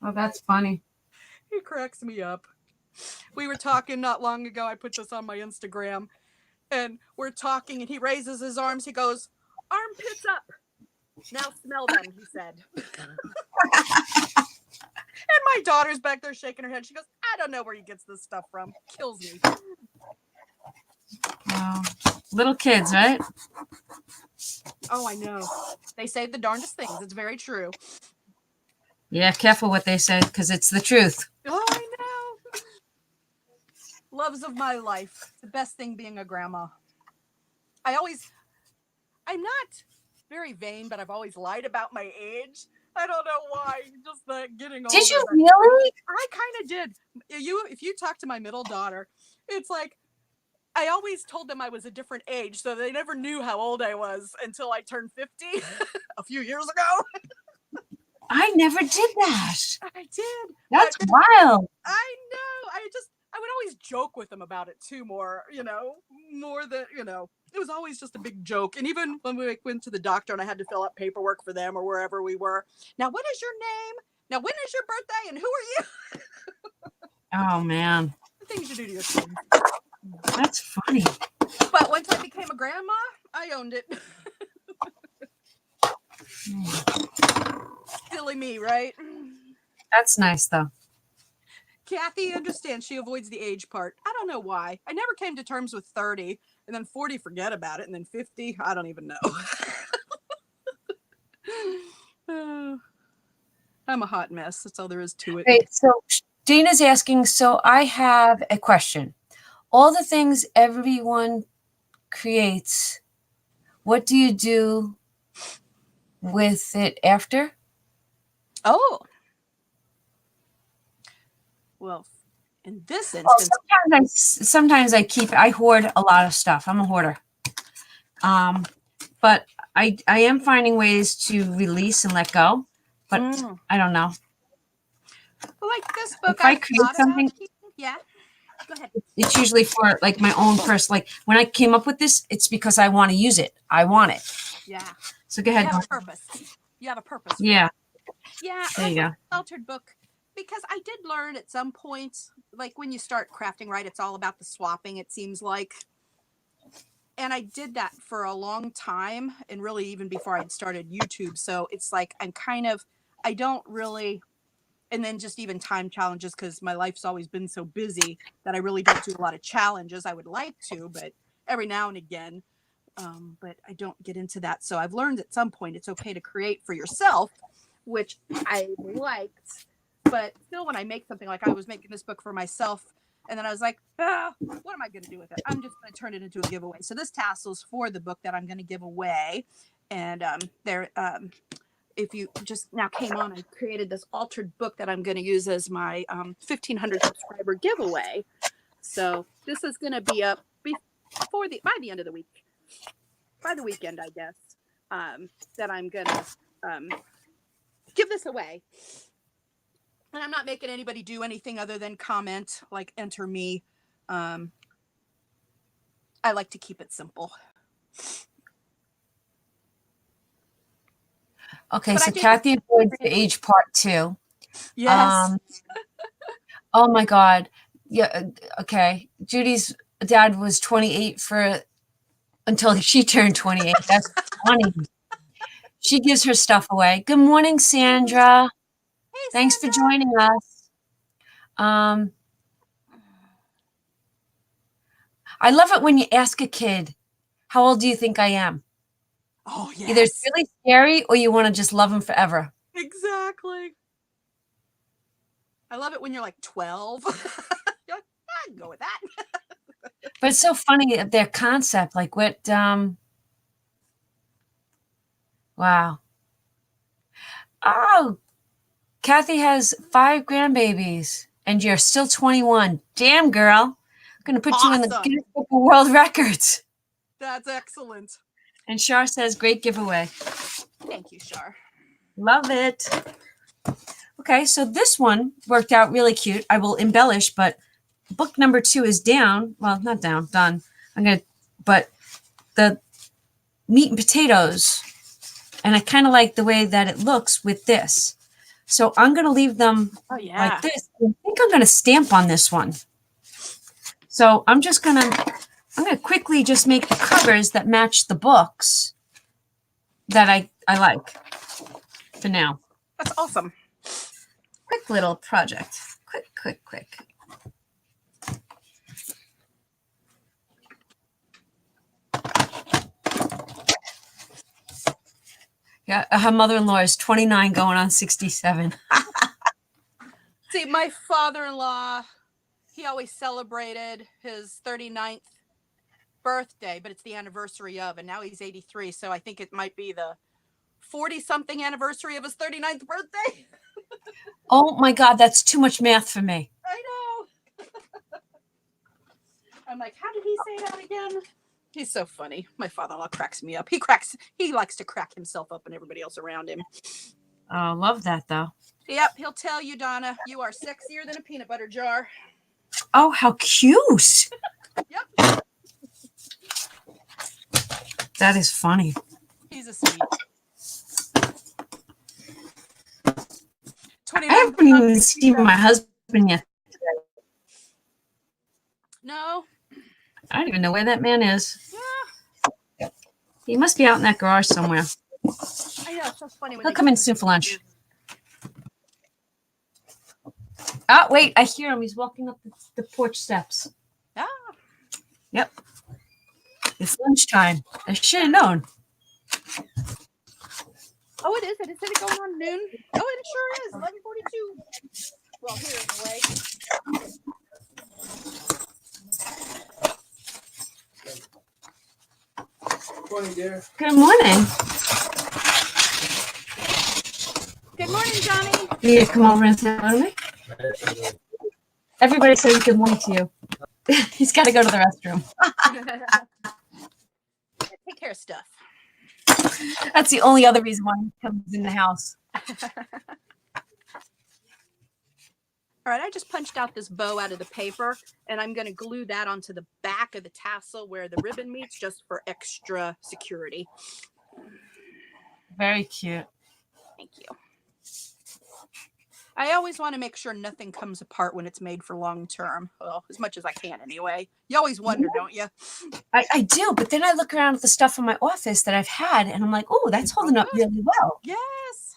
Oh, that's funny. He cracks me up. We were talking not long ago. I put this on my Instagram, and we're talking, and he raises his arms. He goes, "Armpits up. Now smell them," he said. And my daughter's back there shaking her head. She goes, "I don't know where he gets this stuff from." Kills me. Wow. Little kids, right? Oh, I know. They say the darndest things. It's very true. Yeah, careful what they say, because it's the truth. Oh, I know. Loves of my life. The best thing being a grandma. I'm not very vain, but I've always lied about my age. I don't know why. Just that getting older. Did you really? I kind of did. If you talk to my middle daughter, it's like I always told them I was a different age, so they never knew how old I was until I turned 50 a few years ago. I never did that. I did. That's wild. I know. I would always joke with them about it too, more than, it was always just a big joke. And even when we went to the doctor and I had to fill out paperwork for them or wherever we were. Now, what is your name? Now, when is your birthday? And who are you? Oh, man. The things you do to your kids. That's funny. But once I became a grandma, I owned it. Silly me, right? That's nice, though. Kathy understands. She avoids the age part. I don't know why. I never came to terms with 30, and then 40, forget about it, and then 50, I don't even know. I'm a hot mess. That's all there is to it. Right, so Dana's asking, so I have a question. All the things everyone creates, what do you do with it after? Oh. Well, in this instance, sometimes I hoard a lot of stuff. I'm a hoarder. But I am finding ways to release and let go. but I don't know. Well, like this book, If I I've create thought about something, keeping. Yeah, go ahead. it's usually for like my own person. Like when I came up with this, it's because I want to use it. I want it. Yeah, So go you ahead. have a purpose. You have a purpose. for Yeah. it. Yeah, There you go. Altered book, because I did learn at some point, like when you start crafting, right, it's all about the swapping, it seems like. And I did that for a long time, and really even before I'd started YouTube. So it's like I don't really, and then just even time challenges, because my life's always been so busy that I really don't do a lot of challenges. I would like to, but every now and again. But I don't get into that. So I've learned at some point it's okay to create for yourself, which I liked. But still, when I make something, like I was making this book for myself, and then I was like, what am I going to do with it? I'm just going to turn it into a giveaway. So this tassel's for the book that I'm going to give away. And if you just now came on, I created this altered book that I'm going to use as my 1,500 subscriber giveaway. So this is going to be up by the end of the week. By the weekend, I guess, that I'm going to give this away. And I'm not making anybody do anything other than comment, like enter me. I like to keep it simple. Okay, But so Kathy avoids the age part 2. Yes. Oh my God. Yeah. Okay. Judy's dad was 28 until she turned 28. That's funny. She gives her stuff away. Good morning, Sandra. Hey, Thanks Sandra. for joining us. I love it when you ask a kid, how old do you think I am? Oh, yes. Either it's really scary or you want to just love them forever. Exactly. I love it when you're like 12. You're like, I can go with that. But it's so funny, their concept, like what, wow. Oh, Kathy has 5 grandbabies and you're still 21. Damn, girl. I'm going to put you in the Guinness Book of World Records. That's excellent. And Shar says, great giveaway. Thank you, Shar. Love it. Okay, so this one worked out really cute. I will embellish, but book number 2 is down. Well, not down, done. But the meat and potatoes, and I kind of like the way that it looks with this. So I'm going to leave them like this. I think I'm going to stamp on this one. So I'm going to quickly just make the covers that match the books that I like for now. That's awesome. Quick little project. Quick. Yeah, her mother-in-law is 29 going on 67. See, my father-in-law, he always celebrated his 39th birthday, but it's the anniversary of, and now he's 83. So I think it might be the 40-something anniversary of his 39th birthday. Oh my God, that's too much math for me. I know. I'm like, how did he say that again? He's so funny. My father-in-law cracks me up. He likes to crack himself up and everybody else around him. Oh, love that though. Yep, he'll tell you, Donna, you are sexier than a peanut butter jar. Oh, how cute. Yep. That is funny. He's a sweet. I haven't even seen my husband yet. No. I don't even know where that man is. Yeah. He must be out in that garage somewhere. I know, it's so funny. When He'll come in soon for lunch. Oh, wait, I hear him. He's walking up the porch steps. Ah. Yep. It's lunchtime. I should have known. Oh, it is. It said it going on noon. Oh, it sure is. 11:42. Well, here anyway. Morning, dear. Good morning. Good morning, Johnny. You need to come over and say hello to me? Everybody says good morning to you. He's got to go to the restroom. Take care of stuff. That's the only other reason why he comes in the house. All right, I just punched out this bow out of the paper, and I'm going to glue that onto the back of the tassel where the ribbon meets, just for extra security. Very cute. Thank you. I always want to make sure nothing comes apart when it's made for long term. Well, as much as I can anyway. You always wonder, don't you? I do, but then I look around at the stuff in my office that I've had, and I'm like, oh, that's holding up really well. Yes.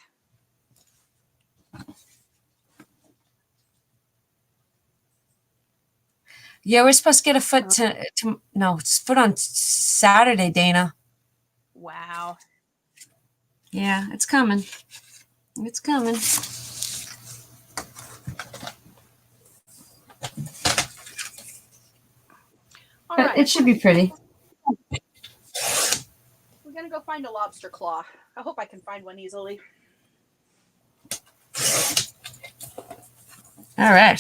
Yeah, we're supposed to get a foot to no, it's foot on Saturday, Dana. Wow. Yeah, it's coming. It's coming. All right. It should be pretty. We're going to go find a lobster claw. I hope I can find one easily. All right.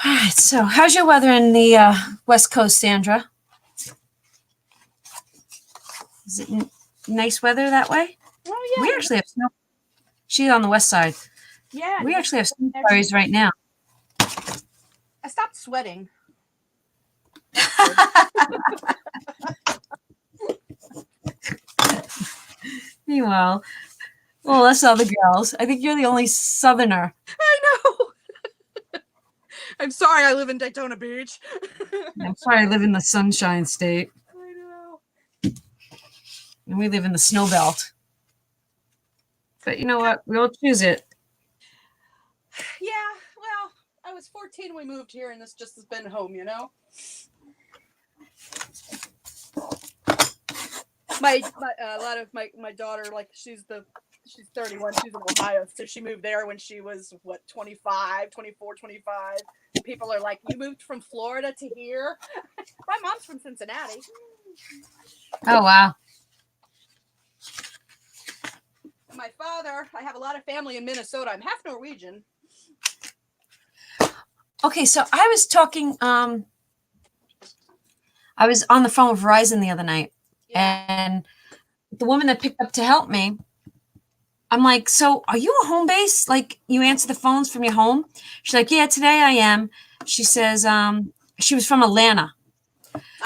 All right. So, how's your weather in the West Coast, Sandra? Is it nice weather that way? Oh, yeah. We actually have snow. She's on the west side. Yeah. We actually have snow flurries right now. I stopped sweating. Meanwhile, well, that's all the girls. I think you're the only Southerner. I know. I'm sorry I live in Daytona Beach. I'm sorry, I live in the Sunshine State, I know. and we live in the snow belt. But you know what? We'll choose it. Yeah, well, I was 14 when we moved here, and this just has been home, you know? A lot of my daughter, like, she's 31, she's in Ohio, so she moved there when she was 24, 25. People are like, you moved from Florida to here? My mom's from Cincinnati. Oh wow. My father, I have a lot of family in Minnesota. I'm half Norwegian. Okay, so I was talking. I was on the phone with Verizon the other night, and the woman that picked up to help me, I'm like, so are you a home base? Like, you answer the phones from your home? She's like, yeah, today I am. She says, she was from Atlanta.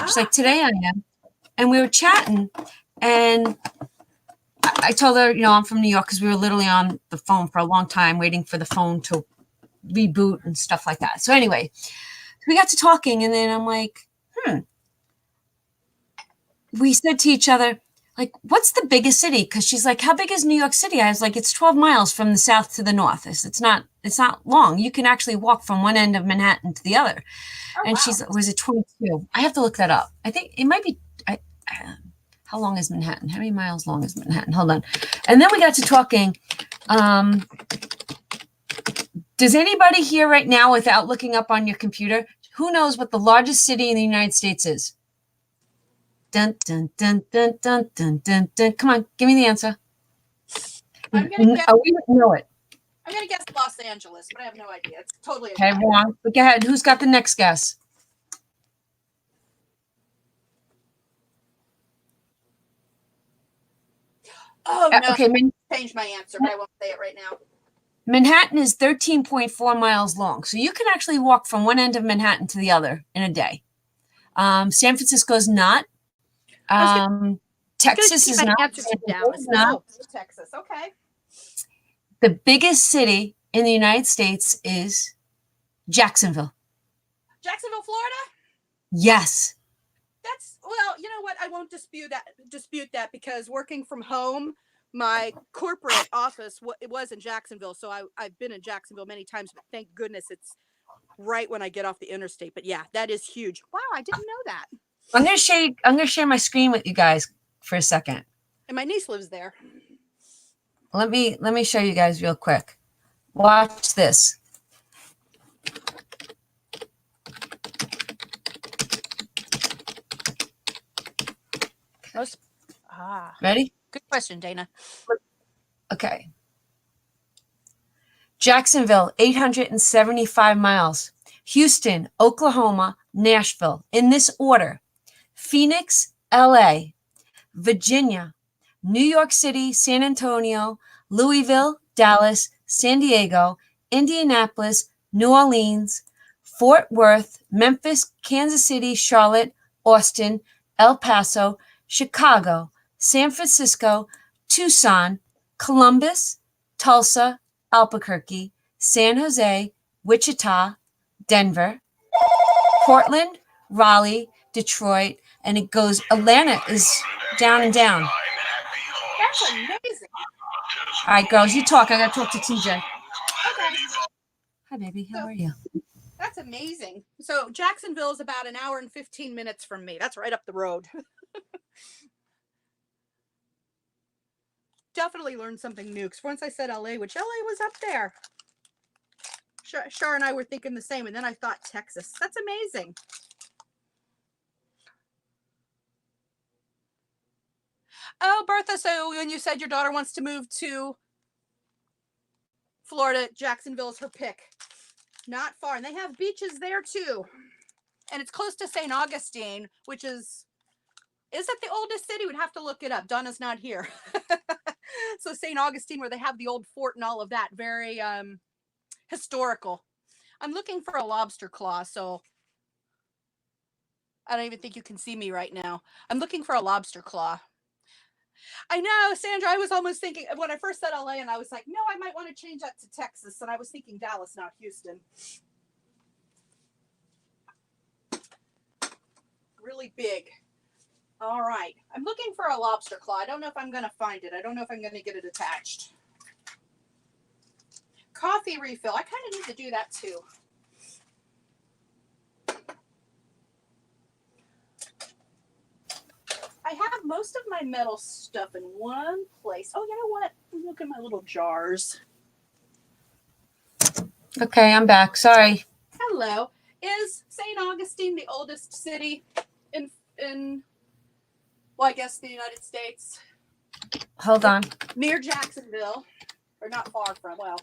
She's like, today I am. And we were chatting, and I told her, I'm from New York, because we were literally on the phone for a long time waiting for the phone to reboot and stuff like that. So anyway, we got to talking, and then I'm like, we said to each other, like, what's the biggest city? Because she's like, how big is New York City? I was like, it's 12 miles from the south to the north. It's not long. You can actually walk from one end of Manhattan to the other. Oh, And wow. she's, was it 22? I have to look that up. I think it might be, how long is Manhattan? How many miles long is Manhattan? Hold on. And then we got to talking. Does anybody here right now, without looking up on your computer, who knows what the largest city in the United States is? Dun, dun, dun, dun, dun, dun, dun, dun. Come on, give me the answer. I'm gonna guess, We don't know it. I'm gonna guess Los Angeles, but I have no idea. It's totally Okay, wrong. But go ahead. Who's got the next guess? Oh no! Okay, Change my answer, but I won't say it right now. Manhattan is 13.4 miles long. So you can actually walk from one end of Manhattan to the other in a day. San Francisco's not. Texas is not. Answer to Dallas. Not. No, Texas. Okay. The biggest city in the United States is Jacksonville. Jacksonville, Florida? Yes. That's, well, you know what? I won't dispute that because working from home, my corporate office it was in Jacksonville. So I've been in Jacksonville many times, but thank goodness it's right when I get off the interstate. But yeah, that is huge. Wow, I didn't know that. I'm gonna share my screen with you guys for a second. And my niece lives there. Let me show you guys real quick. Watch this. Ready? Good question, Dana. Okay. Jacksonville, 875 miles. Houston, Oklahoma, Nashville. In this order: Phoenix, LA, Virginia, New York City, San Antonio, Louisville, Dallas, San Diego, Indianapolis, New Orleans, Fort Worth, Memphis, Kansas City, Charlotte, Austin, El Paso, Chicago, San Francisco, Tucson, Columbus, Tulsa, Albuquerque, San Jose, Wichita, Denver, Portland, Raleigh, Detroit, and it goes, Atlanta is down and down. That's amazing. All right, girls, you talk. I got to talk to TJ. Okay. Hi, baby. How So- are you? That's amazing. So Jacksonville is about an hour and 15 minutes from me. That's right up the road. Definitely learned something new. Because once I said LA, which LA was up there. Shar and I were thinking the same. And then I thought Texas. That's amazing. Oh, Bertha, so when you said your daughter wants to move to Florida, Jacksonville is her pick. Not far. And they have beaches there too. And it's close to St. Augustine, which is it the oldest city? We'd have to look it up. Donna's not here. So St. Augustine, where they have the old fort and all of that, very historical. I'm looking for a lobster claw, so I don't even think you can see me right now. I'm looking for a lobster claw. I know, Sandra, I was almost thinking, when I first said LA, and I was like, no, I might want to change that to Texas. And I was thinking Dallas, not Houston. Really big. All right. I'm looking for a lobster claw. I don't know if I'm going to find it. I don't know if I'm going to get it attached. Coffee refill. I kind of need to do that too. I have most of my metal stuff in one place. Oh, you know what? Look at my little jars. Okay, I'm back. Sorry. Hello. Is St. Augustine the oldest city in well, I guess the United States? Hold on. Near Jacksonville, or not far from, well.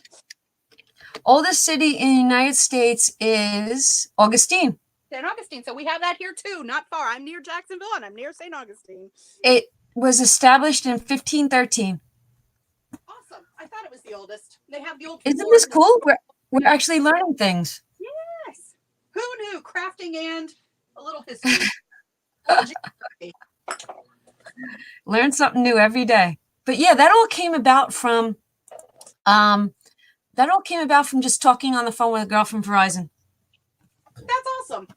Oldest city in the United States is Augustine. St. Augustine. So we have that here too, not far. I'm near Jacksonville and I'm near St. Augustine. It was established in 1513. Awesome. I thought it was the oldest. They have the old. Isn't this cool? We're actually learning things. Yes. Who knew? Crafting and a little history. Little geography. Learn something new every day. But yeah, that all came about from just talking on the phone with a girl from Verizon. That's awesome.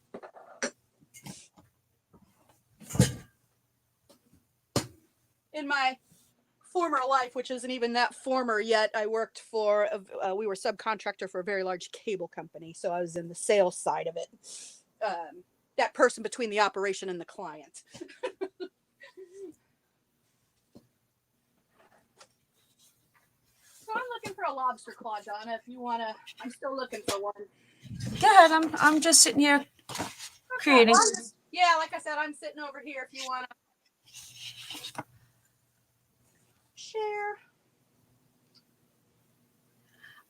In my former life, which isn't even that former yet, I worked for, we were subcontractor for a very large cable company. So I was in the sales side of it. That person between the operation and the client. So I'm looking for a lobster claw, Donna, if you want to. I'm still looking for one. Go ahead. I'm just sitting here creating. Yeah, like I said, I'm sitting over here if you want to share.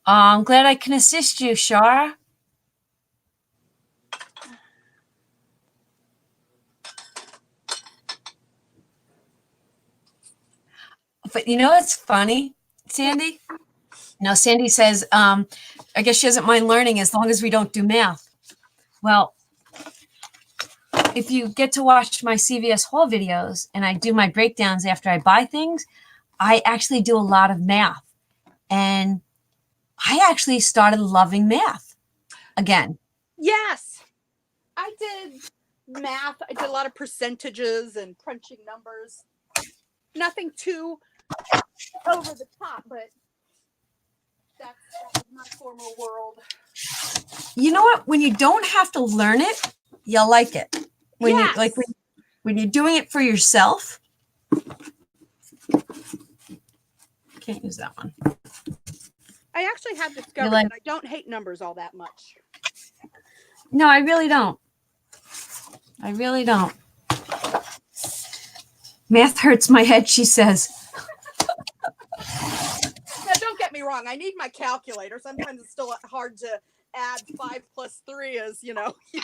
I'm glad I can assist you, Shar. But you know what's funny, Sandy? Now, Sandy says, I guess she doesn't mind learning as long as we don't do math. Well, if you get to watch my CVS haul videos and I do my breakdowns after I buy things, I actually do a lot of math. And I actually started loving math again. Yes. I did math. I did a lot of percentages and crunching numbers. Nothing too over the top, but that was my former world. You know what? When you don't have to learn it, you'll like it. When Yes. you like when you're doing it for yourself. Can't use that one. I actually have discovered like- that I don't hate numbers all that much. No, I really don't. I really don't. Math hurts my head, she says. Now, don't get me wrong. I need my calculator. Sometimes it's still hard to add 5 plus 3 as, you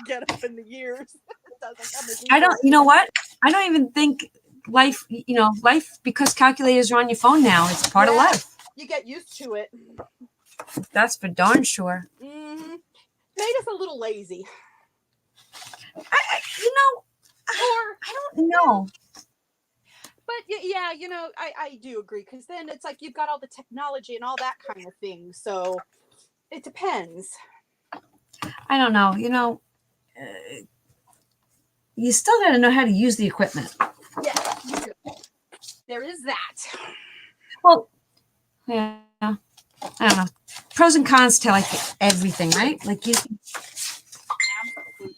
get up in the years. It doesn't come as I don't, easy. you know what? I don't even think life, life, because calculators are on your phone now. It's part of Yeah. life. You get used to it. That's for darn sure. Mm-hmm. Made us a little lazy. I don't know. But yeah, I do agree, because then it's like you've got all the technology and all that kind of thing. So it depends. I don't know. You still got to know how to use the equipment. Yeah, you do. There is that. Well, yeah. I don't know. Pros and cons to like everything, right? Like you. Absolutely.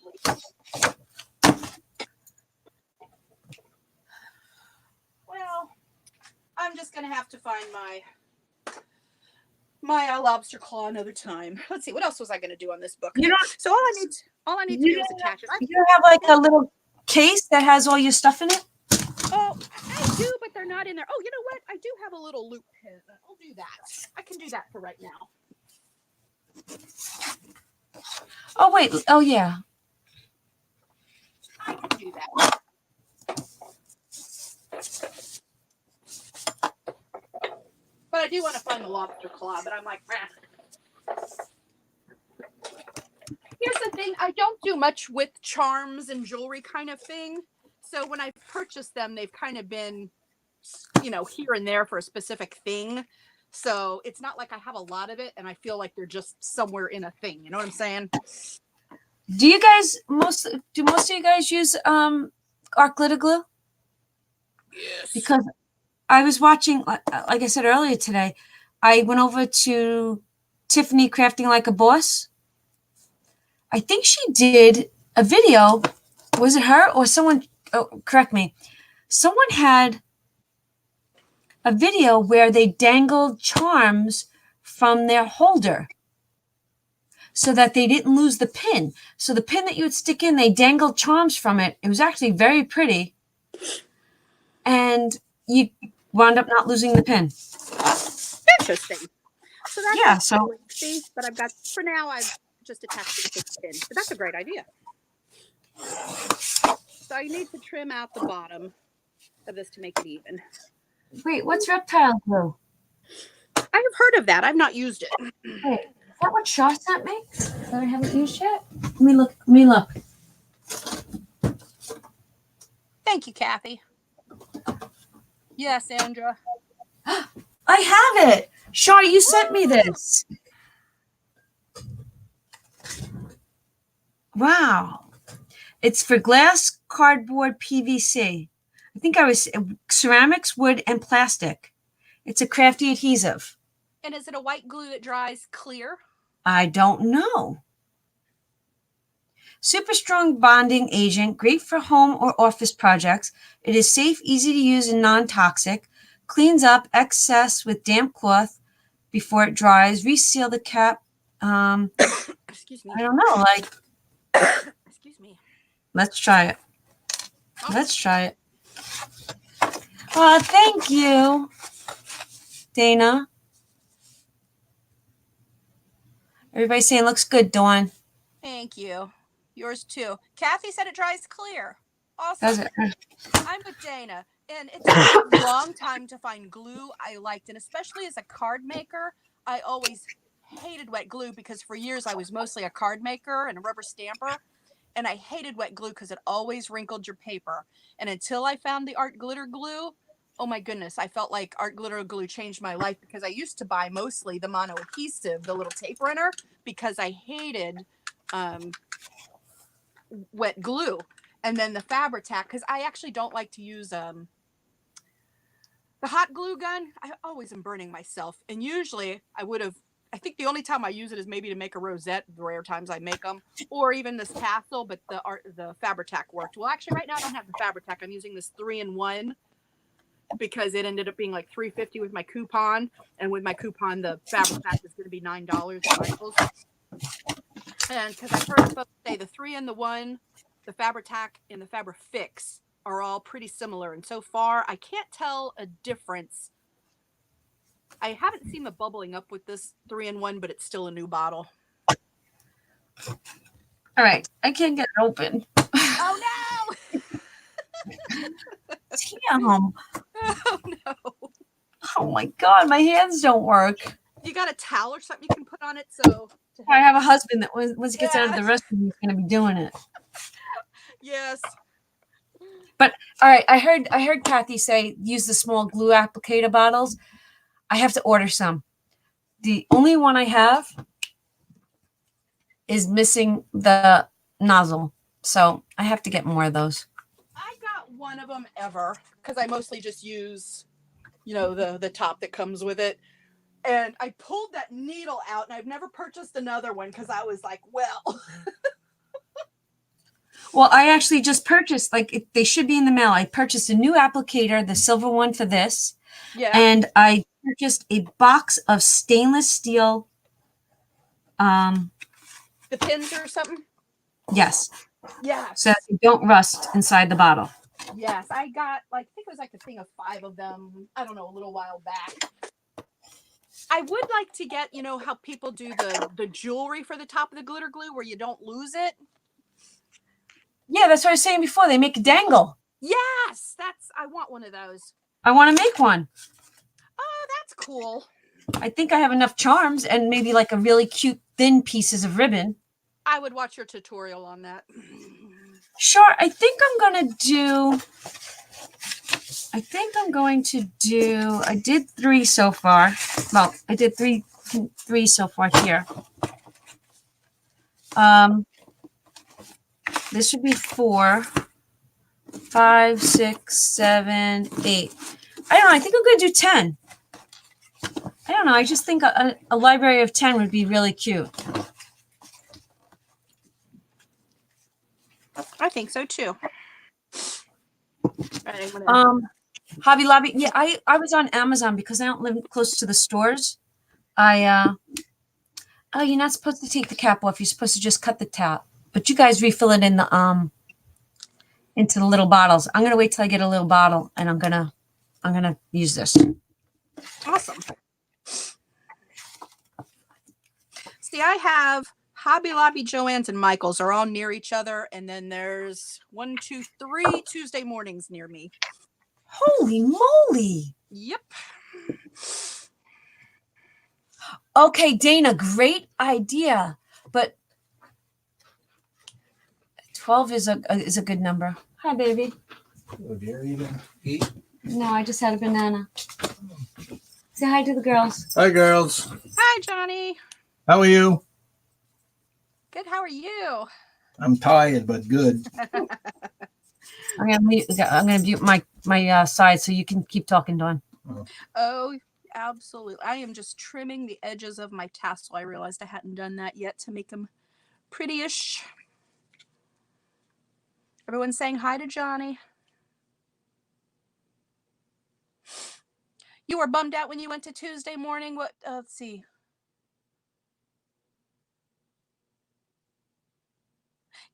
Well, I'm just gonna have to find my lobster claw another time. Let's see, what else was I gonna do on this book? You don't. So all I need to do is attach it. You don't have like a little case that has all your stuff in it. Oh, I do, but they're not in there. Oh, you know what? I do have a little loop pin. I'll do that. I can do that for right now. Oh wait. Oh yeah. I can do that. But I do want to find the lobster claw, but I'm like, Here's the thing. I don't do much with charms and jewelry kind of thing. So when I've purchased them, they've kind of been, here and there for a specific thing. So it's not like I have a lot of it and I feel like they're just somewhere in a thing. You know what I'm saying? Do you guys most of you guys use art glitter glue? Yes. Because I was watching, like I said earlier today, I went over to Tiffany Crafting Like a Boss. I think she did a video. Was it her or someone? Oh, correct me. Someone had a video where they dangled charms from their holder so that they didn't lose the pin. So the pin that you would stick in, they dangled charms from it. It was actually very pretty. And you wound up not losing the pin. Interesting. So that's Yeah, so see, but I've got, for now, I've just attached it to the pin. But that's a great idea. So I need to trim out the bottom of this to make it even. wait, what's reptile glue? I have heard of that. I've not used it. Wait, is that what Shaw sent me that I haven't used yet? Let me look. Thank you, Kathy. Yes, Sandra. I have it. Shaw, you sent me this. Wow. It's for glass, cardboard, PVC. I think I was ceramics, wood, and plastic. It's a crafty adhesive. And is it a white glue that dries clear? I don't know. Super strong bonding agent, great for home or office projects. It is safe, easy to use, and non-toxic. Cleans up excess with damp cloth before it dries. Reseal the cap. Excuse me. I don't know. Excuse me. Let's try it. Let's try it. Thank you, Dana. Everybody's saying looks good, Dawn. Thank you. Yours too. Kathy said it dries clear. Awesome. Does it? I'm with Dana. And it took me a long time to find glue I liked. And especially as a card maker, I always hated wet glue because for years I was mostly a card maker and a rubber stamper. And I hated wet glue because it always wrinkled your paper. And until I found the art glitter glue, oh my goodness, I felt like art glitter glue changed my life because I used to buy mostly the mono adhesive, the little tape runner, because I hated wet glue. And then the Fabri-Tac, because I actually don't like to use the hot glue gun. I always am burning myself. And usually I think the only time I use it is maybe to make a rosette, the rare times I make them, or even this tassel, but the Fabri-Tac worked. Well, actually right now I don't have the Fabri-Tac. I'm using this 3-in-1 because it ended up being like $3.50 with my coupon. And with my coupon, the Fabri-Tac is going to be $9 at Michael's. And because I've heard folks say the 3-in-1, the Fabri-Tac, and the Fabri-Fix are all pretty similar. And so far, I can't tell a difference. I haven't seen the bubbling up with this 3-in-1, but it's still a new bottle. All right. I can't get it open. Oh, no! Damn. Oh no. Oh my God, my hands don't work. You got a towel or something you can put on it so to I help? have a husband that once he gets out of the Yeah. restroom, he's going to be doing it. Yes. All right, I heard Kathy say use the small glue applicator bottles. I have to order some. The only one I have is missing the nozzle, so I have to get more of those. I got one of them ever because I mostly just use, the top that comes with it. And I pulled that needle out, and I've never purchased another one because I was like, well. Well, I actually just purchased, they should be in the mail. I purchased a new applicator, the silver one for this, Yeah. and I purchased a box of stainless steel. The pins or something? Yes, Yes. so they don't rust inside the bottle. Yes. I got, I think it was like a thing of 5 of them, I don't know, a little while back. I would like to get, how people do the jewelry for the top of the glitter glue where you don't lose it. Yeah, that's what I was saying before. They make a dangle. Yes, I want one of those. I want to make one. Oh, that's cool. I think I have enough charms and maybe like a really cute thin pieces of ribbon. I would watch your tutorial on that. Sure, I think I'm going to do, I did 3 so far. Well, I did three so far here. This should be 4, 5, 6, 7, 8. I don't know. I think I'm going to do 10. I don't know. I just think a library of 10 would be really cute. I think so too. Right, I'm gonna... Hobby Lobby. Yeah, I was on Amazon because I don't live close to the stores. You're not supposed to take the cap off. You're supposed to just cut the top. But you guys refill it in the into the little bottles. I'm gonna wait till I get a little bottle, and I'm gonna use this. Awesome. See, I have Hobby Lobby, Joann's, and Michael's are all near each other, and then there's 1, 2, 3 Tuesday mornings near me. Holy moly! Yep. Okay, Dana, great idea, but 12 is a good number. Hi, baby. Oh, dear, you didn't eat? No, I just had a banana. Say hi to the girls. Hi, girls. Hi, Johnny. How are you? Good. How are you? I'm tired, but good. I'm gonna mute my side so you can keep talking, Dawn. Oh, absolutely. I am just trimming the edges of my tassel. I realized I hadn't done that yet to make them pretty-ish. Everyone's saying hi to Johnny. You were bummed out when you went to Tuesday morning. What? Let's see.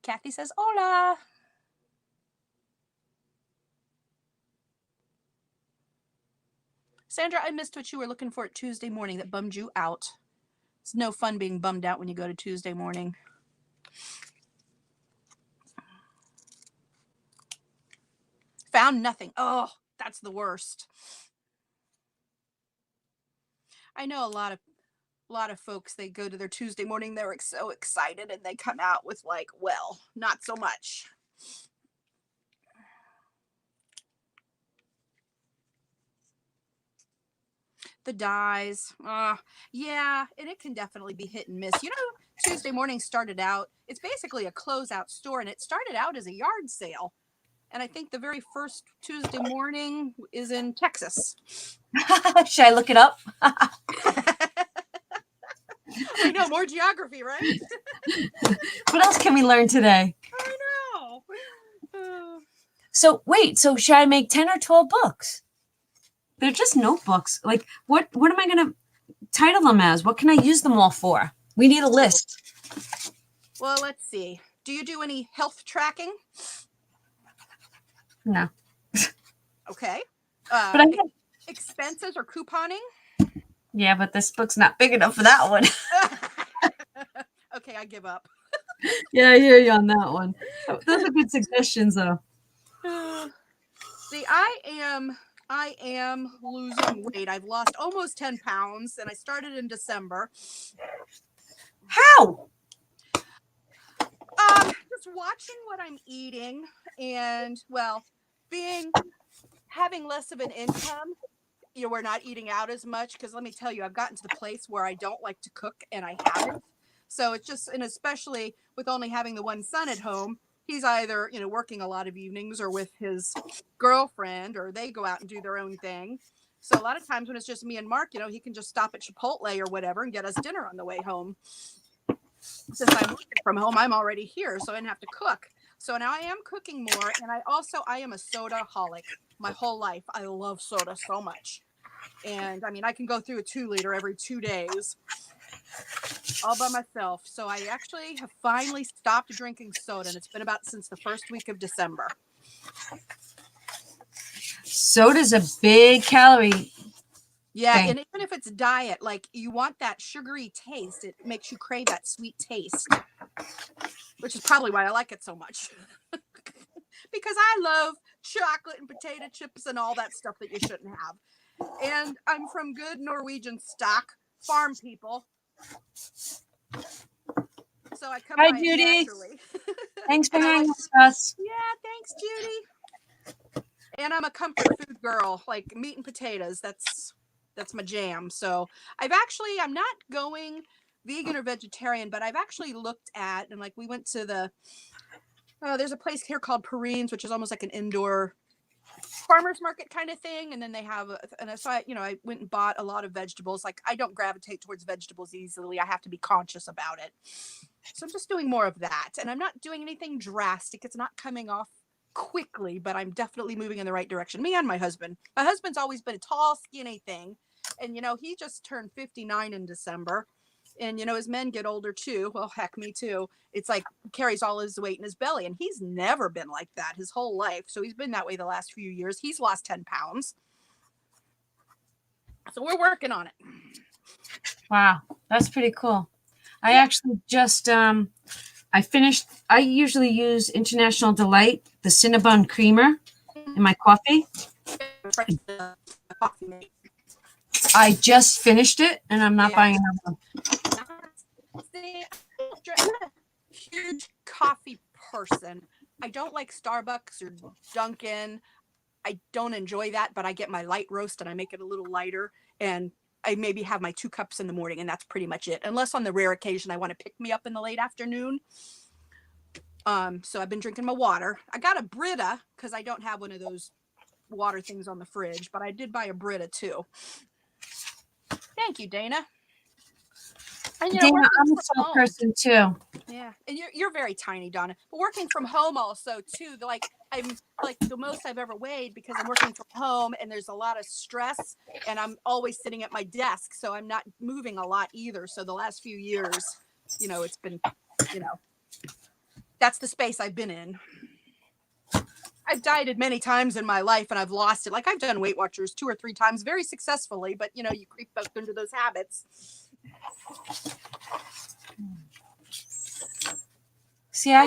Kathy says, hola. Sandra, I missed what you were looking for at Tuesday morning that bummed you out. It's no fun being bummed out when you go to Tuesday morning. Found nothing. Oh, that's the worst. I know a lot of folks, they go to their Tuesday morning, they're so excited, and they come out with like, well, not so much. The dies. Yeah, and it can definitely be hit and miss. Tuesday morning started out, it's basically a closeout store, and it started out as a yard sale. And I think the very first Tuesday morning is in Texas. Should I look it up? I know, more geography, right? What else can we learn today? I know. So should I make 10 or 12 books? They're just notebooks. Like, what am I going to title them as? What can I use them all for? We need a list. Well, let's see. Do you do any health tracking? No. Okay. But expenses or couponing? Yeah, but this book's not big enough for that one. Okay, I give up. Yeah, I hear you on that one. Those are good suggestions, though. See, I am losing weight. I've lost almost 10 pounds and I started in December. How? Just watching what I'm eating and well, having less of an income. You know, we're not eating out as much because let me tell you, I've gotten to the place where I don't like to cook and I haven't. So it's just, and especially with only having the one son at home, he's either, you know, working a lot of evenings or with his girlfriend or they go out and do their own thing. So a lot of times when it's just me and Mark, you know, he can just stop at Chipotle or whatever and get us dinner on the way home. Since I'm working from home, I'm already here, so I didn't have to cook. So now I am cooking more. And I am a soda holic my whole life. I love soda so much. And I mean, I can go through a 2-liter every 2 days all by myself. So I actually have finally stopped drinking soda. And it's been about since the first week of December. Soda's a big calorie. Yeah. Thank- And even if it's diet, like you want that sugary taste, it makes you crave that sweet taste, which is probably why I like it so much. Because I love chocolate and potato chips and all that stuff that you shouldn't have. And I'm from good Norwegian stock, farm people. So I come Hi, by it Judy. naturally. Thanks for And I hanging like- with us. Yeah, thanks, Judy. And I'm a comfort food girl, like meat and potatoes. That's my jam. So I'm not going vegan or vegetarian, but I've actually looked at, and like we went to there's a place here called Perrines, which is almost like an indoor farmers market kind of thing. And then they have, I went and bought a lot of vegetables. Like I don't gravitate towards vegetables easily. I have to be conscious about it. So I'm just doing more of that. And I'm not doing anything drastic. It's not coming off quickly, but I'm definitely moving in the right direction. Me and my husband. My husband's always been a tall, skinny thing. And, you know, he just turned 59 in December. And, you know, as men get older too, well, heck, me too. It's like carries all his weight in his belly. And he's never been like that his whole life. So he's been that way the last few years. He's lost 10 pounds. So we're working on it. Wow, that's pretty cool. I actually just I usually use International Delight, the Cinnabon creamer in my coffee. I just finished it and I'm not Yeah. buying another one. See, I'm not a huge coffee person. I don't like Starbucks or Dunkin'. I don't enjoy that, but I get my light roast and I make it a little lighter. And I maybe have my 2 cups in the morning, and that's pretty much it. Unless on the rare occasion I want to pick me up in the late afternoon. So I've been drinking my water. I got a Brita because I don't have one of those water things on the fridge, but I did buy a Brita too. Thank you, Dana. And you know, Dana, working I'm a from small home- person too. Yeah, and you're very tiny, Donna. But working from home also too. Like I'm like the most I've ever weighed because I'm working from home and there's a lot of stress and I'm always sitting at my desk, so I'm not moving a lot either. So the last few years, you know, it's been, you know, that's the space I've been in. I've dieted many times in my life and I've lost it. Like I've done Weight Watchers 2 or 3 times very successfully, but you know, you creep up into those habits. See, I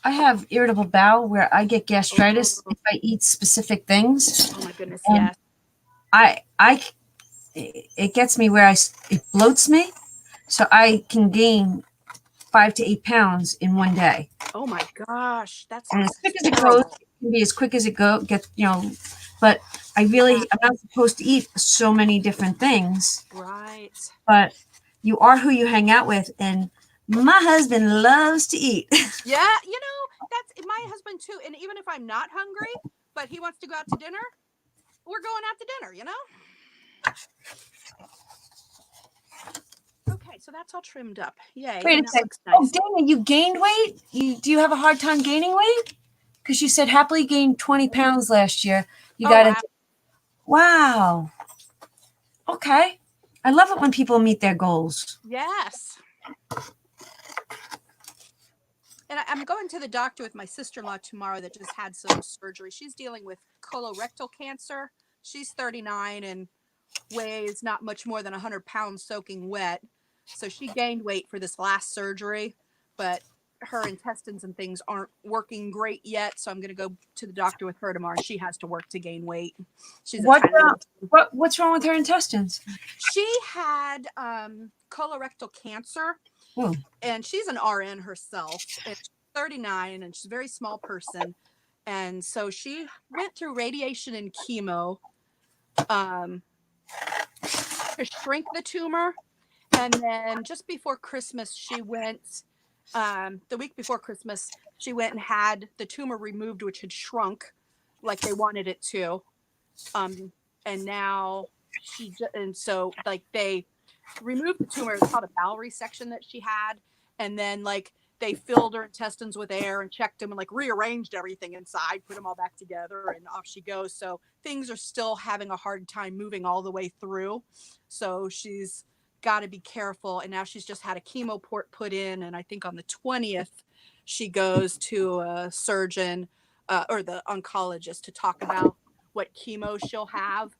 have irritable bowel where I get gastritis if I eat specific things. Oh my goodness, And yes. it gets me where it bloats me, so I can gain 5 to 8 pounds in one day. Oh my gosh, that's And as quick as it terrible. goes, it can be as quick as it gets, you know. But I'm not supposed to eat so many different things. Right. But you are who you hang out with, and my husband loves to eat. Yeah, you know, that's my husband too. And even if I'm not hungry, but he wants to go out to dinner, we're going out to dinner, you know? Okay, so that's all trimmed up. Yay. Wait a and that second. looks Oh, nice. Dana, you gained weight? Do you have a hard time gaining weight? Because you said happily gained 20 pounds last year. You Oh, got wow. it. Wow. Okay. I love it when people meet their goals. Yes. And I'm going to the doctor with my sister-in-law tomorrow that just had some surgery. She's dealing with colorectal cancer. She's 39 and weighs not much more than 100 pounds soaking wet. So she gained weight for this last surgery, but her intestines and things aren't working great yet, so I'm going to go to the doctor with her tomorrow. She has to work to gain weight. She's a What, tiny little- what's wrong with her intestines? She had colorectal cancer, Oh. and she's an RN herself. And she's 39, and she's a very small person, and so she went through radiation and chemo to shrink the tumor. And then just before Christmas, she went. The week before Christmas, she went and had the tumor removed, which had shrunk like they wanted it to. And now so like they removed the tumor. It's called a bowel resection that she had. And then like they filled her intestines with air and checked them and like rearranged everything inside, put them all back together, and off she goes. So things are still having a hard time moving all the way through. So she's got to be careful. And now she's just had a chemo port put in. And I think on the 20th, she goes to a surgeon or the oncologist to talk about what chemo she'll have.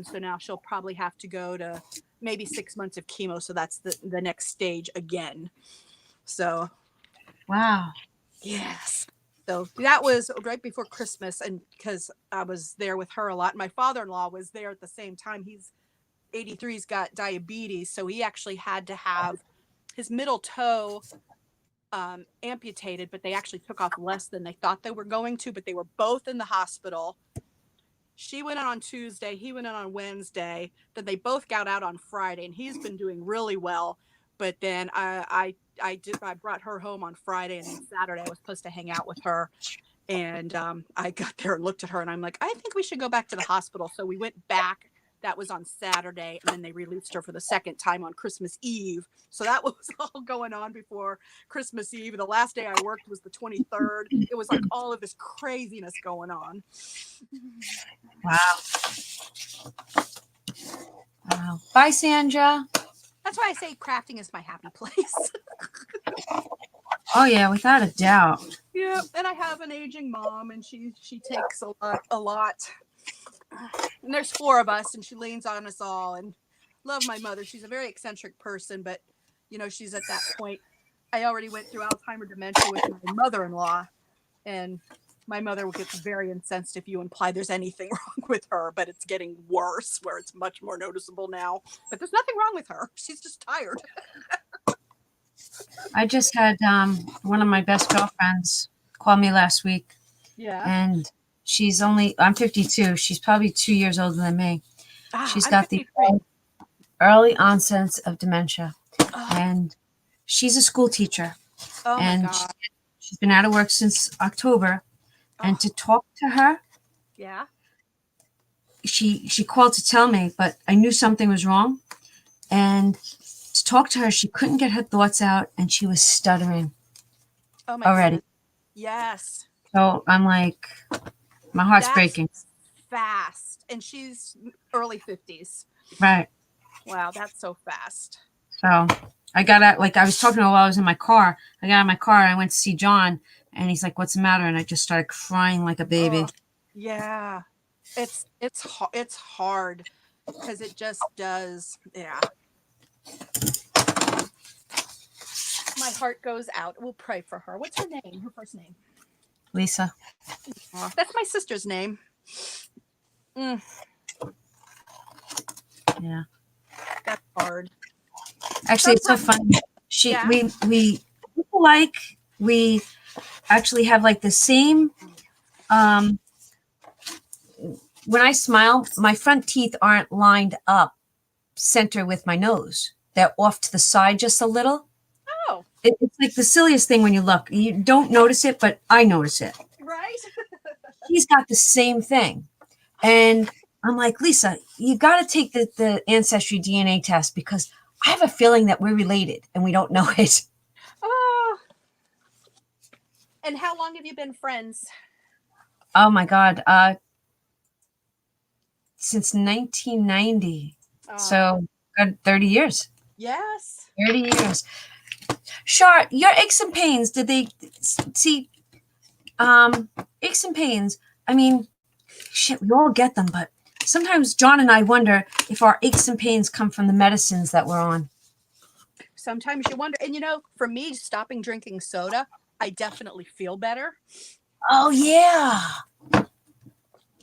So now she'll probably have to go to maybe 6 months of chemo. So that's the next stage again. So, Wow. yes. So that was right before Christmas. And because I was there with her a lot, my father-in-law was there at the same time. He's 83's got diabetes, so he actually had to have his middle toe amputated, but they actually took off less than they thought they were going to, but they were both in the hospital. She went in on Tuesday, he went in on Wednesday, then they both got out on Friday, and he's been doing really well. But then I brought her home on Friday, and then Saturday I was supposed to hang out with her. And I got there and looked at her, and I'm like, I think we should go back to the hospital. So we went back. That was on Saturday, and then they released her for the second time on Christmas Eve. So that was all going on before Christmas Eve. The last day I worked was the 23rd. It was like all of this craziness going on. Wow. Wow. Bye, Sandra. That's why I say crafting is my happy place. Oh yeah, without a doubt. Yeah, and I have an aging mom, and she takes a lot. And there's 4 of us, and she leans on us all. And love my mother. She's a very eccentric person, but you know, she's at that point. I already went through Alzheimer's dementia with my mother-in-law, and my mother gets very incensed if you imply there's anything wrong with her, but it's getting worse where it's much more noticeable now. But there's nothing wrong with her. She's just tired. I just had one of my best girlfriends call me last week, Yeah. and I'm 52. She's probably 2 years older than me. She's got the early onset of dementia, and she's a school teacher, Oh my and God. she's been out of work since October. And to talk to her, Yeah. she called to tell me, but I knew something was wrong. And to talk to her, she couldn't get her thoughts out, and she was stuttering Oh my already. goodness. Yes. So I'm like, my heart's That's breaking. fast. And she's early 50s. Right. Wow, that's so fast. So I got out, like I was talking to her while I was in my car. I got out of my car and I went to see John, and he's like, "What's the matter?" And I just started crying like a baby. Oh, yeah. It's hard because it just does. Yeah. My heart goes out. We'll pray for her. What's her name? Her first name? Lisa. Oh, that's my sister's name. Yeah. That's hard. Actually, it's so funny. Yeah. We actually have like the same. When I smile, my front teeth aren't lined up center with my nose. They're off to the side just a little. Oh, It's like the silliest thing when you look. You don't notice it, but I notice it. right? He's got the same thing. And I'm like, Lisa, you got to take the ancestry DNA test because I have a feeling that we're related and we don't know it. Oh. And how long have you been friends? Oh my God. Since 1990. Oh, So good 30 years. yes. 30 years. Char, your aches and pains, did they see aches and pains? I mean, shit, we all get them, but sometimes John and I wonder if our aches and pains come from the medicines that we're on. Sometimes you wonder. And you know, for me, stopping drinking soda I definitely feel better. Oh yeah.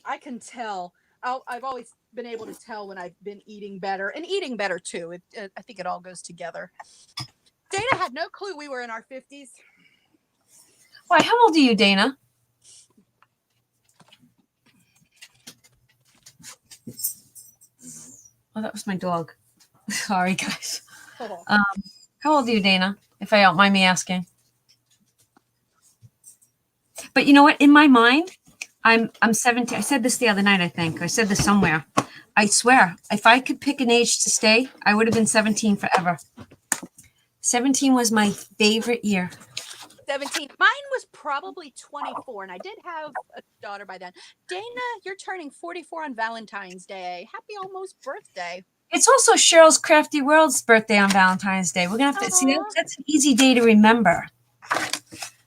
I can tell. I've always been able to tell when I've been eating better and eating better too. I think it all goes together. Dana had no clue we were in our 50s. Why, how old are you, Dana? Oh, that was my dog. Sorry, guys. Oh, How old are you, Dana? If I don't mind me asking. But you know what? In my mind, I'm 17. I said this the other night, I think. I said this somewhere. I swear, if I could pick an age to stay, I would have been 17 forever. 17 was my favorite year. 17. Mine was probably 24, and I did have a daughter by then. Dana, you're turning 44 on Valentine's Day. Happy almost birthday. It's also Cheryl's Crafty World's birthday on Valentine's Day. We're gonna have to see Aw. that's an easy day to remember.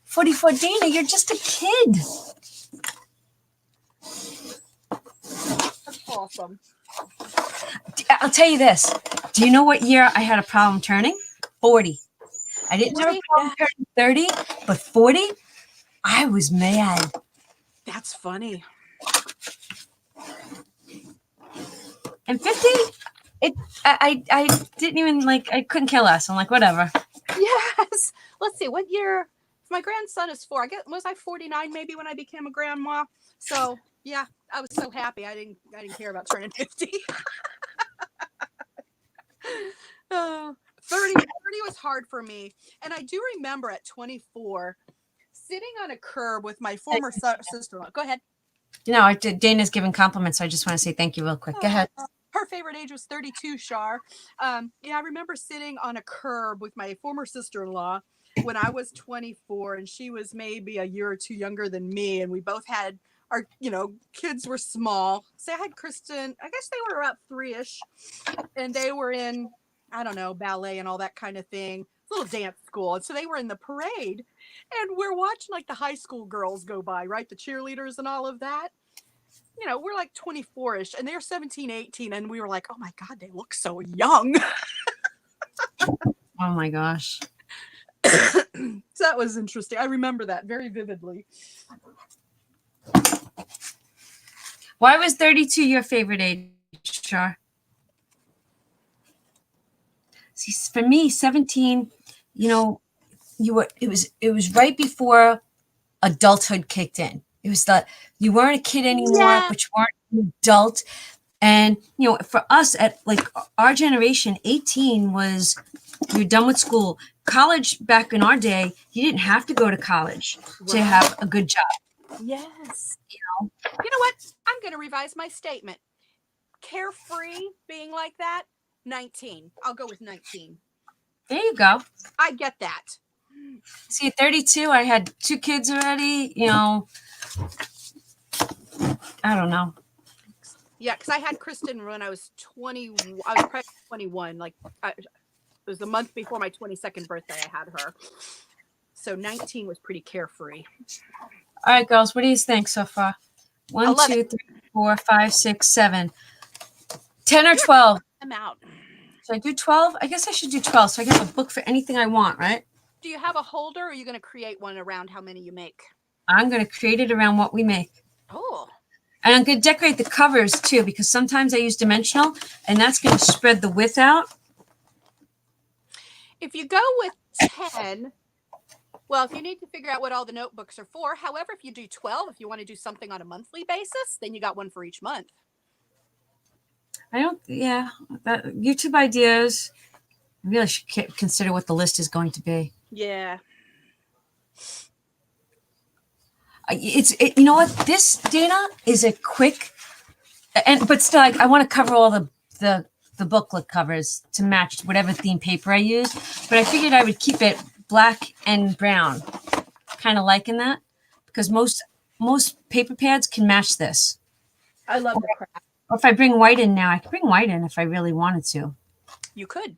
44, Dana, you're just a kid. That's awesome. I'll tell you this. Do you know what year I had a problem turning? 40. I didn't have a 40? problem turning 30, but 40, I was mad. That's funny. And 50, I didn't even like, I couldn't care less. I'm like, whatever. Yes. Let's see. What year? My grandson is 4. I guess was I 49 maybe when I became a grandma. So yeah, I was so happy. I didn't care about turning 50. 30 was hard for me. And I do remember at 24 sitting on a curb with my former sister-in-law. Go ahead. You know, Dana's giving compliments, so I just want to say thank you real quick. Go ahead. Her favorite age was 32, Shar. Yeah, I remember sitting on a curb with my former sister-in-law when I was 24, and she was maybe a year or two younger than me, and we both had our, kids were small. So I had Kristen, I guess they were about 3-ish, and they were in, I don't know, ballet and all that kind of thing, little dance school. And so they were in the parade, and we're watching like the high school girls go by, right? The cheerleaders and all of that. We're like 24-ish, and they're 17, 18, and we were like, oh my God, they look so young. Oh my gosh. So that was interesting. I remember that very vividly. Why was 32 your favorite age, Char? See, for me, 17, it was right before adulthood kicked in. It was you weren't a kid anymore, Yeah. but you weren't an adult. And, for us at like our generation, 18 was you're done with school. College back in our day, you didn't have to go to college to have a good job. Yes. You know what? I'm going to revise my statement. Carefree being like that, 19. I'll go with 19. There you go. I get that. See, at 32, I had 2 kids already. I don't know. Yeah, because I had Kristen when I was 20. I was pregnant 21. It was the month before my 22nd birthday. I had her. So 19 was pretty carefree. All right, girls, what do you think so far? 1, 11. 2, 3, 4, 5, 6, 7, 10 or 12. I'm out. Should I do 12? I guess I should do 12 so I get a book for anything I want, right? Do you have a holder, or are you going to create one around how many you make? I'm going to create it around what we make. Oh. And I'm going to decorate the covers too, because sometimes I use dimensional, and that's going to spread the width out. If you go with 10, well, if you need to figure out what all the notebooks are for, however, if you do 12, if you want to do something on a monthly basis, then you got one for each month. YouTube ideas. I really should consider what the list is going to be. Yeah. You know what? This, Dana, is a quick, but still, I want to cover all the booklet covers to match whatever theme paper I use. But I figured I would keep it black and brown, kind of liking that, because most paper pads can match this. I love the craft. Or if I bring white in now, I could bring white in if I really wanted to. You could.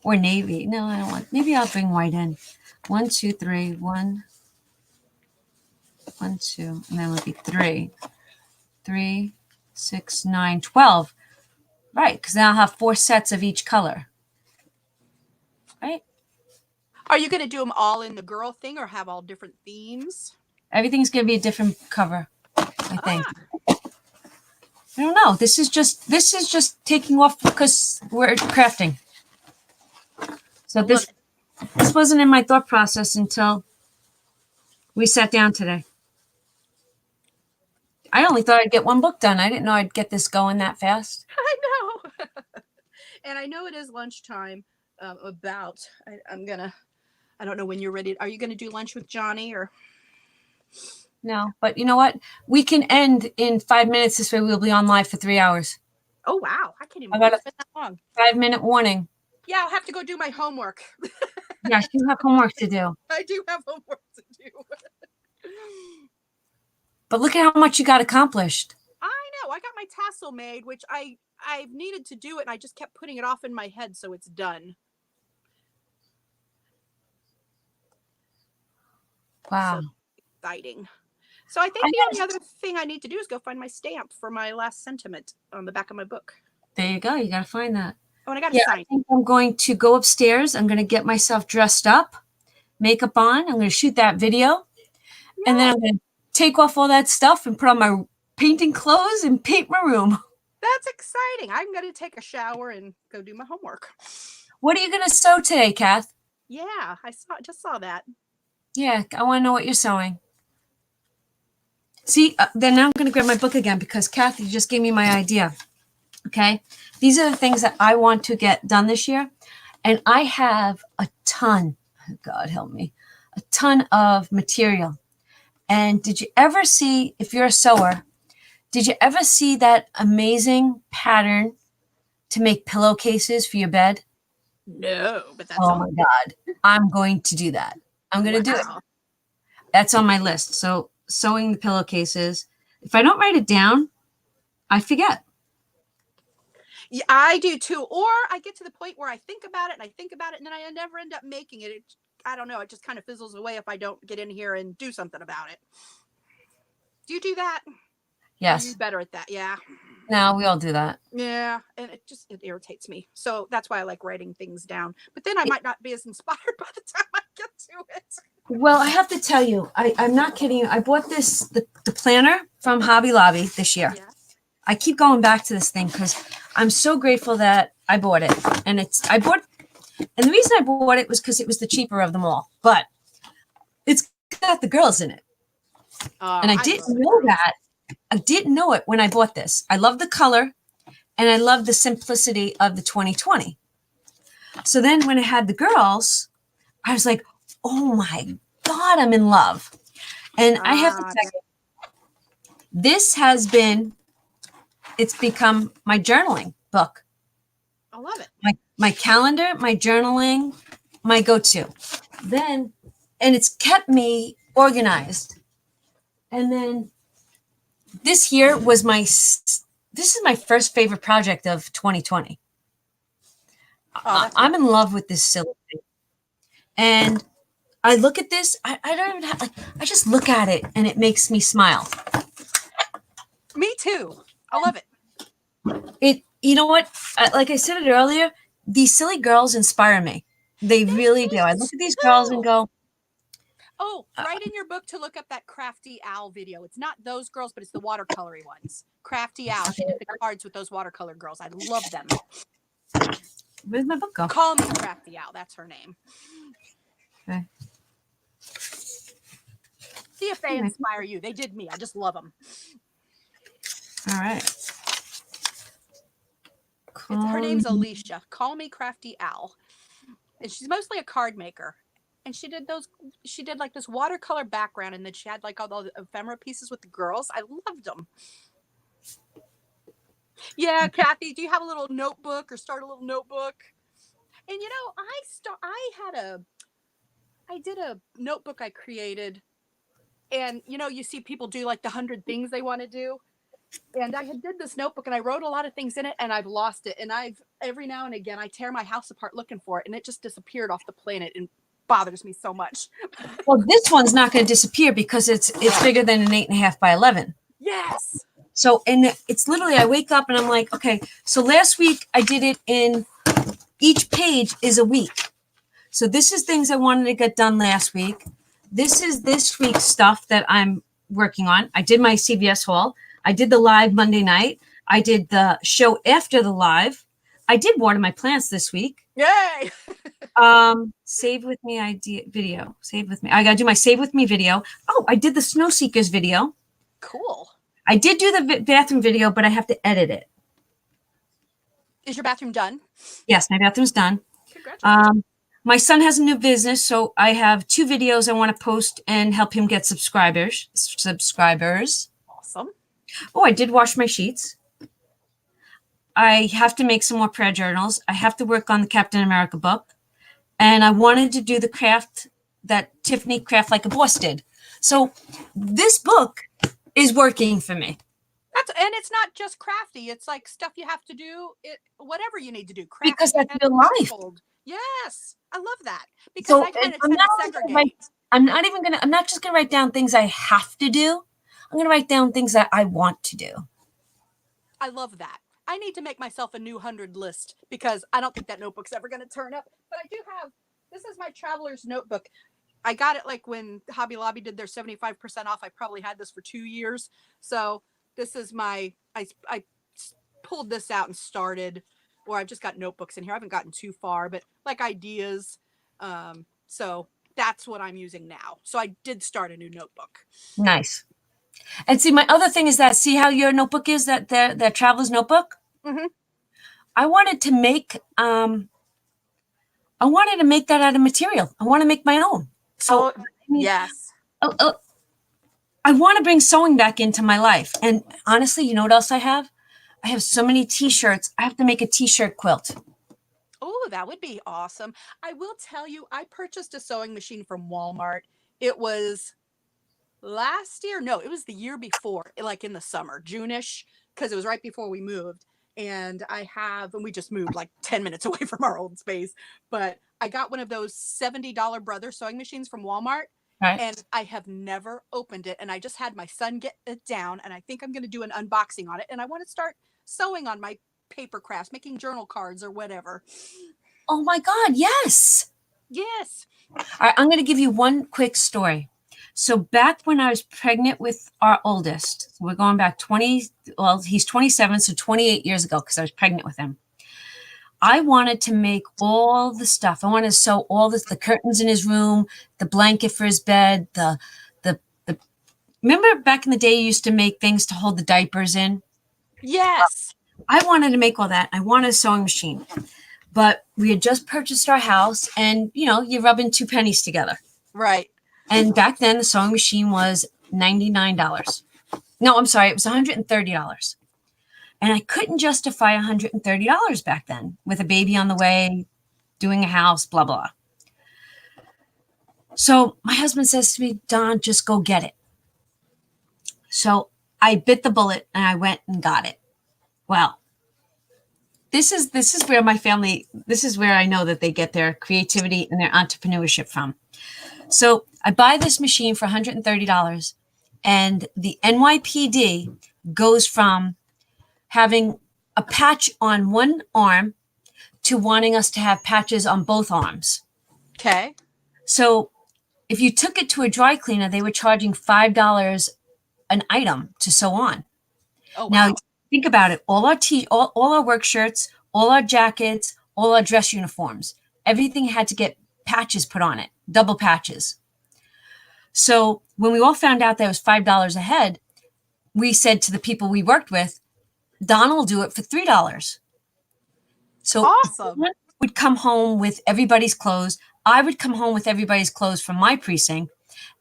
Or navy. No, I don't want. Maybe I'll bring white in. 1, 2, 3. 1, 2, and then it would be 3. 3, 6, 9, 12. Right, because then I'll have 4 sets of each color. Right? Are you going to do them all in the girl thing or have all different themes? Everything's going to be a different cover, I think. Ah, I don't know. This is just taking off because we're crafting. So this wasn't in my thought process until we sat down today. I only thought I'd get one book done. I didn't know I'd get this going that fast. I know. And I know it is lunchtime. I don't know when you're ready. Are you going to do lunch with Johnny or? No, but you know what? We can end in 5 minutes. This way we'll be on live for 3 hours. Oh, wow. I can't even I believe got it's been that long. 5-minute warning. Yeah, I'll have to go do my homework. Yes, you have homework to do. I do have homework to do. But look at how much you got accomplished. I know. I got my tassel made, which I've needed to do it, and I just kept putting it off in my head, so it's done. Wow. So exciting. So I think the only other thing I need to do is go find my stamp for my last sentiment on the back of my book. There you go. You got to find that. Oh, and I got to I sign. think I'm going to go upstairs. I'm going to get myself dressed up, makeup on. I'm going to shoot that video. And then I'm going to take off all that stuff and put on my painting clothes and paint my room. That's exciting. I'm going to take a shower and go do my homework. What are you going to sew today, Kath? Yeah, just saw that. Yeah, I want to know what you're sewing. See, then now I'm going to grab my book again because Kathy just gave me my idea. Okay. These are the things that I want to get done this year. And I have a ton, God help me, a ton of material. And did you ever see, if you're a sewer, did you ever see that amazing pattern to make pillowcases for your bed? No, but that's Oh my God. I'm going to do that. I'm going to do it. That's on my list. So sewing the pillowcases. If I don't write it down, I forget. Yeah, I do too. Or I get to the point where I think about it and then I never end up making it. I don't know. It just kind of fizzles away if I don't get in here and do something about it. Do you do that? Yes. You're better at that. Yeah. No, we all do that. Yeah. And it irritates me. So that's why I like writing things down. But then I might not be as inspired by the time I get to it. Well, I have to tell you, I'm not kidding you. I bought the planner from Hobby Lobby this year. Yeah. I keep going back to this thing because I'm so grateful that I bought it. And the reason I bought it was because it was the cheaper of them all. But it's got the girls in it. And I didn't know that. I didn't know it when I bought this. I love the color and I love the simplicity of the 2020. So then when I had the girls, I was like, oh my God, I'm in love. And I have to tell you, this has been, it's become my journaling book. I love it. My calendar, my journaling, my go-to. And it's kept me organized. And then this year was this is my first favorite project of 2020. I'm in love with this silly thing. And I look at this, I don't even have, I just look at it and it makes me smile. Me too. I love it. You know what? Like I said it earlier, these silly girls inspire me. They really do. I look at these girls and go, oh, write in your book to look up that Crafty Owl video. It's not those girls, but it's the watercolory ones. Crafty Owl. She did the cards with those watercolor girls. I love them. Where's my book go? Call me Crafty Owl. That's her name. Okay. See if they inspire you. They did me. I just love them. All right. Her name's Alicia. Call me Crafty Owl. And she's mostly a card maker. And she did like this watercolor background, and then she had like all the ephemera pieces with the girls. I loved them. Yeah, Kathy, do you have a little notebook or start a little notebook? And you know, I did a notebook I created, and you know, you see people do like the 100 things they want to do. And I did this notebook and I wrote a lot of things in it, and I've lost it. And every now and again, I tear my house apart looking for it, and it just disappeared off the planet and bothers me so much. Well, this one's not going to disappear because it's bigger than an 8.5 by 11. Yes. So, and it's literally, I wake up and I'm like, okay, so last week I did it in, each page is a week. So this is things I wanted to get done last week. This is this week's stuff that I'm working on. I did my CVS haul. I did the live Monday night. I did the show after the live. I did water my plants this week. Yay! Save with me idea video. Save with me. I gotta do my save with me video. Oh, I did the Snow Seekers video. Cool. I did do the bathroom video, but I have to edit it. Is your bathroom done? Yes, my bathroom's done. Congratulations. My son has a new business, so I have 2 videos I want to post and help him get subscribers. Awesome. Oh, I did wash my sheets. I have to make some more prayer journals. I have to work on the Captain America book. And I wanted to do the craft that Tiffany Craft Like a Boss did. So this book is working for me. And it's not just crafty. It's like stuff you have to do. Whatever you need to do. Crafty Because that's and your life. household. Yes, I love that because So I kind of I'm tend not to even gonna segregate. I'm not just gonna write down things I have to do. I'm gonna write down things that I want to do. I love that. I need to make myself a new 100 list because I don't think that notebook's ever going to turn up. But I do have, this is my traveler's notebook. I got it like when Hobby Lobby did their 75% off. I probably had this for 2 years. So this is my, I pulled this out and started, or I've just got notebooks in here. I haven't gotten too far, but like ideas. So that's what I'm using now. So I did start a new notebook. Nice. And see, my other thing is that, see how your notebook is, that traveler's notebook? Mm-hmm. I wanted to make that out of material. I want to make my own. So Yes. I want to bring sewing back into my life. And honestly, you know what else I have? I have so many t-shirts. I have to make a t-shirt quilt. Oh, that would be awesome. I will tell you, I purchased a sewing machine from Walmart. It was last year. No, it was the year before, like in the summer, June-ish, because it was right before we moved. And we just moved like 10 minutes away from our old space. But I got one of those $70 Brother sewing machines from Walmart. Right. And I have never opened it. And I just had my son get it down. And I think I'm going to do an unboxing on it. And I want to start sewing on my paper crafts, making journal cards or whatever. Oh my God, yes. Yes. All right, I'm going to give you one quick story. So back when I was pregnant with our oldest, we're going back he's 27, so 28 years ago, because I was pregnant with him. I wanted to make all the stuff. I wanted to sew all the curtains in his room, the blanket for his bed, the remember back in the day you used to make things to hold the diapers in? Yes. I wanted to make all that. I wanted a sewing machine. But we had just purchased our house, and you're rubbing 2 pennies together. Right. And back then, the sewing machine was $99. No, I'm sorry, it was $130. And I couldn't justify $130 back then with a baby on the way, doing a house, blah, blah. So my husband says to me, Don, just go get it. So I bit the bullet and I went and got it. Well, this is where this is where I know that they get their creativity and their entrepreneurship from. So I buy this machine for $130, and the NYPD goes from having a patch on one arm to wanting us to have patches on both arms. Okay. So if you took it to a dry cleaner, they were charging $5 an item to sew on. Oh, wow. Now, think about it. All our work shirts, all our jackets, all our dress uniforms, everything had to get patches put on it, double patches. So when we all found out that it was $5 a head, we said to the people we worked with, Don will do it for $3. So Awesome. Don would come home with everybody's clothes. I would come home with everybody's clothes from my precinct.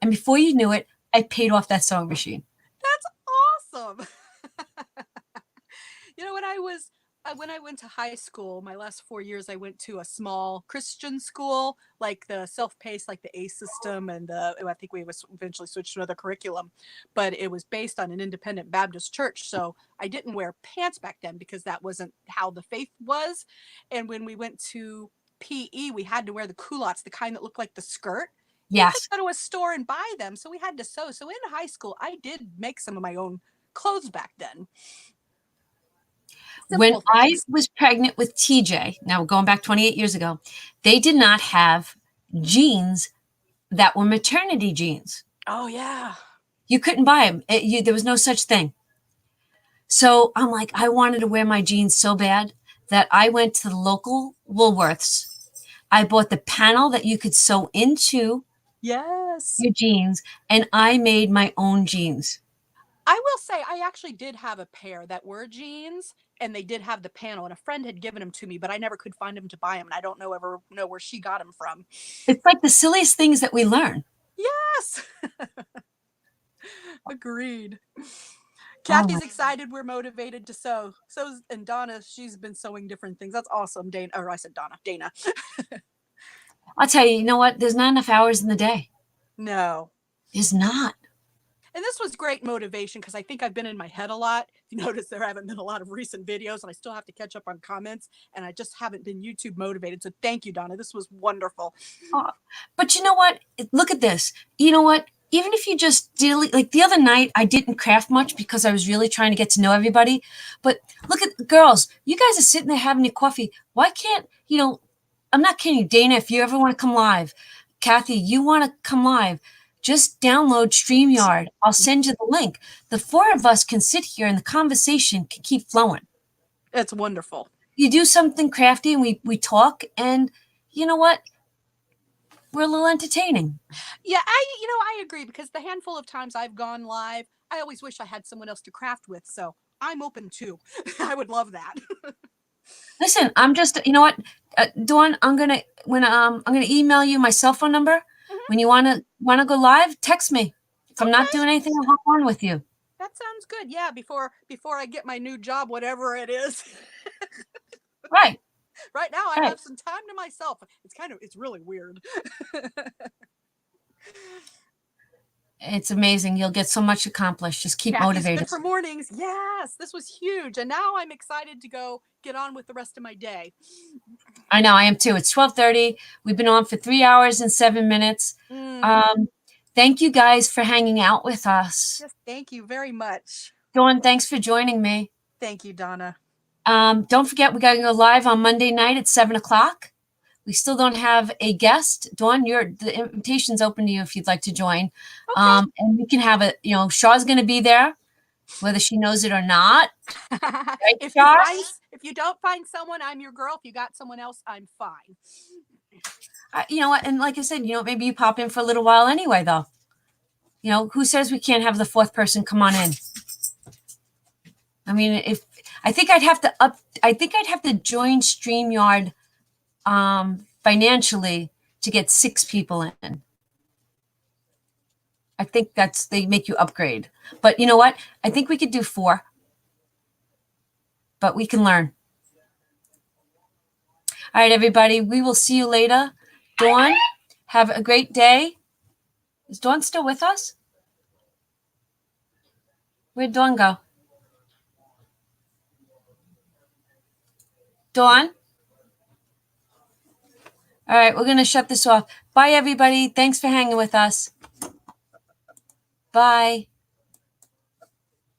And before you knew it, I paid off that sewing machine. That's awesome. When I went to high school, my last 4 years, I went to a small Christian school, like the self-paced, like the A system. And I think we eventually switched to another curriculum, but it was based on an independent Baptist church. So I didn't wear pants back then because that wasn't how the faith was. And when we went to PE, we had to wear the culottes, the kind that looked like the skirt. Yes. Go to a store and buy them. So we had to sew. So in high school, I did make some of my own clothes back then. When I was pregnant with TJ, now going back 28 years ago, they did not have jeans that were maternity jeans. Oh yeah. You couldn't buy them. There was no such thing. So I'm like, I wanted to wear my jeans so bad that I went to the local Woolworths. I bought the panel that you could sew into Yes. your jeans, and I made my own jeans. I will say I actually did have a pair that were jeans and they did have the panel and a friend had given them to me, but I never could find them to buy them and I don't know where she got them from. It's like the silliest things that we learn. Yes. Agreed. Kathy's excited. We're motivated to sew. And Donna, she's been sewing different things. That's awesome. Dana, or I said Donna. Dana. I'll tell you, you know what? There's not enough hours in the day. No. There's not. And this was great motivation because I think I've been in my head a lot. You notice there haven't been a lot of recent videos and I still have to catch up on comments and I just haven't been YouTube motivated. So thank you, Donna. This was wonderful. But you know what? Look at this. You know what? Even if you just did, like the other night, I didn't craft much because I was really trying to get to know everybody. But look at girls. You guys are sitting there having your coffee. Why can't, I'm not kidding you, Dana, if you ever want to come live, Kathy, you want to come live, just download StreamYard. I'll send you the link. The four of us can sit here and the conversation can keep flowing. It's wonderful. You do something crafty and we talk, and you know what? We're a little entertaining. Yeah, I agree because the handful of times I've gone live, I always wish I had someone else to craft with. So I'm open too. I would love that. Listen, I'm just, you know what, Dawn, I'm gonna email you my cell phone number. Mhm. When you wanna go live, text me. If I'm not doing anything, I'll hop on with you. That sounds good. Yeah, before I get my new job, whatever it is. Right. Right now, I Right. have some time to myself. It's really weird. It's amazing. You'll get so much accomplished. Just keep Kathy's motivated. good for mornings. Yes, this was huge. And now I'm excited to go get on with the rest of my day. I know, I am too. It's 12:30. We've been on for 3 hours and 7 minutes. Thank you guys for hanging out with us. Yes, thank you very much. Dawn, thanks for joining me. Thank you, Donna. Don't forget, we got to go live on Monday night at 7:00. We still don't have a guest. Dawn, the invitation's open to you if you'd like to join. Okay. And we can have Shaw's going to be there, whether she knows it or not. Right, If you don't find someone, I'm your girl. If you got someone else, I'm fine. You know what? And like I said, maybe you pop in for a little while anyway, though. Who says we can't have the fourth person come on in? I mean, I think I'd have to join StreamYard financially to get 6 people in. I think they make you upgrade. But you know what? I think we could do 4. But we can learn. All right, everybody. We will see you later. Dawn, have a great day. Is Dawn still with us? Where'd Dawn go? Dawn? All right, we're going to shut this off. Bye, everybody. Thanks for hanging with us. Bye.